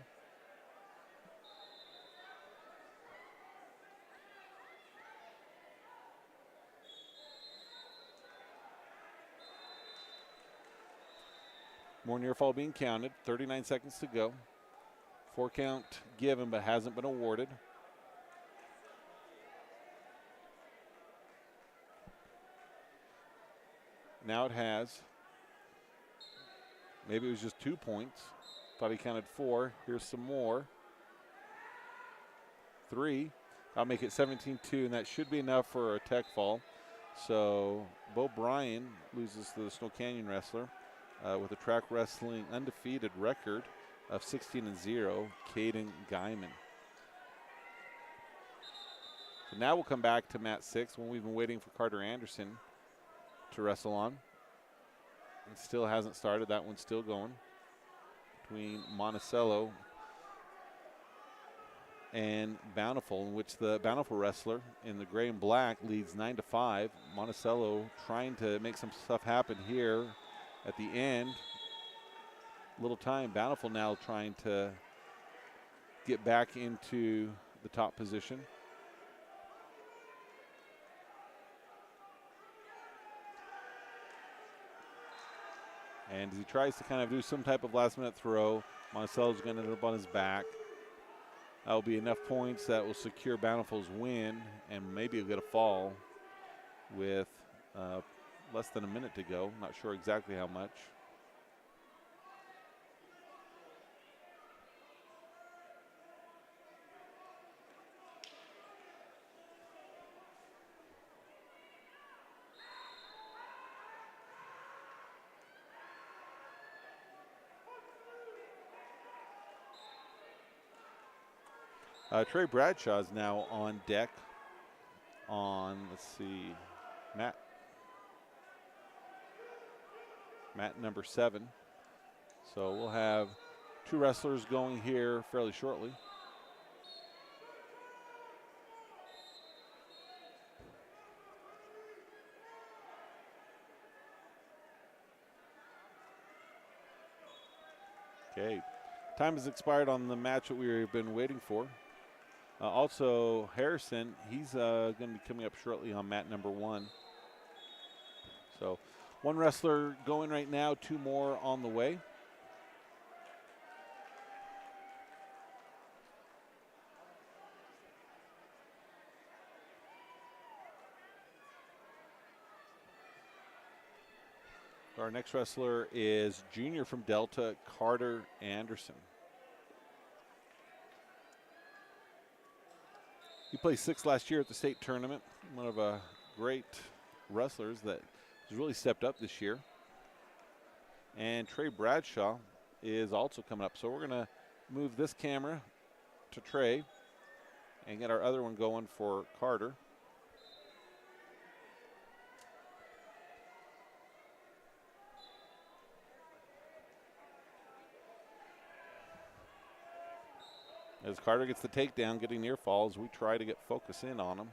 More near fall being counted. 39 seconds to go. 4 count given, but hasn't been awarded. Now it has. Maybe it was just 2 points. Thought he counted 4. Here's some more. 3. I'll make it 17-2, and that should be enough for a tech fall. So Bo Bryan loses to the Snow Canyon wrestler with a track wrestling undefeated record of 16-0, Caden Guyman. So now we'll come back to mat 6 when we've been waiting for Carter Anderson to wrestle on. It still hasn't started. That one's still going between Monticello and Bountiful, in which the Bountiful wrestler in the gray and black leads 9-5. Monticello trying to make some stuff happen here at the end. Little time. Bountiful now trying to get back into the top position. And as he tries to kind of do some type of last minute throw, Monticello's going to end up on his back. That will be enough points that will secure Bountiful's win, and maybe he'll get a fall with less than a minute to go. Not sure exactly how much. Trey Bradshaw is now on deck on, let's see, mat number 7. So we'll have 2 wrestlers going here fairly shortly. Okay, time has expired on the match that we've been waiting for. Also, Harrison, he's going to be coming up shortly on mat number 1. So 1 wrestler going right now, 2 more on the way. Our next wrestler is junior from Delta, Carter Anderson. He placed 6th last year at the state tournament. One of a great wrestlers that has really stepped up this year. And Trey Bradshaw is also coming up. So we're going to move this camera to Trey and get our other one going for Carter. As Carter gets the takedown, getting near falls, we try to get focus in on him.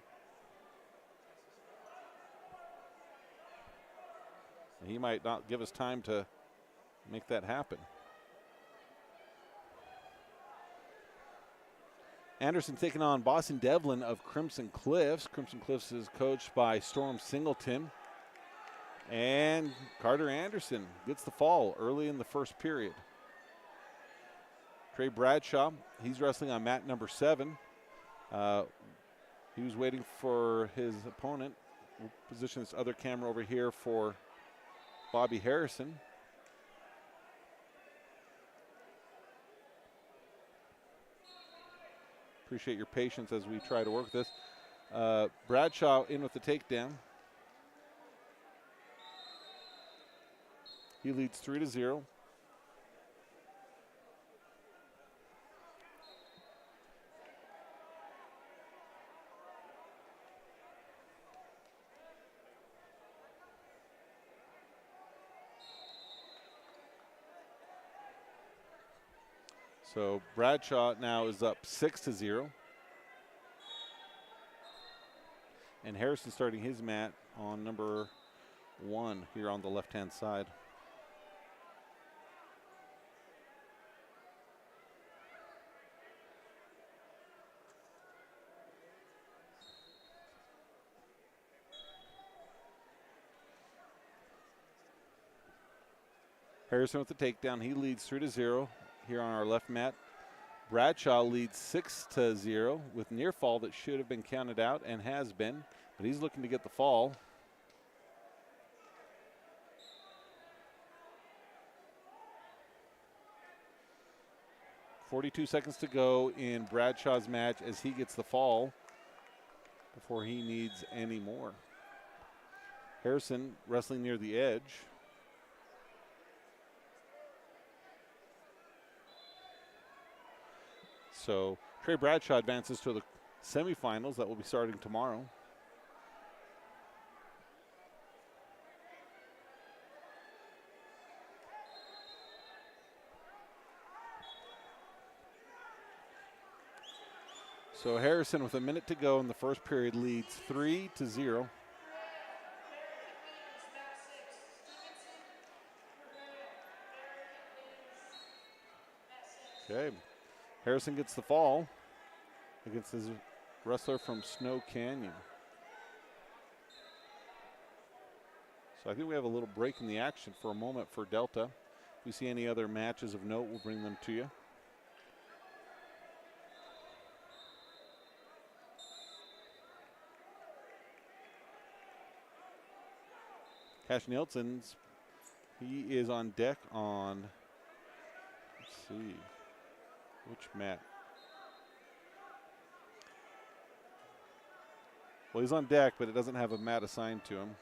He might not give us time to make that happen. Anderson taking on Boston Devlin of Crimson Cliffs. Crimson Cliffs is coached by Storm Singleton. And Carter Anderson gets the fall early in the first period. Trey Bradshaw, he's wrestling on mat number 7. He was waiting for his opponent. We'll position this other camera over here for Bobby Harrison. Appreciate your patience as we try to work this. Bradshaw in with the takedown. He leads 3-0. So Bradshaw now is up 6-0. And Harrison starting his mat on number 1 here on the left-hand side. Harrison with the takedown. He leads 3-0 here on our left mat. Bradshaw leads 6-0 with near fall that should have been counted out and has been, but he's looking to get the fall. .42 seconds to go in Bradshaw's match as he gets the fall before he needs any more. Harrison wrestling near the edge. So Trey Bradshaw advances to the semifinals that will be starting tomorrow. So Harrison, with a minute to go in the first period, leads 3-0. Okay, Harrison gets the fall against his wrestler from Snow Canyon. So I think we have a little break in the action for a moment for Delta. If we see any other matches of note, we'll bring them to you. Cash Nielsen's, he is on deck on, let's see, which mat? Well, he's on deck, but it doesn't have a mat assigned to him.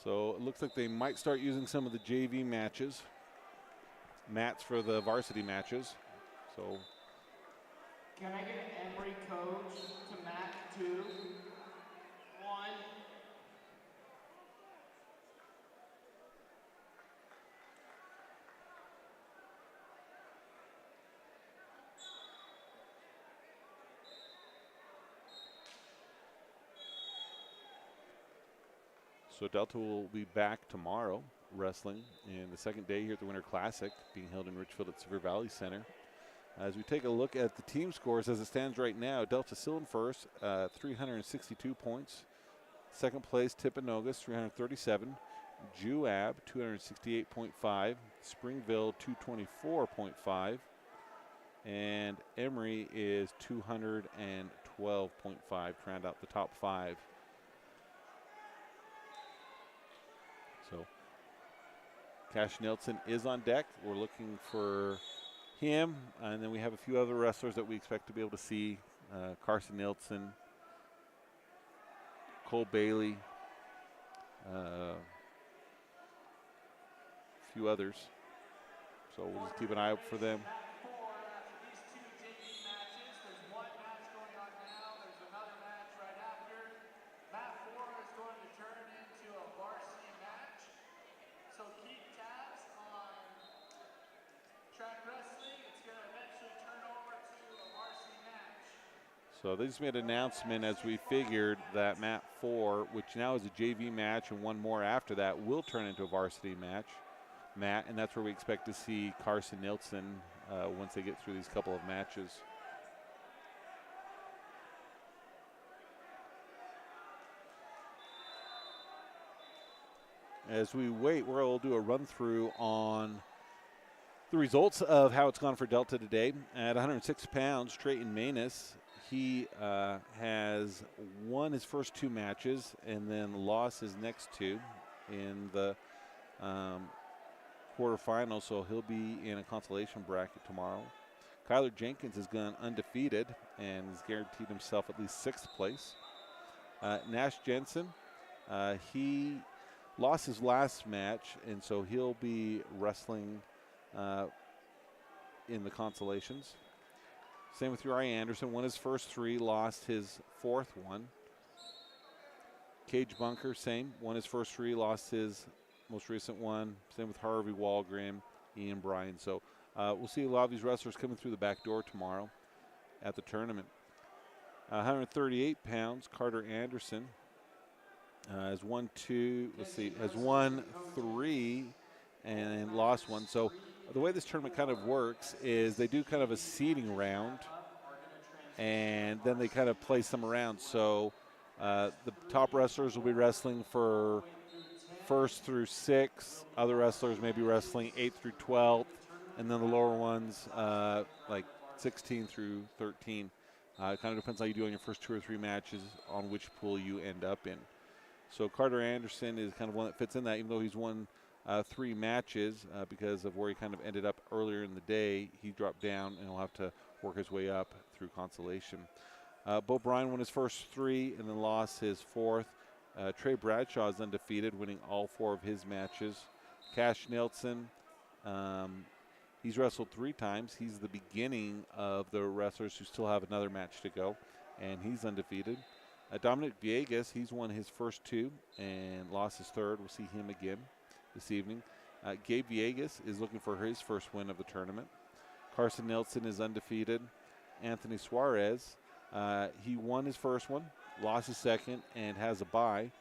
So it looks like they might start using some of the JV matches, mats for the varsity matches. So Can I get an Emory coach to mat 2? 1. So Delta will be back tomorrow wrestling in the second day here at the Winter Classic being held in Richfield at Severe Valley Center. As we take a look at the team scores as it stands right now, Delta still in first, 362 points. Second place, Timpanogos, 337. Juab, 268.5. Springville, 224.5. And Emory is 212.5 to round out the top 5. So Cash Nielsen is on deck. We're looking for him, and then we have a few other wrestlers that we expect to be able to see. Carson Nielsen, Cole Bailey, a few others. So we'll just keep an eye out for them. Mat 4 after these 2 JV matches. There's 1 match going on now. There's another match right after. Mat 4 is going to turn into a varsity match. So keep tabs on track wrestling. It's going to eventually turn over to a varsity match. So they just made an announcement as we figured that Mat 4, which now is a JV match and one more after that, will turn into a varsity match. And that's where we expect to see Carson Nielsen once they get through these couple of matches. As we wait, we'll do a run through on the results of how it's gone for Delta today. At 106 pounds, Trayton Manus, he has won his first 2 matches and then lost his next 2 in the quarterfinal, so he'll be in a consolation bracket tomorrow. Kyler Jenkins has gone undefeated and has guaranteed himself at least 6th place. Nash Jensen, he lost his last match, and so he'll be wrestling in the consolations. Same with Uri Anderson, won his first 3, lost his 4th one. Cage Bunker, same, won his first 3, lost his most recent one. Same with Harvey Walgrim, Ian Bryan. So we'll see a lot of these wrestlers coming through the back door tomorrow at the tournament. 138 pounds, Carter Anderson has won 2, has won 3 and lost 1. So the way this tournament kind of works is they do kind of a seeding round and then they kind of place them around. So the top wrestlers will be wrestling for 1st through 6th. Other wrestlers may be wrestling 8th through 12th, and then the lower ones like 16 through 13. It kind of depends how you do on your first 2 or 3 matches on which pool you end up in. So Carter Anderson is kind of one that fits in that, even though he's won 3 matches because of where he kind of ended up earlier in the day. He dropped down, and he'll have to work his way up through consolation. Bo Bryan won his first 3 and then lost his 4th. Trey Bradshaw is undefeated, winning all 4 of his matches. Cash Nelson, he's wrestled 3 times. He's the beginning of the wrestlers who still have another match to go, and he's undefeated. Dominic Villegas, he's won his first 2 and lost his 3rd. We'll see him again this evening. Gabe Villegas is looking for his first win of the tournament. Carson Nelson is undefeated. Anthony Suarez, he won his first one, lost his second, and has a bye.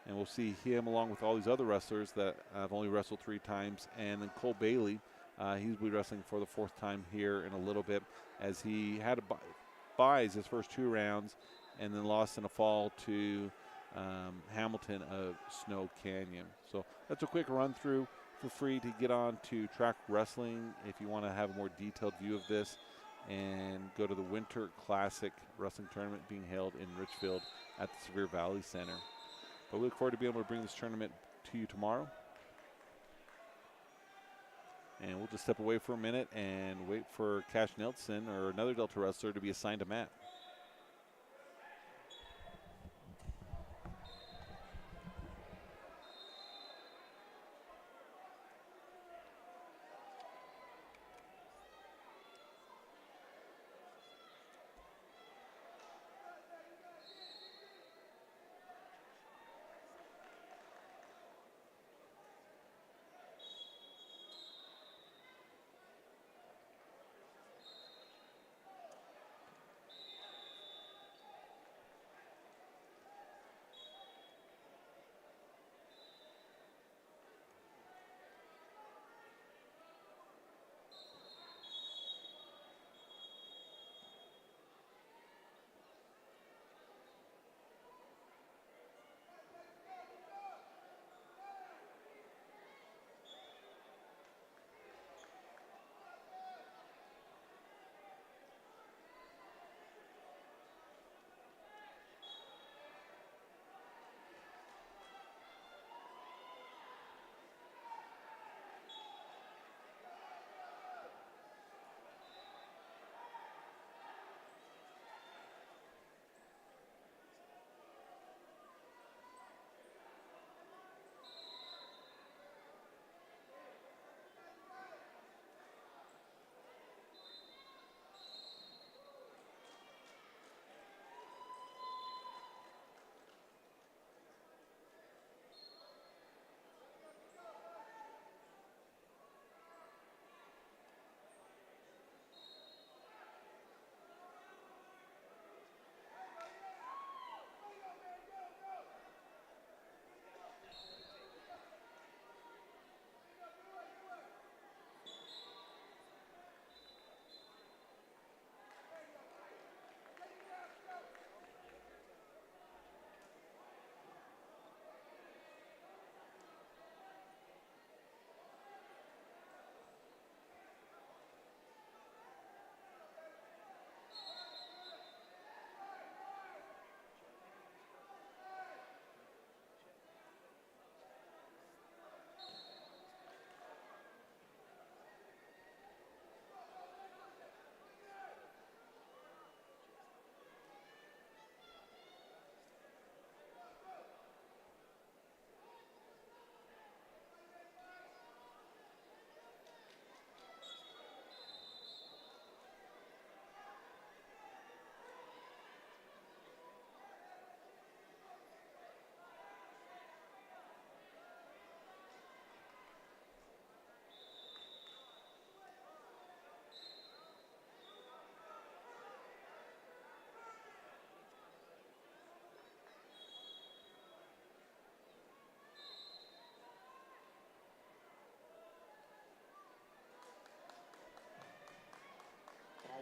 And we'll see him along with all these other wrestlers that have only wrestled 3 times. And then Cole Bailey, he'll be wrestling for the 4th time here in a little bit, as he had buys his first 2 rounds and then lost in a fall to Hamilton of Snow Canyon. So that's a quick run through. Feel free to get on to Track Wrestling if you want to have a more detailed view of this, and go to the Winter Classic Wrestling Tournament being held in Richfield at the Sevier Valley Center. But we look forward to being able to bring this tournament to you tomorrow. And we'll just step away for a minute and wait for Cash Nelson or another Delta wrestler to be assigned a mat.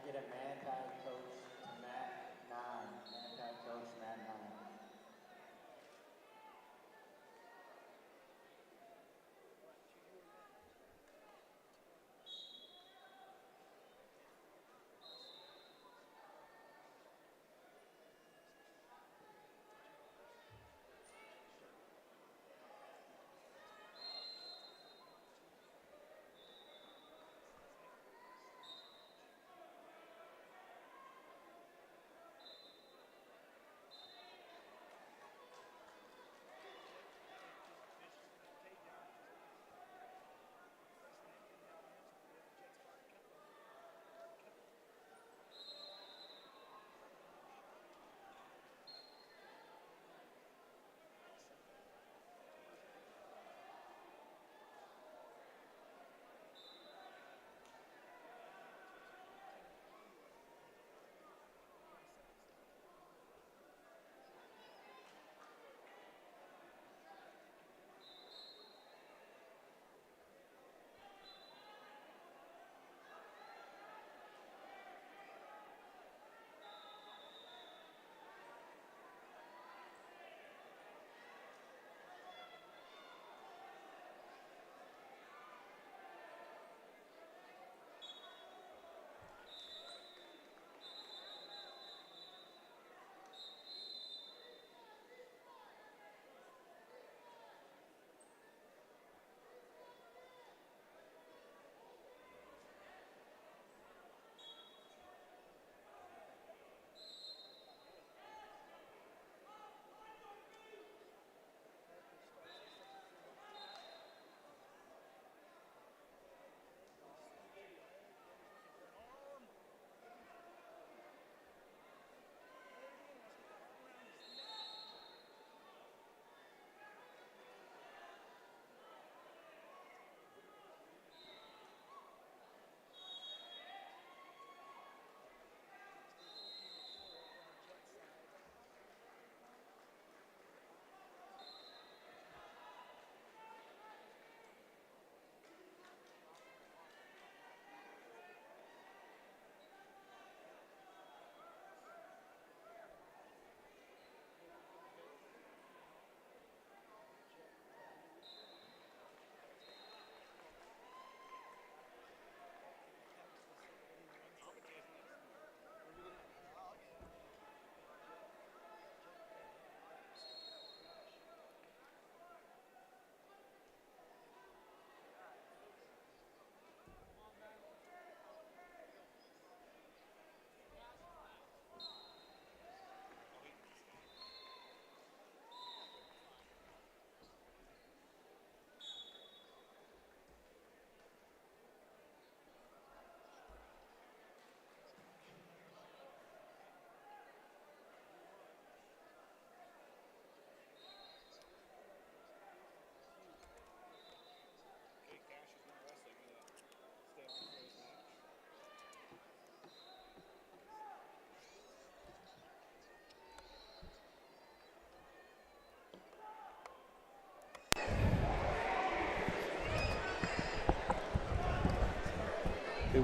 Get a Manti coach to mat 9. Manti coach mat 9.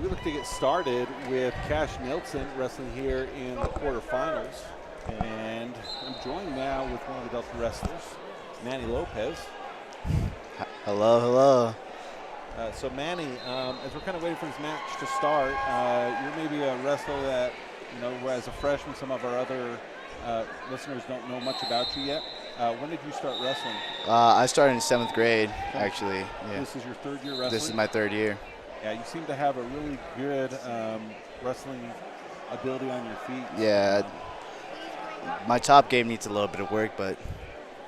we look to get started with Cash Nelson wrestling here in the quarterfinals. And I'm joined now with one of the Delta wrestlers, Manny Lopez. Hello, hello. So Manny, as we're kind of waiting for this match to start, you're maybe a wrestler that, you know, as a freshman, some of our other listeners don't know much about you yet. When did you start wrestling? I started in 7th grade, actually. Yeah. This is your third year wrestling? This is my 3rd year. Yeah, you seem to have a really good wrestling ability on your feet. Yeah. My top game needs a little bit of work, but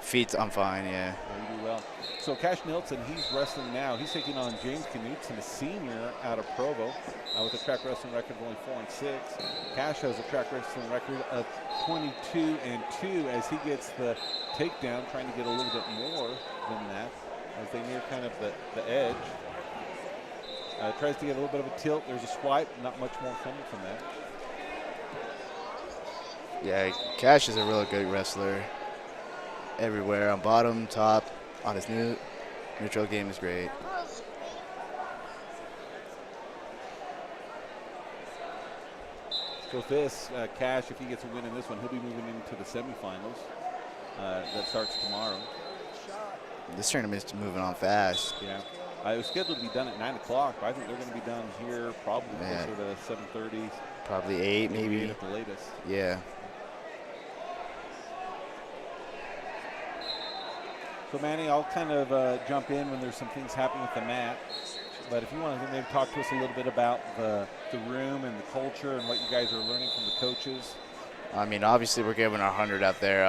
feet, I'm fine, yeah. Yeah, you do well. So Cash Nelson, he's wrestling now. He's taking on James Knutson, a senior out of Provo, with a track wrestling record of only 4-6. Cash has a track wrestling record of 22-2 as he gets the takedown, trying to get a little bit more than that as they near kind of the edge. Tries to get a little bit of a tilt. There's a swipe, not much more coming from that. Yeah, Cash is a really good wrestler everywhere, on bottom, top, on his neutral game is great. So with this, Cash, if he gets a win in this one, he'll be moving into the semifinals. That starts tomorrow. This tournament's moving on fast. Yeah. It was scheduled to be done at 9 o'clock, but I think they're going to be done here probably Man. closer to 7:30. Probably 8, maybe. 8 at the latest. Yeah. So Manny, I'll kind of jump in when there's some things happening with the mat. But if you want to maybe talk to us a little bit about the room and the culture and what you guys are learning from the coaches. I mean, obviously we're giving our 100 out there.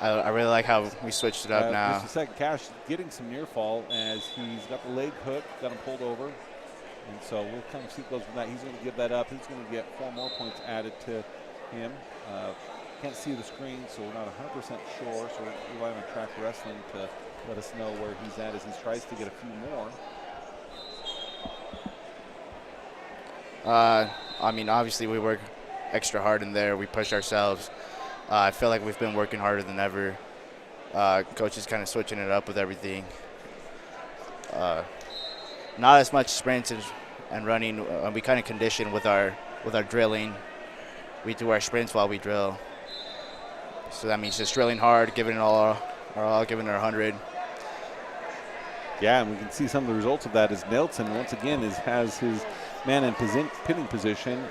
I really like how we switched it up now. Just a second, Cash getting some near fall as he's got the leg hook, got him pulled over. And so we'll kind of see what goes from that. He's going to give that up. He's going to get 4 more points added to him. Can't see the screen, so we're not 100% sure. So we're relying on track wrestling to let us know where he's at as he tries to get a few more. I mean, obviously we work extra hard in there. We push ourselves. I feel like we've been working harder than ever. Coach is kind of switching it up with everything. Not as much sprints and running. We kind of condition with our drilling. We do our sprints while we drill. So that means just drilling hard, giving it all, giving it 100. Yeah, and we can see some of the results of that as Nelson once again has his man in pinning position,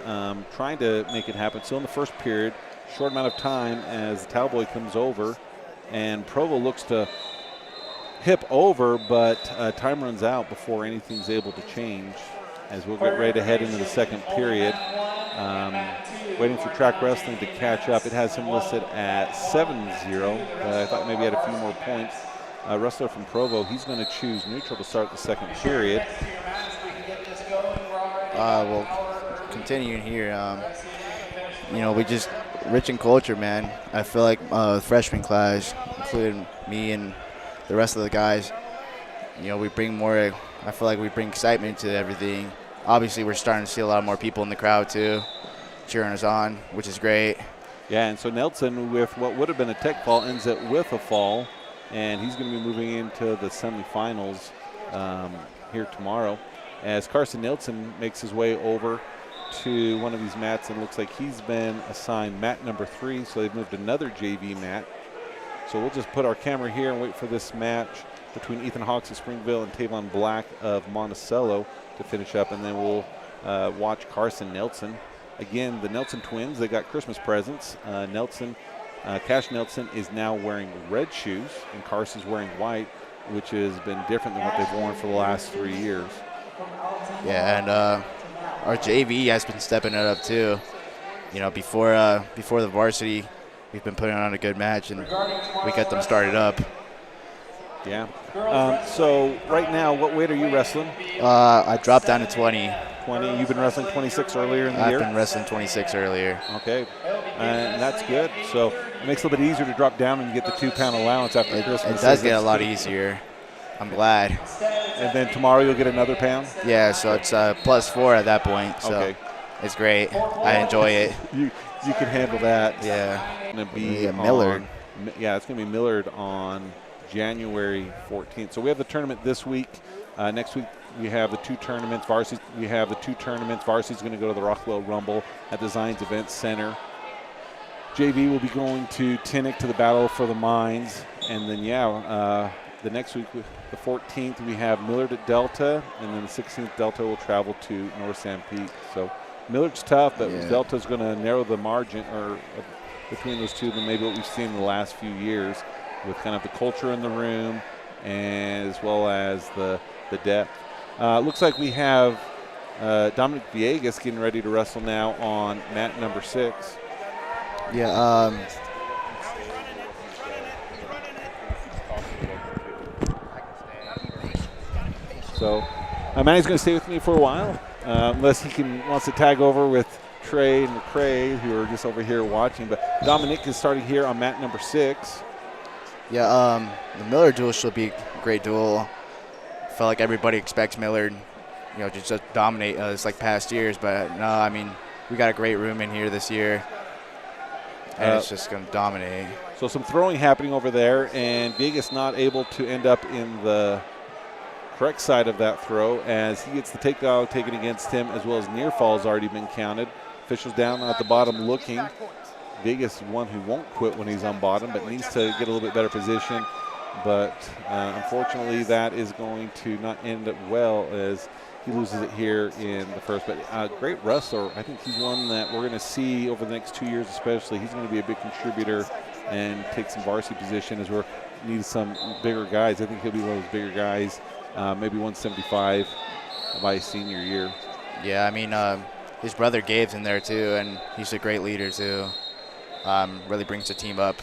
trying to make it happen. Still in the first period, short amount of time as the Cowboy comes over, and Provo looks to hip over, but time runs out before anything's able to change. As we'll get ready to head into the second period. Waiting for track wrestling to catch up. It has him listed at 7-0. I thought maybe he had a few more points. Wrestler from Provo, he's going to choose neutral to start the second period. Well, continuing here, you know, we just rich in culture, man. I feel like the freshman class, including me and the rest of the guys, you know, we bring more. I feel like we bring excitement to everything. Obviously, we're starting to see a lot more people in the crowd too, cheering us on, which is great. Yeah, and so Nelson, with what would have been a tech fall, ends it with a fall, and he's going to be moving into the semifinals here tomorrow. As Carson Nelson makes his way over to one of these mats, and looks like he's been assigned mat number 3, so they've moved another JV mat. So we'll just put our camera here and wait for this match between Ethan Hawks of Springville and Tavon Black of Monticello to finish up, and then we'll watch Carson Nelson. Again, the Nelson twins, they got Christmas presents. Cash Nelson is now wearing red shoes, and Carson's wearing white, which has been different than what they've worn for the last 3 years. Yeah, and our JV has been stepping it up too. You know, before the varsity, we've been putting on a good match, and we got them started up. Yeah. So right now, what weight are you wrestling? I dropped down to 20. 20. You've been wrestling 26 earlier in the year? I've been wrestling 26 earlier. Okay. And that's good. So it makes it a little bit easier to drop down and get the 2-pound allowance after Christmas. It does get a lot easier. I'm glad. And then tomorrow you'll get another pound? Yeah, so it's +4 at that point. So okay. It's great. I enjoy it. You can handle that. Yeah. It's going to be Millard. Yeah, it's going to be Millard on January 14th. So we have the tournament this week. Next week we have the two tournaments. Varsity's going to go to the Rockwell Rumble at the Zions Event Center. JV will be going to Tinnick to the Battle for the Mines. And then, the next week, the 14th, we have Millard at Delta. And then the 16th, Delta will travel to North Sanpete. So Millard's tough, but Delta's going to narrow the margin between those two than maybe what we've seen in the last few years with kind of the culture in the room and as well as the depth. Looks like we have Dominic Villegas getting ready to wrestle now on mat number 6. Yeah. So Manny's going to stay with me for a while, unless he wants to tag over with Trey and McCray, who are just over here watching. But Dominic is starting here on mat number 6. Yeah. The Millard duel should be a great duel. I feel like everybody expects Millard, just to dominate us like past years. But no, I mean, we got a great room in here this year. And it's just going to dominate. So some throwing happening over there, and Vegas not able to end up in the correct side of that throw as he gets the takedown taken against him, as well as near fall's already been counted. Officials down at the bottom looking. Vegas, one who won't quit when he's on bottom, but needs to get a little bit better position. But unfortunately, that is going to not end up well as he loses it here in the first. But great wrestler. I think he's one that we're going to see over the next 2 years especially. He's going to be a big contributor and take some varsity position as we're need some bigger guys. I think he'll be one of those bigger guys, maybe 175 by his senior year. Yeah, I mean, his brother Gabe's in there too, and he's a great leader too. Really brings the team up.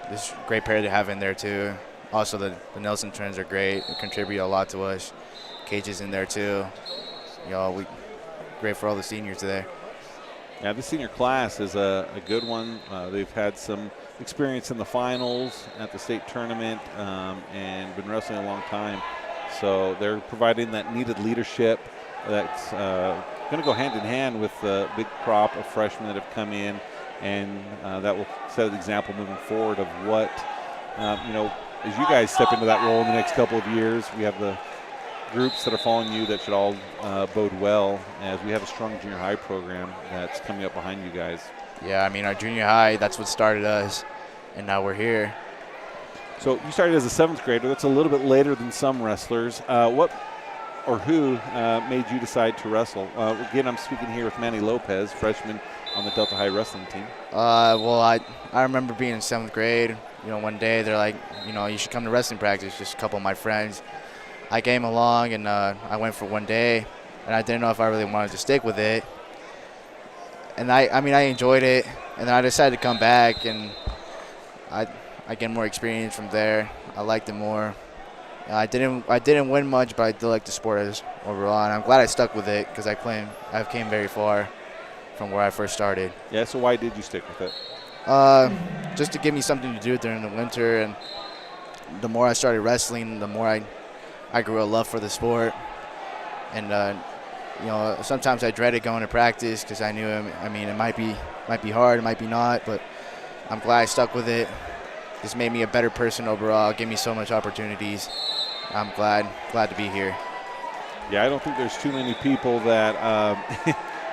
This is a great pair to have in there too. Also, the Nelson twins are great. They contribute a lot to us. Cage is in there too. Great for all the seniors there. Yeah, the senior class is a good one. They've had some experience in the finals at the state tournament and been wrestling a long time. So they're providing that needed leadership that's going to go hand in hand with the big crop of freshmen that have come in, and that will set an example moving forward of what, as you guys step into that role in the next couple of years. We have the groups that are following you that should all bode well, as we have a strong junior high program that's coming up behind you guys. Yeah, I mean, our junior high, that's what started us, and now we're here. So you started as a 7th grader. That's a little bit later than some wrestlers. What or who made you decide to wrestle? Again, I'm speaking here with Manny Lopez, freshman on the Delta High wrestling team. Well, I remember being in 7th grade. One day they're like, you should come to wrestling practice, just a couple of my friends. I came along, and I went for one day, and I didn't know if I really wanted to stick with it. And I enjoyed it, and then I decided to come back, and I get more experience from there. I liked it more. I didn't win much, but I did like the sport as overall, and I'm glad I stuck with it because I've came very far from where I first started. Yeah, so why did you stick with it? Just to give me something to do during the winter, and the more I started wrestling, the more I grew a love for the sport. And sometimes I dreaded going to practice because I knew it might be hard, it might be not, but I'm glad I stuck with it. This made me a better person overall, gave me so much opportunities. I'm glad to be here. Yeah, I don't think there's too many people that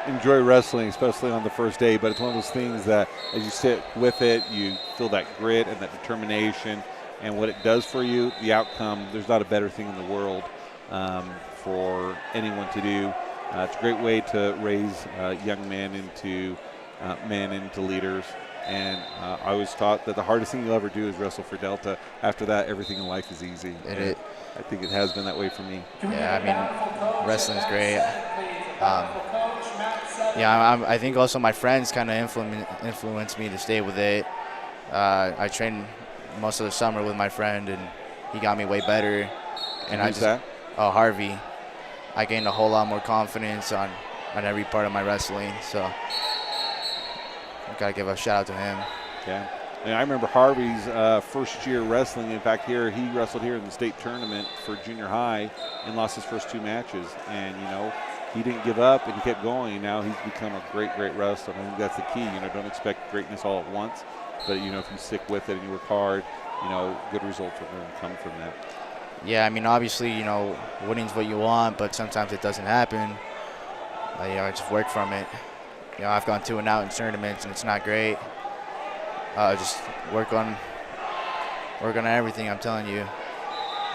enjoy wrestling, especially on the first day, but it's one of those things that as you sit with it, you feel that grit and that determination and what it does for you, the outcome. There's not a better thing in the world for anyone to do. It's a great way to raise young men into leaders. And I always thought that the hardest thing you'll ever do is wrestle for Delta. After that, everything in life is easy. I think it has been that way for me. Yeah, wrestling's great. I think also my friends kind of influenced me to stay with it. I trained most of the summer with my friend, and he got me way better. And who's that? Harvey. I gained a whole lot more confidence on every part of my wrestling. So I gotta give a shout out to him. Yeah, and I remember Harvey's first year wrestling. In fact, he wrestled here in the state tournament for junior high and lost his first 2 matches. And he didn't give up and he kept going. Now he's become a great wrestler. I think that's the key. Don't expect greatness all at once, but if you stick with it and you work hard, good results are going to come from that. Yeah, I mean, obviously, winning's what you want, but sometimes it doesn't happen. I just work from it. I've gone 2 and out in tournaments, and it's not great. Just work on everything, I'm telling you.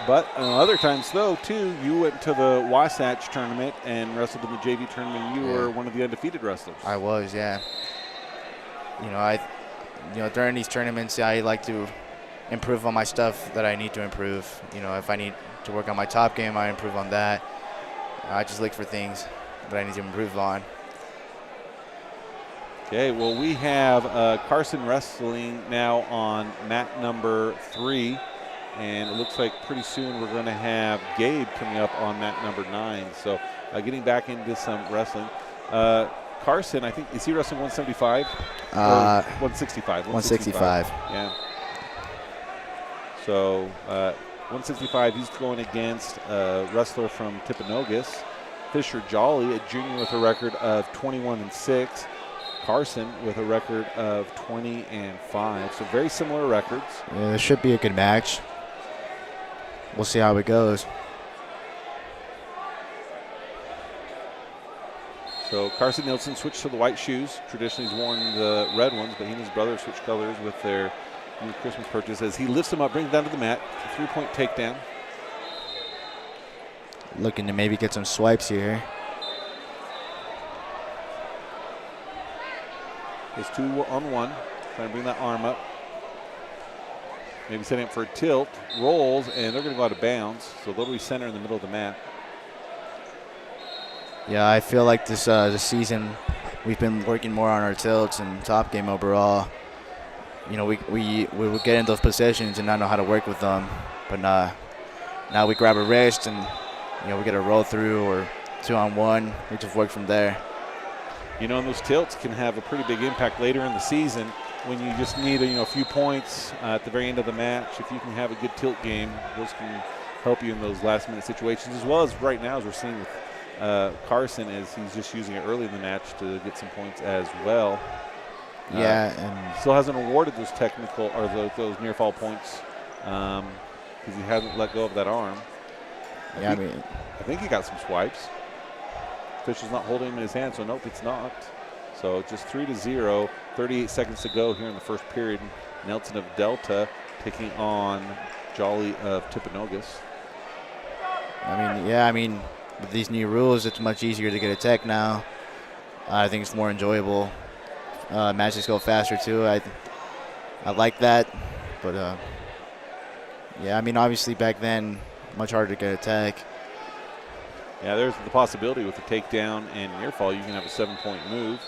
But other times, though, too, you went to the Wasatch tournament and wrestled in the JV tournament. You were one of the undefeated wrestlers. I was, yeah. During these tournaments, I like to improve on my stuff that I need to improve. If I need to work on my top game, I improve on that. I just look for things that I need to improve on. Okay, well, we have Carson wrestling now on mat number 3. And it looks like pretty soon we're going to have Gabe coming up on mat number 9. So getting back into some wrestling. Carson, I think, is he wrestling 175? 165. 165. Yeah. So 165, he's going against a wrestler from Timpanogos, Fisher Jolly, a junior with a record of 21-6. Carson with a record of 20-5. So very similar records. Yeah, this should be a good match. We'll see how it goes. So Carson Nielsen switched to the white shoes. Traditionally he's worn the red ones, but he and his brother switched colors with their new Christmas purchase as he lifts him up, brings him down to the mat. 3-point takedown. Looking to maybe get some swipes here. It's 2-on-1. Trying to bring that arm up. Maybe setting up for a tilt. Rolls, and they're going to go out of bounds. So they'll recenter in the middle of the mat. Yeah, I feel like this season we've been working more on our tilts and top game overall. We would get in those positions and not know how to work with them. But now we grab a wrist and, we get a roll through or 2-on-1. We just work from there. And those tilts can have a pretty big impact later in the season when you just need a few points at the very end of the match. If you can have a good tilt game, those can help you in those last-minute situations, as well as right now, as we're seeing with Carson, as he's just using it early in the match to get some points as well. Yeah, and still hasn't awarded those technical or those near fall points because he hasn't let go of that arm. I think he got some swipes. Official's not holding him in his hand, so nope, it's not. So just 3-0, 38 seconds to go here in the first period. Nelson of Delta taking on Jolly of Timpanogos. With these new rules, it's much easier to get a tech now. I think it's more enjoyable. Matches go faster too. I like that, but obviously back then, much harder to get a tech. Yeah, there's the possibility with the takedown and near fall, you can have a 7-point move.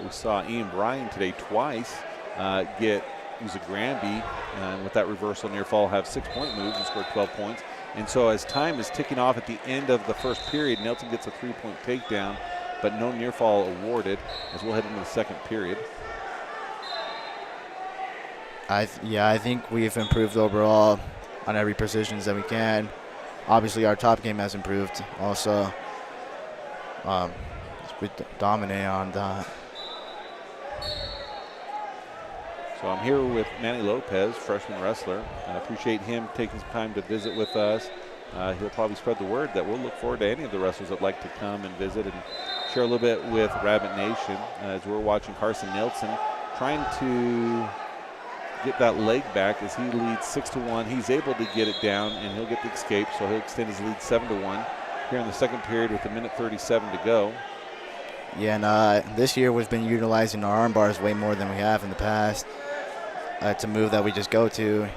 We saw Ian Bryan today twice use a Granby, and with that reversal near fall, have 6-point moves and score 12 points. And so as time is ticking off at the end of the first period, Nelson gets a 3-point takedown, but no near fall awarded as we'll head into the second period. I think we've improved overall on every positions that we can. Obviously, our top game has improved also. We dominate on that. So I'm here with Manny Lopez, freshman wrestler. I appreciate him taking some time to visit with us. He'll probably spread the word that we'll look forward to any of the wrestlers that like to come and visit and share a little bit with Rabbit Nation as we're watching Carson Nielsen trying to get that leg back as he leads 6-1. He's able to get it down and he'll get the escape, so he'll extend his lead 7-1 here in the second period with 1:37 to go. Yeah, and this year we've been utilizing our arm bars way more than we have in the past. It's a move that we just go to.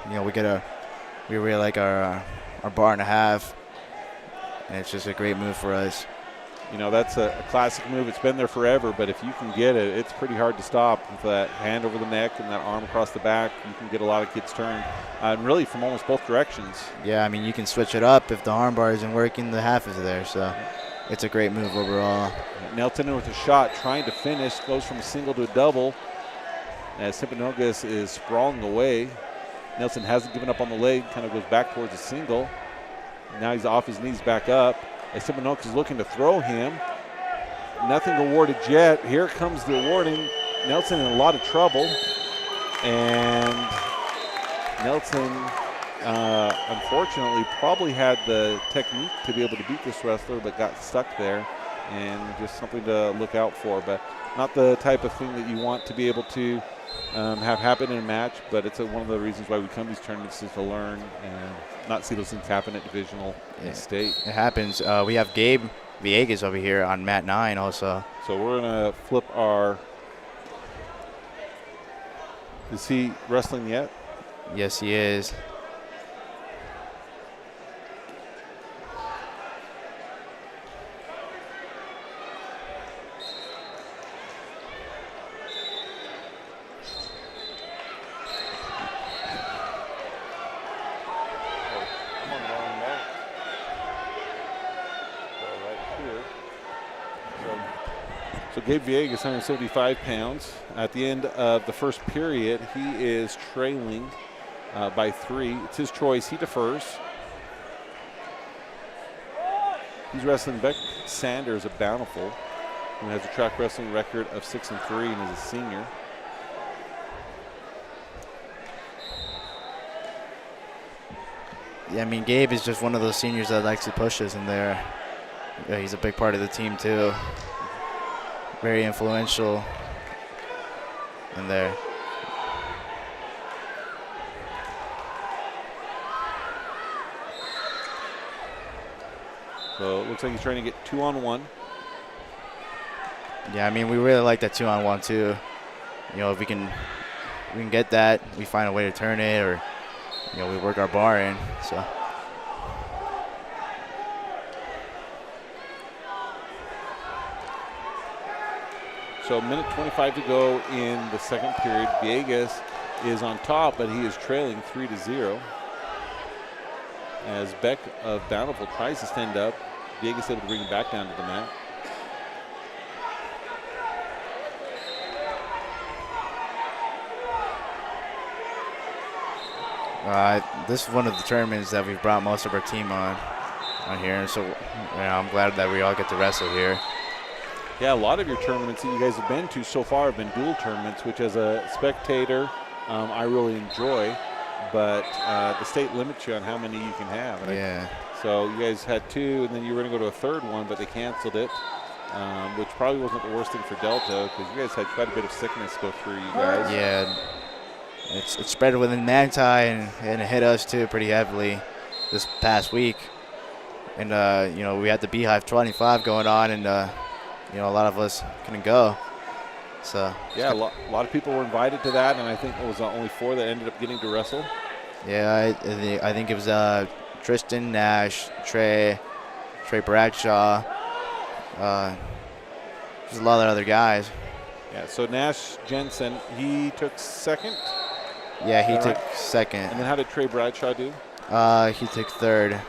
We really like our bar and a half, and it's just a great move for us. That's a classic move. It's been there forever, but if you can get it, it's pretty hard to stop. With that hand over the neck and that arm across the back, you can get a lot of kids turned, and really from almost both directions. Yeah, you can switch it up if the arm bar isn't working, the half is there, so it's a great move overall. Nelson with a shot, trying to finish, goes from a single to a double as Timpanogos is sprawling away. Nelson hasn't given up on the leg, kind of goes back towards a single. Now he's off his knees back up. As Timpanogos is looking to throw him. Nothing awarded yet. Here comes the awarding. Nelson in a lot of trouble. And Nelson unfortunately, probably had the technique to be able to beat this wrestler, but got stuck there, and just something to look out for. But not the type of thing that you want to be able to have happen in a match, but it's one of the reasons why we come to these tournaments is to learn and not see those things happen at divisional and state. It happens. We have Gabe Villegas over here on mat 9 also. So we're going to flip our. Is he wrestling yet? Yes, he is. So Gabe Villegas, 175 pounds. At the end of the first period, he is trailing by 3. It's his choice. He defers. He's wrestling Beck Sanders of Bountiful, who has a track wrestling record of 6-3 and is a senior. Yeah, I mean, Gabe is just one of those seniors that likes to push us in there. Yeah, he's a big part of the team, too. Very influential in there. So it looks like he's trying to get 2-on-1. Yeah, I mean, we really like that 2-on-1 too. You know, if we can get that, we find a way to turn it, or you know, we work our bar in. So. So 1:25 to go in the second period. Villegas is on top, but he is trailing 3-0. As Beck of Bountiful tries to stand up, Villegas able to bring him back down to the mat. This is one of the tournaments that we've brought most of our team on here, and so you know, I'm glad that we all get to wrestle here. Yeah, a lot of your tournaments that you guys have been to so far have been dual tournaments, which as a spectator, I really enjoy. But the state limits you on how many you can have. And so you guys had 2, and then you were going to go to a third one, but they canceled it, which probably wasn't the worst thing for Delta, because you guys had quite a bit of sickness go through you guys. Yeah, it's spread within Manti, and it hit us too pretty heavily this past week. And you know, we had the Beehive 25 going on, and you know, a lot of us couldn't go. So yeah, a lot of people were invited to that, and I think it was only 4 that ended up getting to wrestle. Yeah, I think it was Tristan Nash, Trey Bradshaw, there's a lot of other guys. Yeah, so Nash Jensen, he took second. Yeah, he took second. And then how did Trey Bradshaw do? He took third.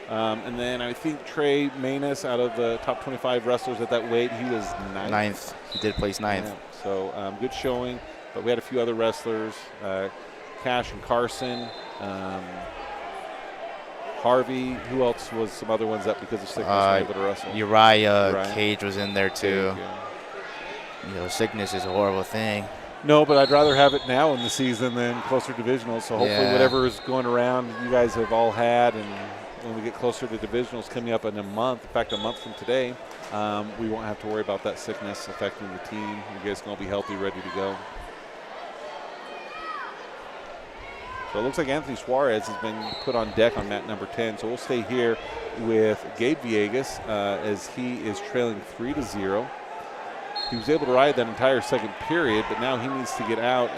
And then I think Trey Manus, out of the top 25 wrestlers at that weight, he was ninth. He did place ninth. Yeah, so good showing. But we had a few other wrestlers, Cash and Carson, Harvey. Who else was some other ones that because of sickness were able to wrestle? Uriah Cage was in there too. Cage, yeah. You know, sickness is a horrible thing. No, but I'd rather have it now in the season than closer divisionals. So hopefully whatever is going around, you guys have all had, and when we get closer to divisionals coming up in a month, in fact a month from today, we won't have to worry about that sickness affecting the team. You guys can all be healthy, ready to go. So it looks like Anthony Suarez has been put on deck on mat number 10. So we'll stay here with Gabe Villegas as he is trailing 3-0. He was able to ride that entire second period, but now he needs to get out.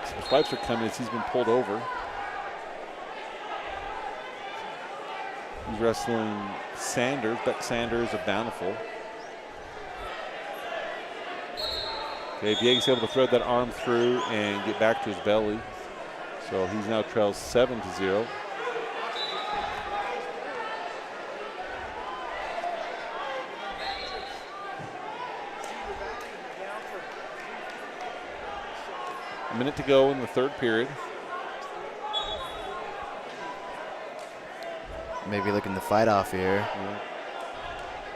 Some swipes are coming as he's been pulled over. He's wrestling Beck Sanders of Bountiful. Okay, Villegas able to thread that arm through and get back to his belly. So he's now trails 7-0. A minute to go in the third period. Maybe looking to fight off here. Yeah.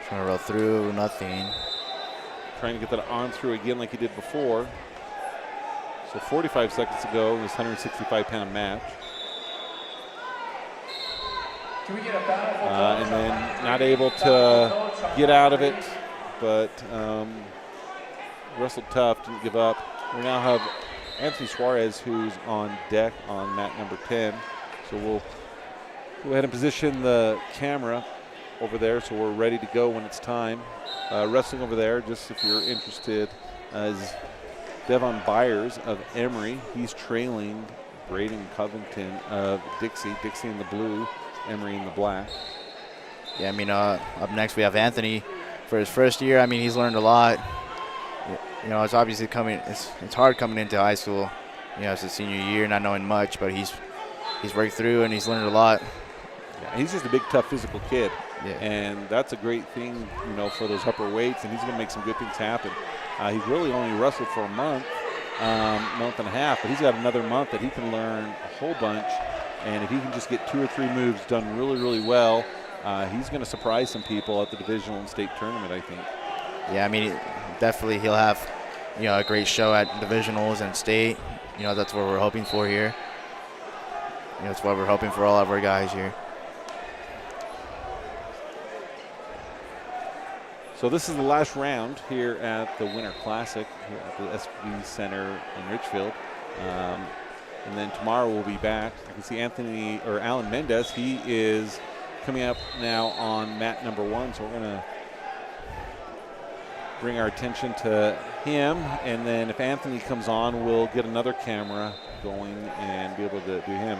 Trying to roll through, nothing. Trying to get that arm through again like he did before. So 45 seconds to go in this 165-pound match. Can we get a bountiful and then not able to get out of it, but wrestled tough, didn't give up. We now have Anthony Suarez, who's on deck on mat number 10. So we'll go ahead and position the camera over there so we're ready to go when it's time. Wrestling over there, just if you're interested, is Devon Byers of Emory. He's trailing Braden Covington of Dixie. Dixie in the blue, Emory in the black. Yeah, I mean, up next we have Anthony for his first year. I mean, he's learned a lot. You know, it's obviously it's hard coming into high school, you know, it's his senior year, not knowing much, but he's worked through and he's learned a lot. Yeah, he's just a big, tough, physical kid. Yeah. And that's a great thing, you know, for those upper weights, and he's going to make some good things happen. He's really only wrestled for a month and a half, but he's got another month that he can learn a whole bunch. And if he can just get 2 or 3 moves done really, really well, he's going to surprise some people at the divisional and state tournament, I think. Yeah, I mean, definitely he'll have, you know, a great show at divisionals and state. You know, that's what we're hoping for here. You know, it's what we're hoping for all of our guys here. So this is the last round here at the Winter Classic here at the SV Center in Richfield. And then tomorrow we'll be back. I can see Alan Mendez. He is coming up now on mat number 1. So we're going to bring our attention to him. And then if Anthony comes on, we'll get another camera going and be able to do him.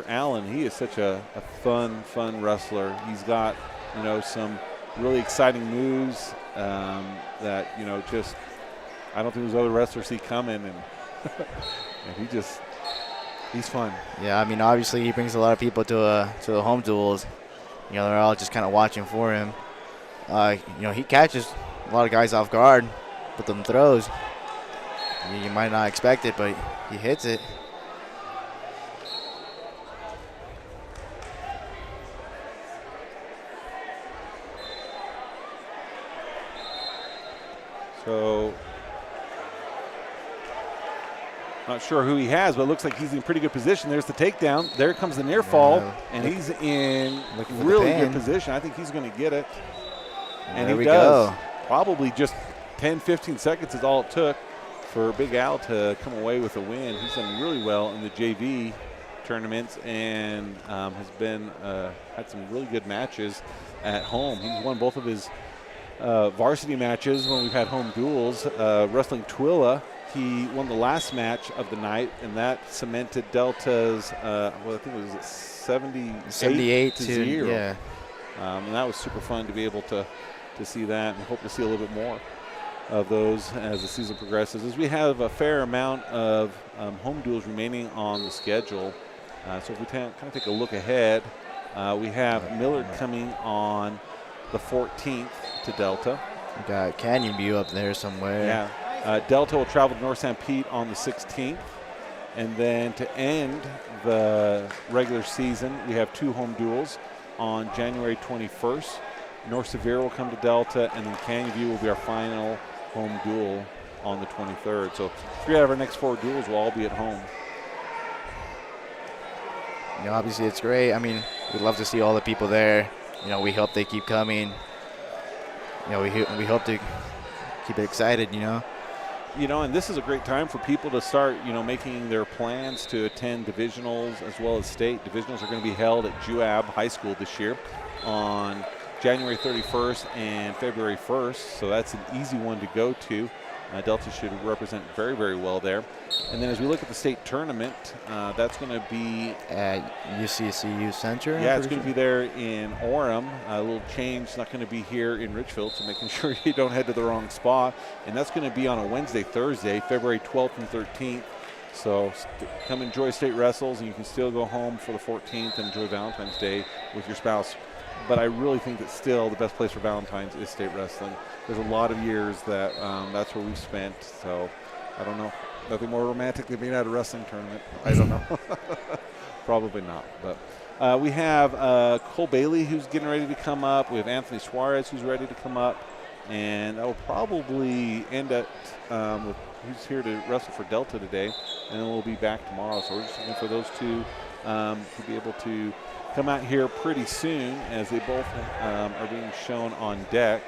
Alan, he is such a fun wrestler. He's got, you know, some really exciting moves that, you know, just I don't think those other wrestlers see coming, and and he's fun. Yeah, I mean, obviously he brings a lot of people to the home duels. You know, they're all just kind of watching for him. You know, he catches a lot of guys off guard with them throws. You might not expect it, but he hits it. So, not sure who he has, but it looks like he's in pretty good position. There's the takedown. There comes the near fall, and he's in really good position. I think he's going to get it. And there he we does. go. Probably just 10, 15 seconds is all it took for Big Al to come away with a win. He's done really well in the JV tournaments and has been had some really good matches at home. He's won both of his varsity matches when we've had home duels. Wrestling Twilla, he won the last match of the night, and that cemented Delta's, I think it was 78 to 0. Yeah. And that was super fun to be able to see that, and hope to see a little bit more of those as the season progresses. As we have a fair amount of home duels remaining on the schedule, so if we kind of take a look ahead, we have Millard coming on the 14th to Delta. We got Canyon View up there somewhere. Yeah. Delta will travel to North St. Pete on the 16th. And then to end the regular season, we have 2 home duels on January 21st. North Sevier will come to Delta, and then Canyon View will be our final home duel on the 23rd. So 3 out of our next 4 duels will all be at home. You know, obviously it's great. I mean, we'd love to see all the people there. You know, we hope they keep coming. You know, we hope to keep it excited, you know. You know, and this is a great time for people to start, you know, making their plans to attend divisionals as well as state. Divisionals are going to be held at Juab High School this year on January 31st and February 1st, so that's an easy one to go to. Delta should represent very, very well there. And then as we look at the state tournament, that's going to be at UCCU Center. Yeah, it's going to be there in Orem. A little change, not going to be here in Richfield, so making sure you don't head to the wrong spot. And that's going to be on a Wednesday, Thursday, February 12th and 13th. So come enjoy state wrestles, and you can still go home for the 14th and enjoy Valentine's Day with your spouse. But I really think that still the best place for Valentine's is state wrestling. There's a lot of years that that's where we've spent. So I don't know. Nothing more romantic than being at a wrestling tournament. I don't know. Probably not. But we have Cole Bailey, who's getting ready to come up. We have Anthony Suarez, who's ready to come up. And that will probably end at who's here to wrestle for Delta today. And then we'll be back tomorrow. So we're just looking for those 2 to be able to come out here pretty soon, as they both are being shown on deck.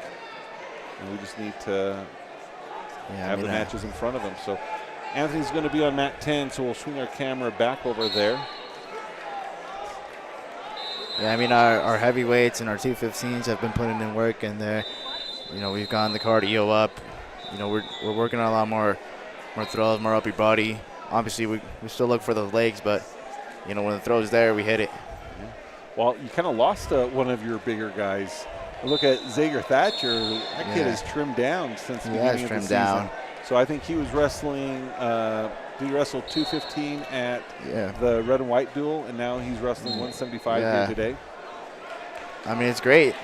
And we just need to have the matches in front of them. So Anthony's going to be on mat 10, so we'll swing our camera back over there. Yeah, I mean, our heavyweights and our 215s have been putting in work, and we've gotten the cardio up. We're working on a lot more throws, more upper body. Obviously, we still look for those legs, but when the throw's there, we hit it. Well, you kind of lost one of your bigger guys. Look at Zager Thatcher. That kid has trimmed down since the beginning of the season. Down. So I think he was wrestling. Did he wrestle 215 at the red and white duel, and now he's wrestling 175 here today? I mean, it's great.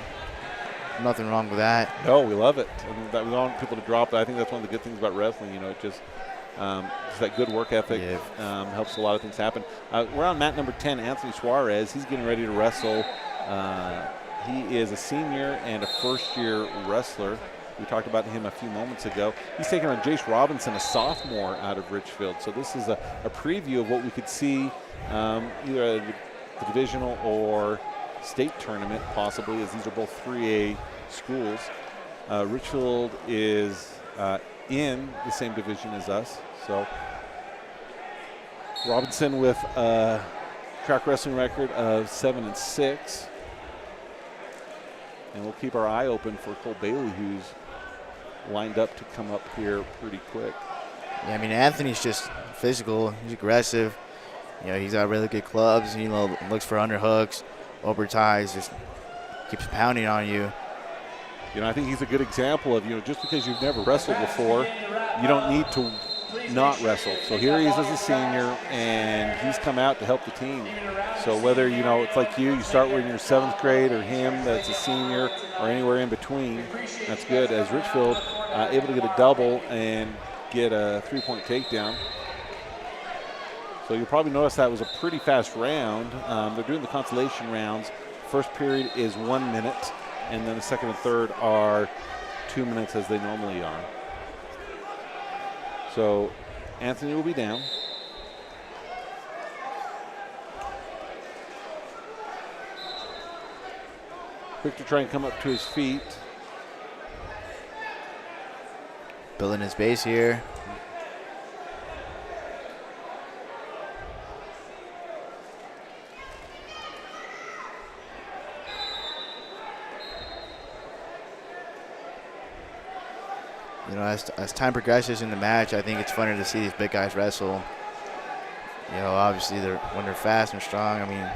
Nothing wrong with that. No, we love it. I mean, we don't want people to drop it. I think that's one of the good things about wrestling. It just that good work ethic helps a lot of things happen. We're on mat number 10, Anthony Suarez. He's getting ready to wrestle. He is a senior and a first-year wrestler. We talked about him a few moments ago. He's taking on Jace Robinson, a sophomore out of Richfield. So this is a preview of what we could see either at the divisional or state tournament, possibly, as these are both 3A schools. Richfield is in the same division as us. So Robinson with a track wrestling record of 7-6. And we'll keep our eye open for Cole Bailey, who's lined up to come up here pretty quick. Yeah, I mean, Anthony's just physical. He's aggressive. He's got really good clubs. Looks for underhooks, over ties, just keeps pounding on you. I think he's a good example of, just because you've never wrestled before, you don't need to not wrestle. So here he is as a senior, and he's come out to help the team. So whether, it's like you start when you're 7th grade, or him that's a senior, or anywhere in between, that's good. As Richfield able to get a double and get a 3-point takedown. So you'll probably notice that was a pretty fast round. They're doing the consolation rounds. First period is 1 minute, and then the second and third are 2 minutes as they normally are. So Anthony will be down. Quick to try and come up to his feet. Building his base here. As time progresses in the match, I think it's funner to see these big guys wrestle. Obviously when they're fast and strong, I mean,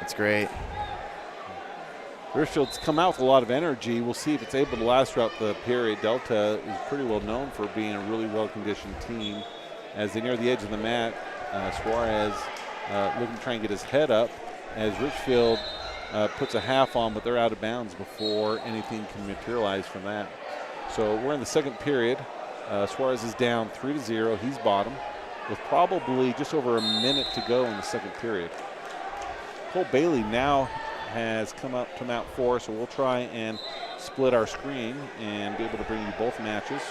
it's great. Richfield's come out with a lot of energy. We'll see if it's able to last throughout the period. Delta is pretty well known for being a really well-conditioned team. As they near the edge of the mat, Suarez looking to try and get his head up, as Richfield puts a half on, but they're out of bounds before anything can materialize from that. So we're in the second period. Suarez is down 3-0. He's bottom with probably just over a minute to go in the second period. Cole Bailey now has come up to mat 4, so we'll try and split our screen and be able to bring you both matches.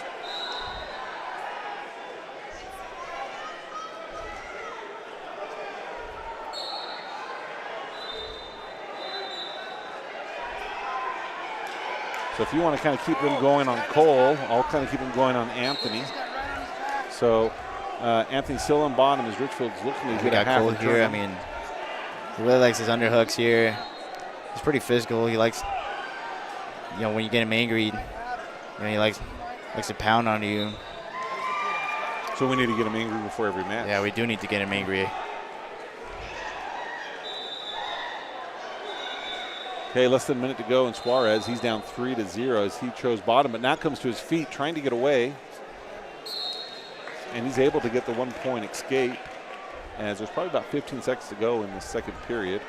So if you want to kind of keep them going on Cole, I'll kind of keep them going on Anthony. So Anthony's still on bottom as Richfield's looking to get a half Cole here. I mean, he really likes his underhooks here. He's pretty physical. He likes, when you get him angry, he likes to pound on you. So we need to get him angry before every match. Yeah, we do need to get him angry. Okay, less than a minute to go, and Suarez, he's down 3-0 as he chose bottom, but now comes to his feet trying to get away. And he's able to get the 1-point escape, as there's probably about 15 seconds to go in the second period.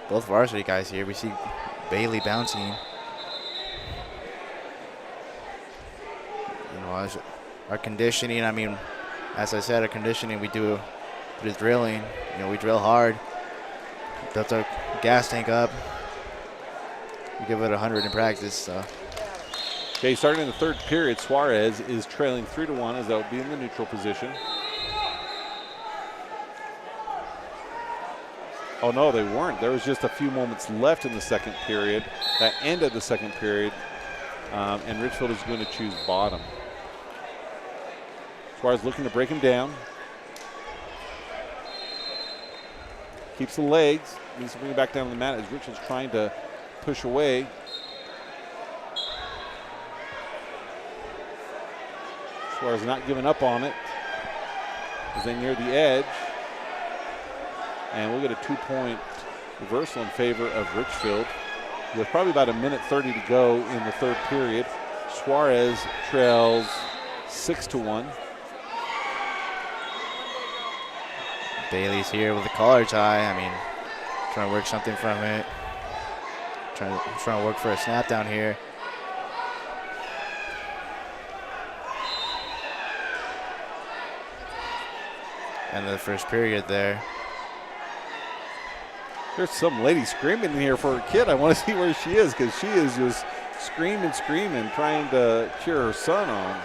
Both varsity guys here. We see Bailey bouncing. As our conditioning, I mean, as I said, our conditioning, we do the drilling. We drill hard. Built our gas tank up. We give it 100 in practice. So Okay, starting in the third period, Suarez is trailing 3-1 as that would be in the neutral position. Oh no, they weren't. There was just a few moments left in the second period. That ended the second period, and Richfield is going to choose bottom. Suarez looking to break him down. Keeps the legs, needs to bring it back down to the mat as Richfield's trying to push away. Suarez not giving up on it as they near the edge. And we'll get a 2-point reversal in favor of Richfield with probably about 1:30 to go in the third period. Suarez trails 6-1. Bailey's here with a collar tie. I mean, trying to work something from it. Trying to work for a snap down here. End of the first period there. There's some lady screaming in here for her kid. I want to see where she is because she is just screaming, trying to cheer her son on.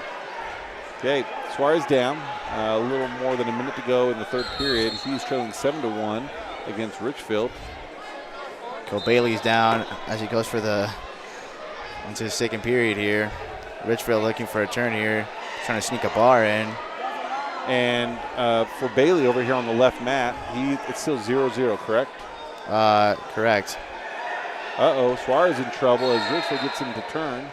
Okay, Suarez down. A little more than a minute to go in the third period. He's trailing 7-1 against Richfield. Cole Bailey's down as he goes for into the second period here. Richfield looking for a turn here, trying to sneak a bar in. And for Bailey over here on the left mat, it's still 0-0, correct? Correct. Uh-oh, Suarez in trouble as Richfield gets him to turn.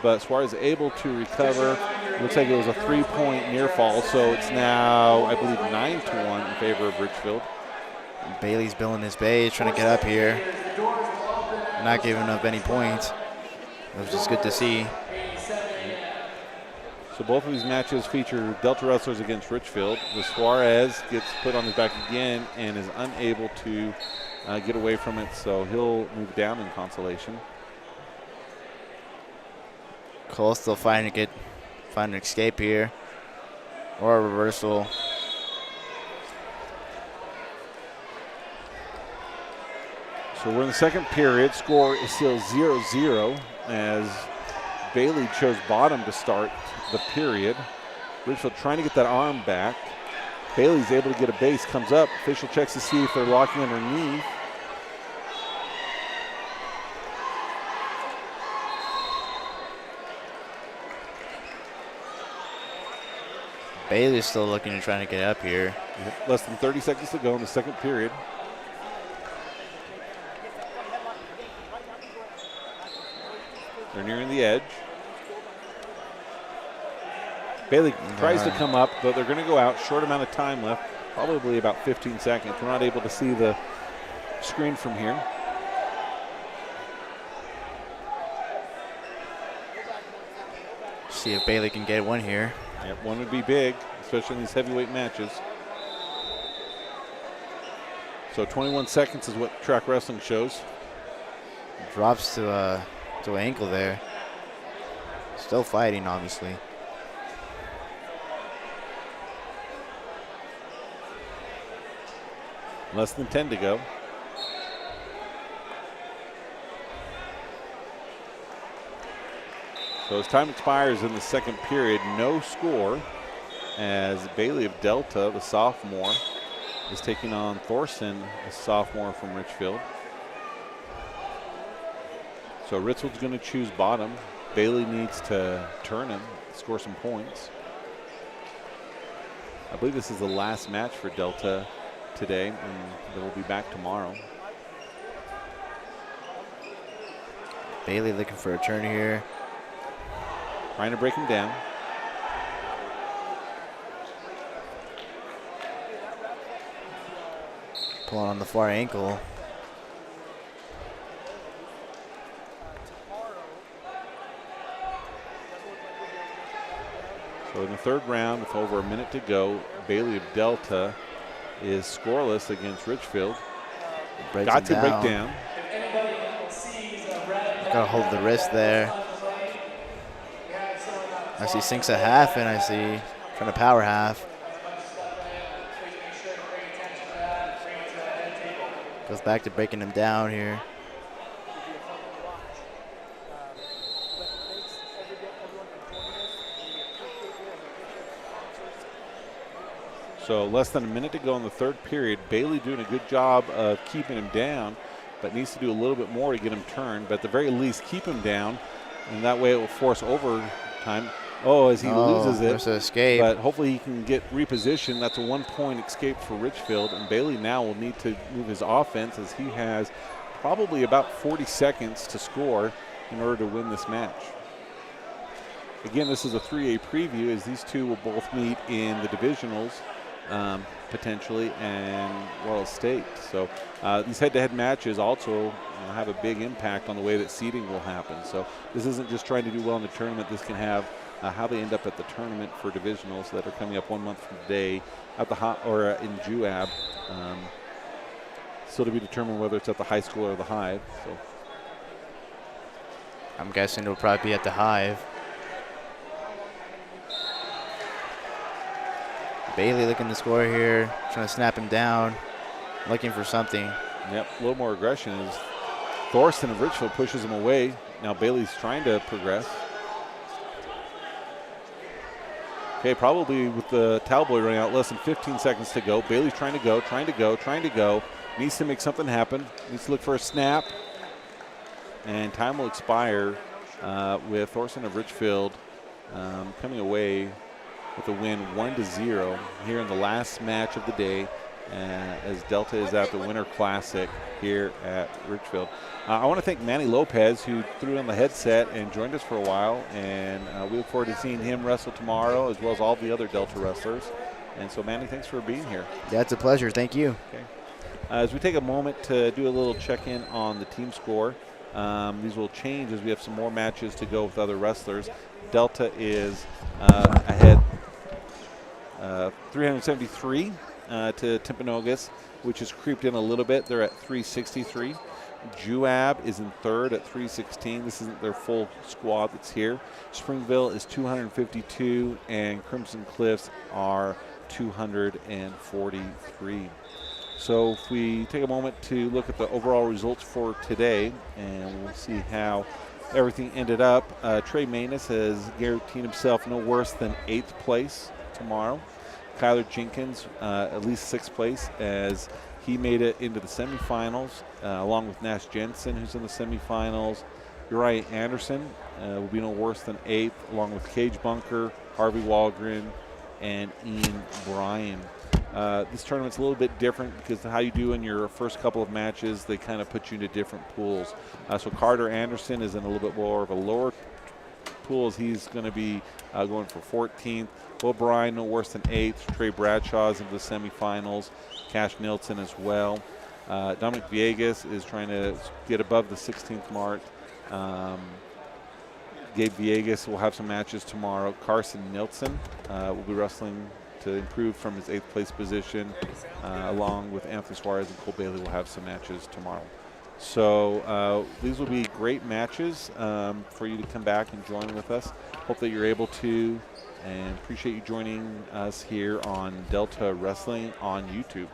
But Suarez able to recover. Looks like it was a 3-point near fall, so it's now, I believe, 9-1 in favor of Richfield. Bailey's billing his bays, trying to get up here. Not giving up any points. It was just good to see. So both of these matches feature Delta wrestlers against Richfield. The Suarez gets put on his back again and is unable to get away from it, so he'll move down in consolation. Cole still find an escape here, or a reversal. So we're in the second period. Score is still 0-0 as Bailey chose bottom to start the period. Richfield trying to get that arm back. Bailey's able to get a base, comes up. Official checks to see if they're locking underneath. Bailey's still looking and trying to get up here. Less than 30 seconds to go in the second period. They're nearing the edge. Bailey tries to come up, but they're going to go out. Short amount of time left, probably about 15 seconds. We're not able to see the screen from here. See if Bailey can get one here. Yep, one would be big, especially in these heavyweight matches. So 21 seconds is what track wrestling shows. Drops to an ankle there. Still fighting, obviously. Less than 10 to go. So as time expires in the second period, no score as Bailey of Delta, the sophomore, is taking on Thorson, a sophomore from Richfield. So Richfield's going to choose bottom. Bailey needs to turn him, score some points. I believe this is the last match for Delta today, and they will be back tomorrow. Bailey looking for a turn here. Trying to break him down. Pulling on the far ankle. So in the third round, with over a minute to go, Bailey of Delta is scoreless against Richfield. Got to break down. Got to hold the wrist there. I see sinks a half, and I see trying to power half. Goes back to breaking him down here. So less than a minute to go in the third period. Bailey doing a good job of keeping him down, but needs to do a little bit more to get him turned. But at the very least, keep him down, and that way it will force overtime. Oh, as he loses it. There's an escape. But hopefully he can get repositioned. That's a 1-point escape for Richfield, and Bailey now will need to move his offense as he has probably about 40 seconds to score in order to win this match. Again, this is a 3A preview as these two will both meet in the divisionals potentially and Royal State. So these head-to-head matches also have a big impact on the way that seeding will happen. So this isn't just trying to do well in the tournament. This can have how they end up at the tournament for divisionals that are coming up 1 month from today at the in JUAB. Still to be determined whether it's at the high school or the Hive. So I'm guessing it'll probably be at the Hive. Bailey looking to score here, trying to snap him down, looking for something. Yep, a little more aggression as Thorson of Richfield pushes him away. Now Bailey's trying to progress. Okay, probably with the towel boy running out, less than 15 seconds to go. Bailey's trying to go. Needs to make something happen. Needs to look for a snap. And time will expire with Thorson of Richfield coming away with a win 1-0 here in the last match of the day as Delta is at the Winter Classic here at Richfield. I want to thank Manny Lopez, who threw on the headset and joined us for a while, and we look forward to seeing him wrestle tomorrow as well as all the other Delta wrestlers. And so, Manny, thanks for being here. Yeah, it's a pleasure. Thank you. Okay. As we take a moment to do a little check-in on the team score, these will change as we have some more matches to go with other wrestlers. Delta is ahead 373 to Timpanogos, which has creeped in a little bit. They're at 363. JUAB is in third at 316. This isn't their full squad that's here. Springville is 252, and Crimson Cliffs are 243. So if we take a moment to look at the overall results for today, and we'll see how everything ended up. Trey Manus has guaranteed himself no worse than 8th place tomorrow. Kyler Jenkins, at least 6th place, as he made it into the semifinals, along with Nash Jensen, who's in the semifinals. Uriah Anderson will be no worse than 8th, along with Cage Bunker, Harvey Walgren, and Ian Bryan. This tournament's a little bit different because how you do in your first couple of matches, they kind of put you into different pools. So Carter Anderson is in a little bit more of a lower pool as he's going to be going for 14th. Will Bryan no worse than 8th. Trey Bradshaw's into the semifinals. Cash Nilsson as well. Dominic Villegas is trying to get above the 16th mark. Gabe Villegas will have some matches tomorrow. Carson Nilsson will be wrestling to improve from his 8th place position, along with Anthony Suarez and Cole Bailey will have some matches tomorrow. So these will be great matches for you to come back and join with us. Hope that you're able to, and appreciate you joining us here on Delta Wrestling on YouTube.